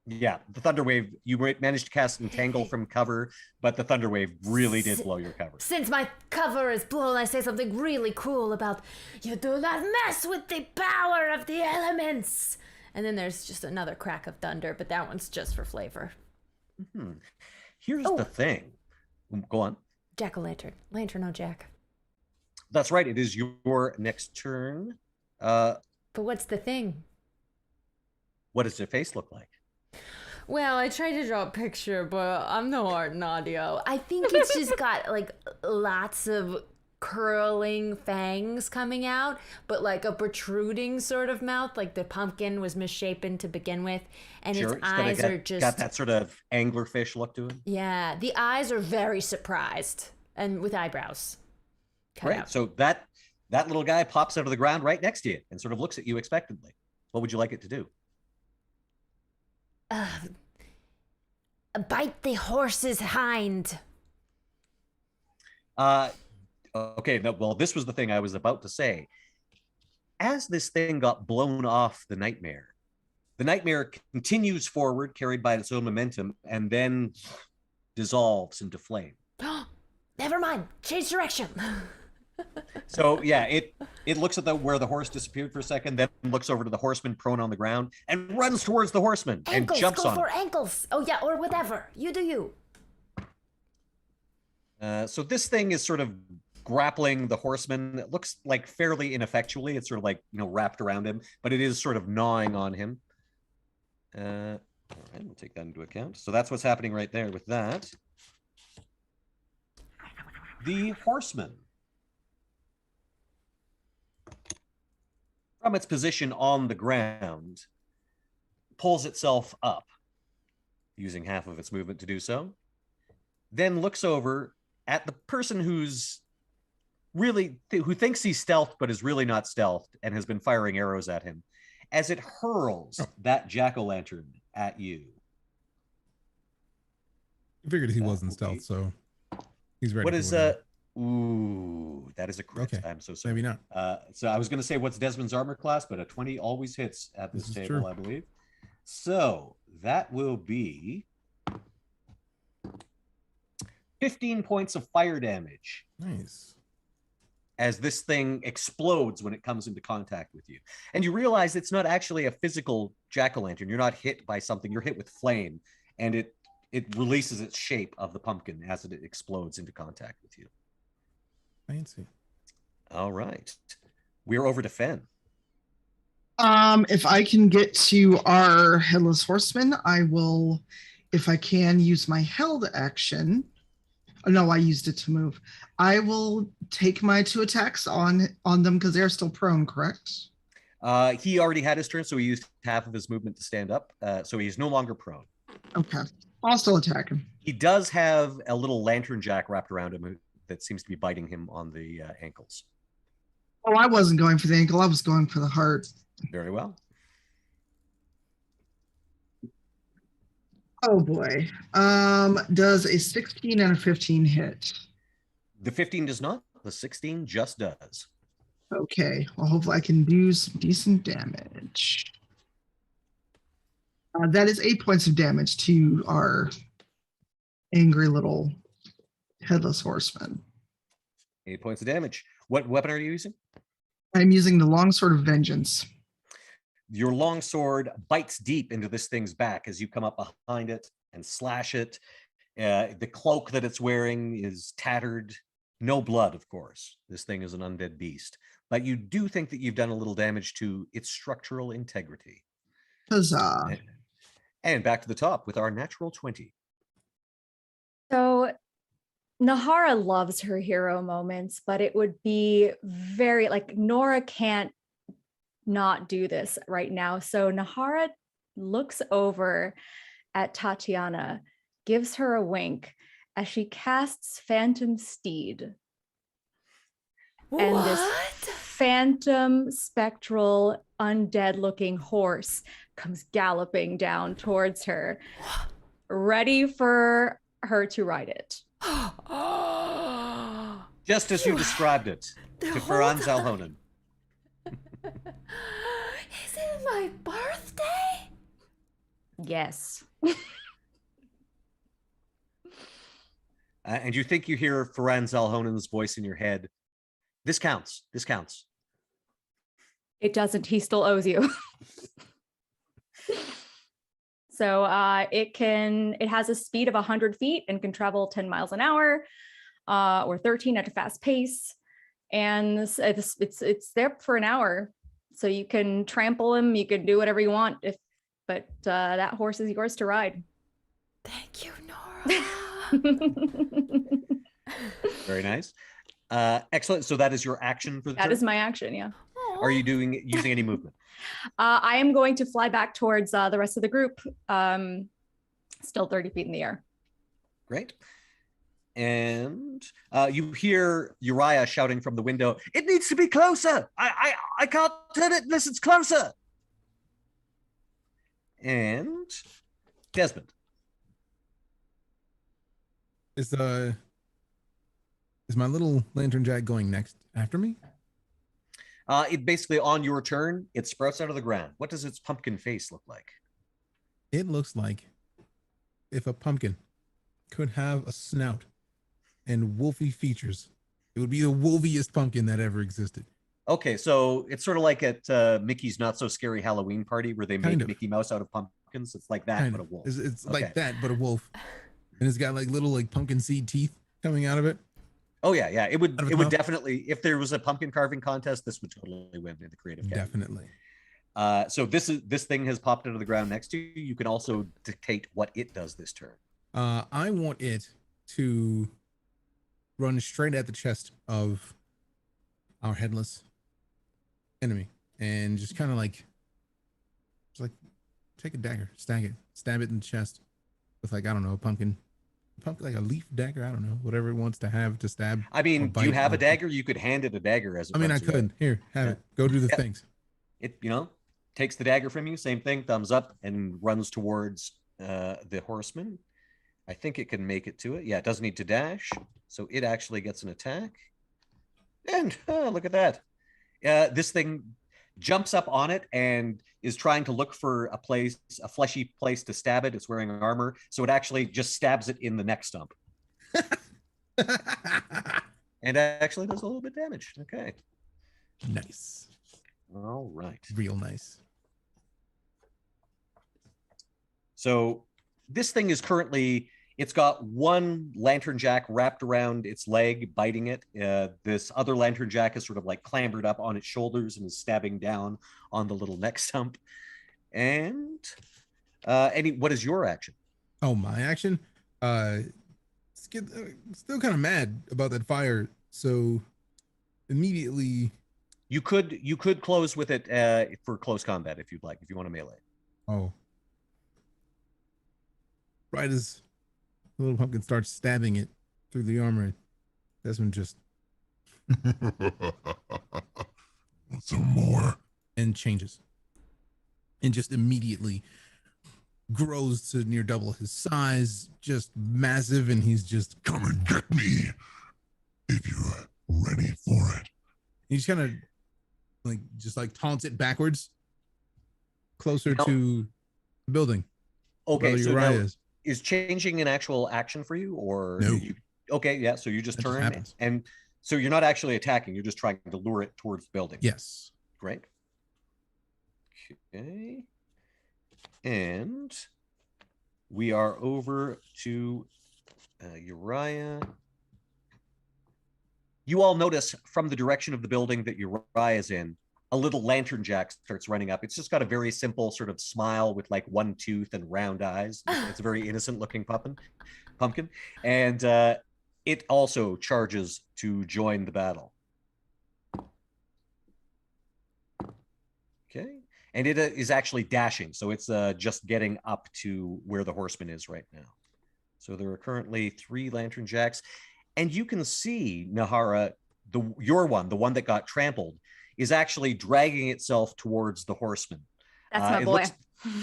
Yeah, the Thunderwave, you managed to cast Entangle from cover, but the Thunderwave really did blow your cover. Since my cover is blown, I say something really cool about, you do not mess with the power of the elements. And then there's just another crack of thunder, but that one's just for flavor. Here's the thing. Go on. Jack-o'-lantern. Lantern on Jack. That's right. It is your next turn. But what's the thing? What does your face look like? Well, I tried to draw a picture, but I'm no art and audio. I think it's just got like lots of curling fangs coming out, but like a protruding sort of mouth, like the pumpkin was misshapen to begin with, and its eyes are just got that sort of anglerfish look to it. Yeah, the eyes are very surprised and with eyebrows. Right. Out. So that little guy pops out of the ground right next to you and sort of looks at you expectantly. What would you like it to do? Bite the horse's hind. Okay, no, well, this was the thing I was about to say. As this thing got blown off the nightmare continues forward, carried by its own momentum, and then dissolves into flame. Never mind. Change direction. So yeah, it looks at where the horse disappeared for a second, then looks over to the horseman prone on the ground and runs towards the horseman Ankles, and jumps go on for him. ankles. Oh yeah, or whatever. You do you. So this thing is sort of grappling the horseman. It looks like fairly ineffectually. It's sort of like, wrapped around him, but it is sort of gnawing on him. All right, we'll take that into account. So that's what's happening right there with that. The horseman, from its position on the ground, pulls itself up, using half of its movement to do so, then looks over at the person who thinks he's stealthed but is really not stealthed and has been firing arrows at him as it hurls that jack-o'-lantern at you. I figured he wasn't stealth, so he's ready. What is ooh, that is a crit. Okay. I'm so sorry. Maybe not. So I was going to say what's Desmond's armor class, but a 20 always hits at this table, true. I believe. So that will be 15 points of fire damage. Nice. As this thing explodes when it comes into contact with you. And you realize it's not actually a physical jack-o'-lantern. You're not hit by something. You're hit with flame, and it releases its shape of the pumpkin as it explodes into contact with you. Fancy. All right. We're over to Fen. If I can get to our headless horseman, I will, if I can, use my held action. No, I used it to move. I will take my 2 attacks on them because they're still prone, correct? He already had his turn, so he used half of his movement to stand up. So he's no longer prone. Okay. I'll still attack him. He does have a little lantern jack wrapped around him that seems to be biting him on the ankles. Oh, I wasn't going for the ankle. I was going for the heart. Very well. Oh boy. Does a 16 and a 15 hit? The 15 does not. The 16 just does. Okay. Well, hopefully I can do some decent damage. That is 8 points of damage to our angry little headless horseman. 8 points of damage. What weapon are you using? I'm using the longsword of vengeance. Your longsword bites deep into this thing's back as you come up behind it and slash it. The cloak that it's wearing is tattered. No blood, of course. This thing is an undead beast. But you do think that you've done a little damage to its structural integrity. Huzzah. And back to the top with our natural 20. So Nahara loves her hero moments, but it would be very like Nora can't not do this right now. So Nahara looks over at Tatiana, gives her a wink as she casts Phantom Steed. What? And this phantom, spectral, undead looking horse comes galloping down towards her, ready for her to ride it. Just as you described it to Firan Zalhonen. Is it my birthday? Yes. And you think you hear Firan Zalhonen's voice in your head. This counts. This counts. It doesn't. He still owes you. So it has a speed of 100 feet and can travel 10 miles an hour or 13 at a fast pace. And it's there for an hour. So you can trample him. You can do whatever you want. But that horse is yours to ride. Thank you, Nora. Very nice. Excellent. So that is your action for the turn? That is my action, yeah. Are you using any movement? I am going to fly back towards the rest of the group. Still 30 feet in the air. Great. And you hear Uriah shouting from the window, "It needs to be closer. I can't turn it unless it's closer." And Desmond. Is my little lantern jack going next after me? It basically on your turn, it sprouts out of the ground. What does its pumpkin face look like? It looks like if a pumpkin could have a snout and wolfy features, it would be the wolfiest pumpkin that ever existed. Okay, so it's sort of like at Mickey's Not So Scary Halloween Party where they Kind make of. Mickey Mouse out of pumpkins. It's like that, Kind but a of. wolf. It's Okay. like that, but a wolf. And it's got like little like pumpkin seed teeth coming out of it. Oh yeah, yeah. It would Out of its it would mouth? definitely, if there was a pumpkin carving contest, this would totally win in the creative category. Definitely. So this thing has popped out of the ground next to you. You can also dictate what it does this turn. I want it to run straight at the chest of our headless enemy and just kind of like take a dagger, stab it in the chest with like, I don't know, a pumpkin, like a leaf dagger. I don't know, whatever it wants to have to stab. I mean, or do you bite have a or- dagger? You could hand it a dagger as it I mean, I runs away. could. Here, have Yeah. it. Go do the Yeah. things. It, takes the dagger from you. Same thing, thumbs up, and runs towards the horseman. I think it can make it to it. Yeah, it doesn't need to dash, so it actually gets an attack. And look at that. This thing jumps up on it and is trying to look for a fleshy place to stab it. It's wearing armor, so it actually just stabs it in the neck stump. And actually does a little bit of damage. Okay. Nice. All right. Real nice. So this thing is currently, it's got one lantern jack wrapped around its leg, biting it. This other lantern jack is sort of like clambered up on its shoulders and is stabbing down on the little neck stump. And what is your action? Oh, my action? Still kind of mad about that fire. So immediately. You could close with it for close combat if you'd like, if you want to melee. Oh. Right as the little pumpkin starts stabbing it through the armor, Desmond just Some more. and changes. And just immediately grows to near double his size, just massive, and he's just Come and get me if you're ready for it. he's kind of like taunts it backwards closer No. to the building. Okay, Brother so Uriah now, is. is changing an actual action for you, or No. Okay, yeah. So you just That just turn, happens. and so you're not actually attacking. You're just trying to lure it towards the building. Yes. Great. Okay. And we are over to Uriah. You all notice from the direction of the building that Uriah is in, a little lantern jack starts running up. It's just got a very simple sort of smile with like one tooth and round eyes. It's a very innocent looking pumpkin. And it also charges to join the battle. Okay. And it is actually dashing. So it's just getting up to where the horseman is right now. So there are currently 3 lantern jacks. And you can see, Nahara, the one that got trampled, is actually dragging itself towards the horseman. That's my it boy. looks-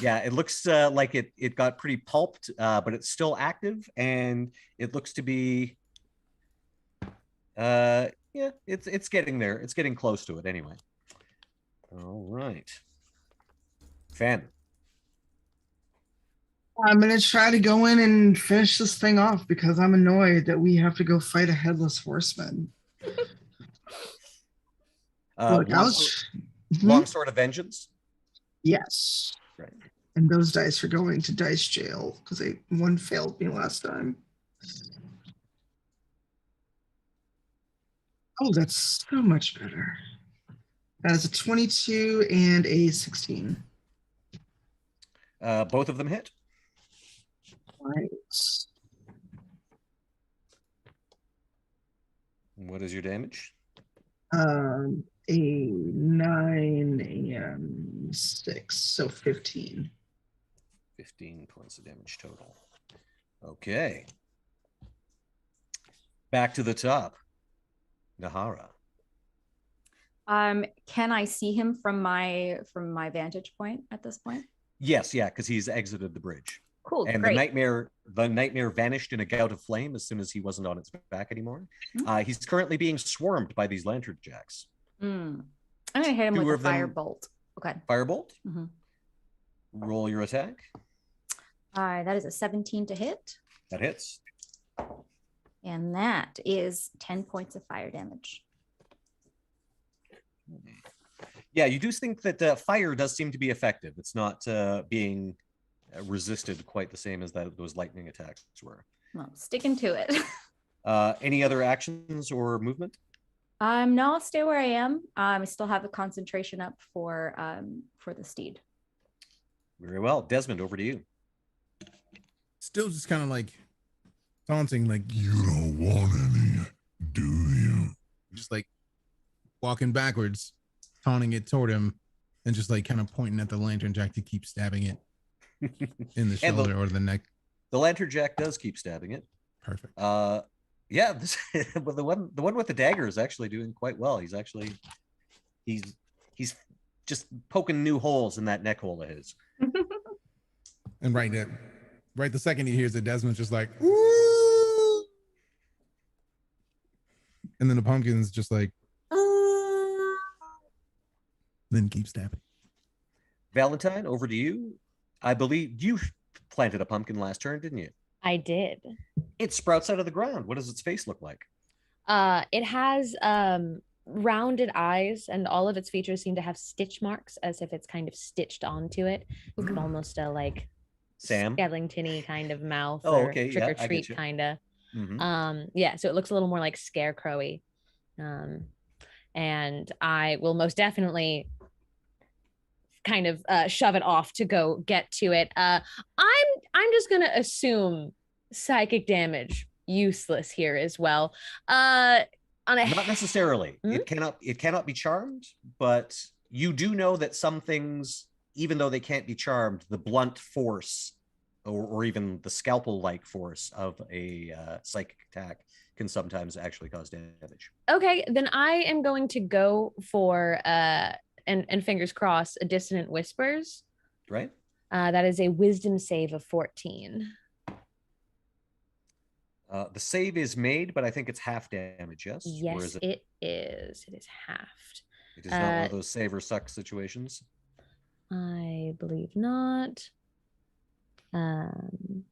yeah, it looks like it got pretty pulped, but it's still active, and it looks to be, it's getting there. It's getting close to it anyway. All right. Fan. I'm gonna try to go in and finish this thing off because I'm annoyed that we have to go fight a headless horseman. Look, I was Long Sword of Vengeance. yes, Right. and those dice are going to dice jail because one failed me last time. Oh, that's so much better. That is a 22 and a 16. Both of them hit. Right. What is your damage? A 9 and 6, so 15. 15 points of damage total. Okay. Back to the top. Nahara. Can I see him from my vantage point at this point? Yes, yeah, because he's exited the bridge. Cool. And Great. the nightmare vanished in a gout of flame as soon as he wasn't on its back anymore. He's currently being swarmed by these lantern jacks. I'm gonna hit him Two with a of them- firebolt. Okay. Firebolt. Mhm. Roll your attack. That is a 17 to hit, That hits. and that is 10 points of fire damage. Yeah, you do think that fire does seem to be effective. It's not being resisted quite the same as those lightning attacks were. Well, sticking to it. Any other actions or movement? No, I'll stay where I am. I still have a concentration up for the steed. Very well. Desmond, over to you. Still just kind of like taunting, like, You don't want any, do you? just like walking backwards, taunting it toward him, and just like kind of pointing at the lantern jack to keep stabbing it in the And shoulder or the neck. The lantern jack does keep stabbing it. Perfect. Yeah, but the one with the dagger is actually doing quite well. He's just poking new holes in that neck hole of his. And right the second he hears it, Desmond's just like, ooh. And then the pumpkin's just like, then keep stabbing. Valentine, over to you. I believe you planted a pumpkin last turn, didn't you? I did. It sprouts out of the ground. What does its face look like? It has rounded eyes, and all of its features seem to have stitch marks, as if it's kind of stitched onto it. It's got almost a like Sam? skeleton-y kind of mouth. Oh, or okay, trick yeah, or I get treat you. kind of. Mhm. Yeah, so it looks a little more like scarecrowy. And I will most definitely kind of shove it off to go get to it. I'm just gonna assume psychic damage useless here as well. On a Not necessarily. Hmm? It cannot be charmed, but you do know that some things, even though they can't be charmed, the blunt force or even the scalpel-like force of a psychic attack can sometimes actually cause damage. Okay, then I am going to go for and fingers crossed, a dissonant whispers. Right? That is a wisdom save of 14. The save is made, but I think it's half damage, yes? Or Yes, is it is. It is halved. it is not one of those save or suck situations? I believe not. On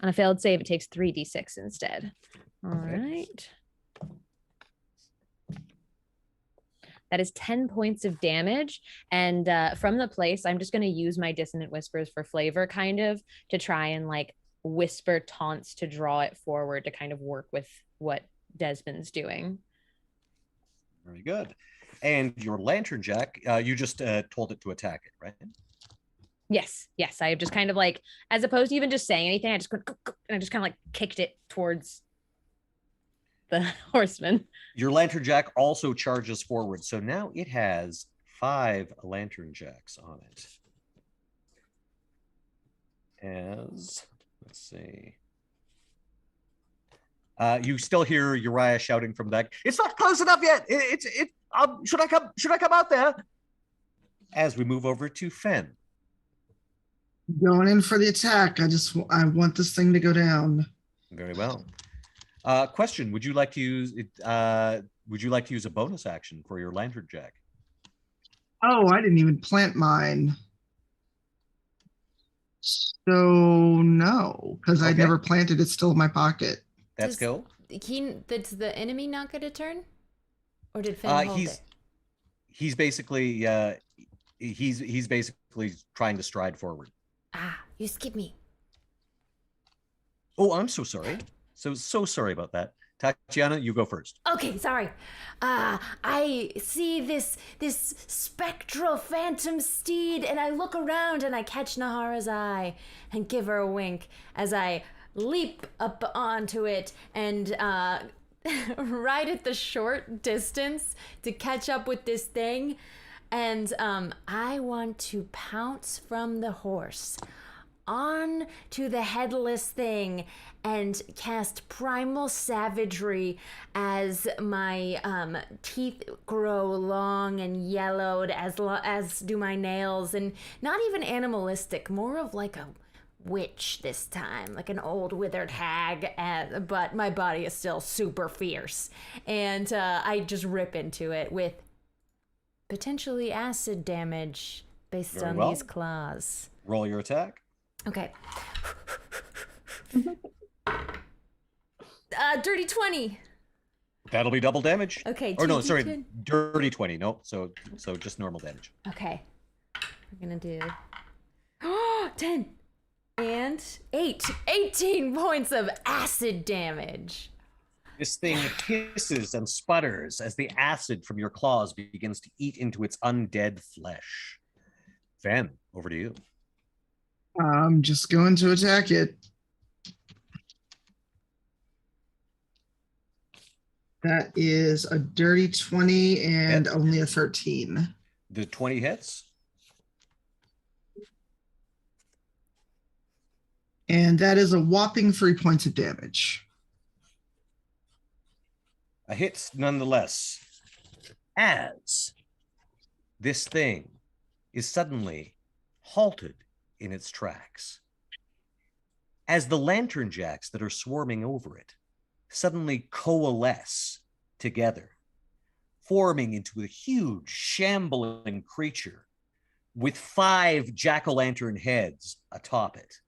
a failed save, it takes 3d6 instead. All right. That is 10 points of damage. And from the place, I'm just going to use my dissonant whispers for flavor, kind of, to try and like whisper taunts to draw it forward to kind of work with what Desmond's doing. Very good. And your lantern jack, you just told it to attack it, right? Yes. I just kind of like, as opposed to even just saying anything, I just kind of like kicked it towards the horseman. Your lantern jack also charges forward. So now it has 5 lantern jacks on it. As, let's see. You still hear Uriah shouting from back. It's not close enough yet. Should I come out there? As we move over to Fen. Going in for the attack. I want this thing to go down. Very well. Question: would you like to use it? Would you like to use a bonus action for your lantern jack? Oh, I didn't even plant mine. So no, because I Okay. never planted. It's still in my pocket. That's Does go. Did the enemy not get a turn? Or did Finn hold it? He's basically he's basically trying to stride forward. Ah, you skip me. Oh, I'm so sorry. So sorry about that. Tatiana, you go first. Okay, sorry. I see this spectral phantom steed, and I look around and I catch Nahara's eye and give her a wink as I leap up onto it and right at the short distance to catch up with this thing. And I want to pounce from the horse on to the headless thing and cast primal savagery as my teeth grow long and yellowed, as do my nails, and not even animalistic, more of like a witch this time, like an old withered hag, but my body is still super fierce. And I just rip into it with potentially acid damage based Very on well. these claws. Roll your attack. Okay. Dirty 20. That'll be double damage. Okay. Or no, 2d10. sorry, dirty 20. No, so just normal damage. Okay. We're gonna do 10 and 8. 18 points of acid damage. This thing hisses and sputters as the acid from your claws begins to eat into its undead flesh. Van, over to you. I'm just going to attack it. That is a dirty 20 and Hit. only a 13. The 20 hits. And that is a whopping 3 points of damage. A hit nonetheless. As this thing is suddenly halted in its tracks. As the lantern jacks that are swarming over it suddenly coalesce together, forming into a huge shambling creature with 5 jack-o'-lantern heads atop it.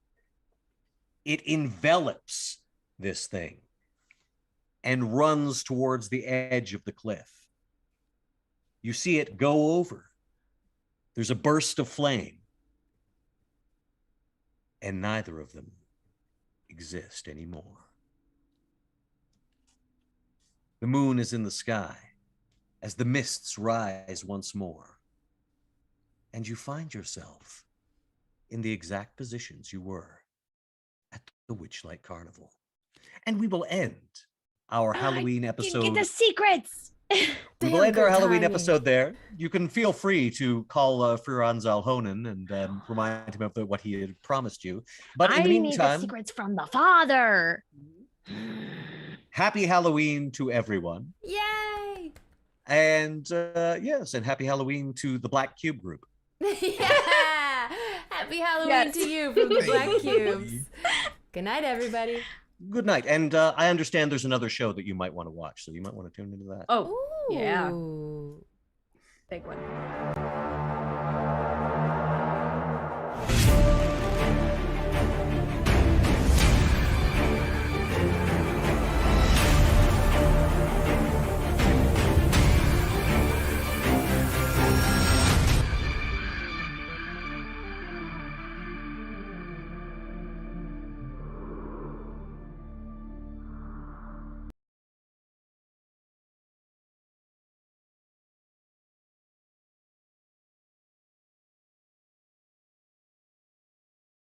It envelops this thing and runs towards the edge of the cliff. You see it go over. There's a burst of flame. And neither of them exist anymore. The moon is in the sky as the mists rise once more. And you find yourself in the exact positions you were at the Witchlight Carnival. And we will end our Halloween episode. Get the secrets. We will end our Halloween episode there. You can feel free to call Firan Zalhonen and remind him of what he had promised you. But in the need the meantime, secrets from the father. happy Halloween to everyone. Yay! And yes, and happy Halloween to the Black Cube group. Yeah! Happy Halloween to you from the Black Cubes. Good night, everybody. Good night. And I understand there's another show that you might want to watch, so you might want to tune into that. Oh, yeah. Ooh. Big one.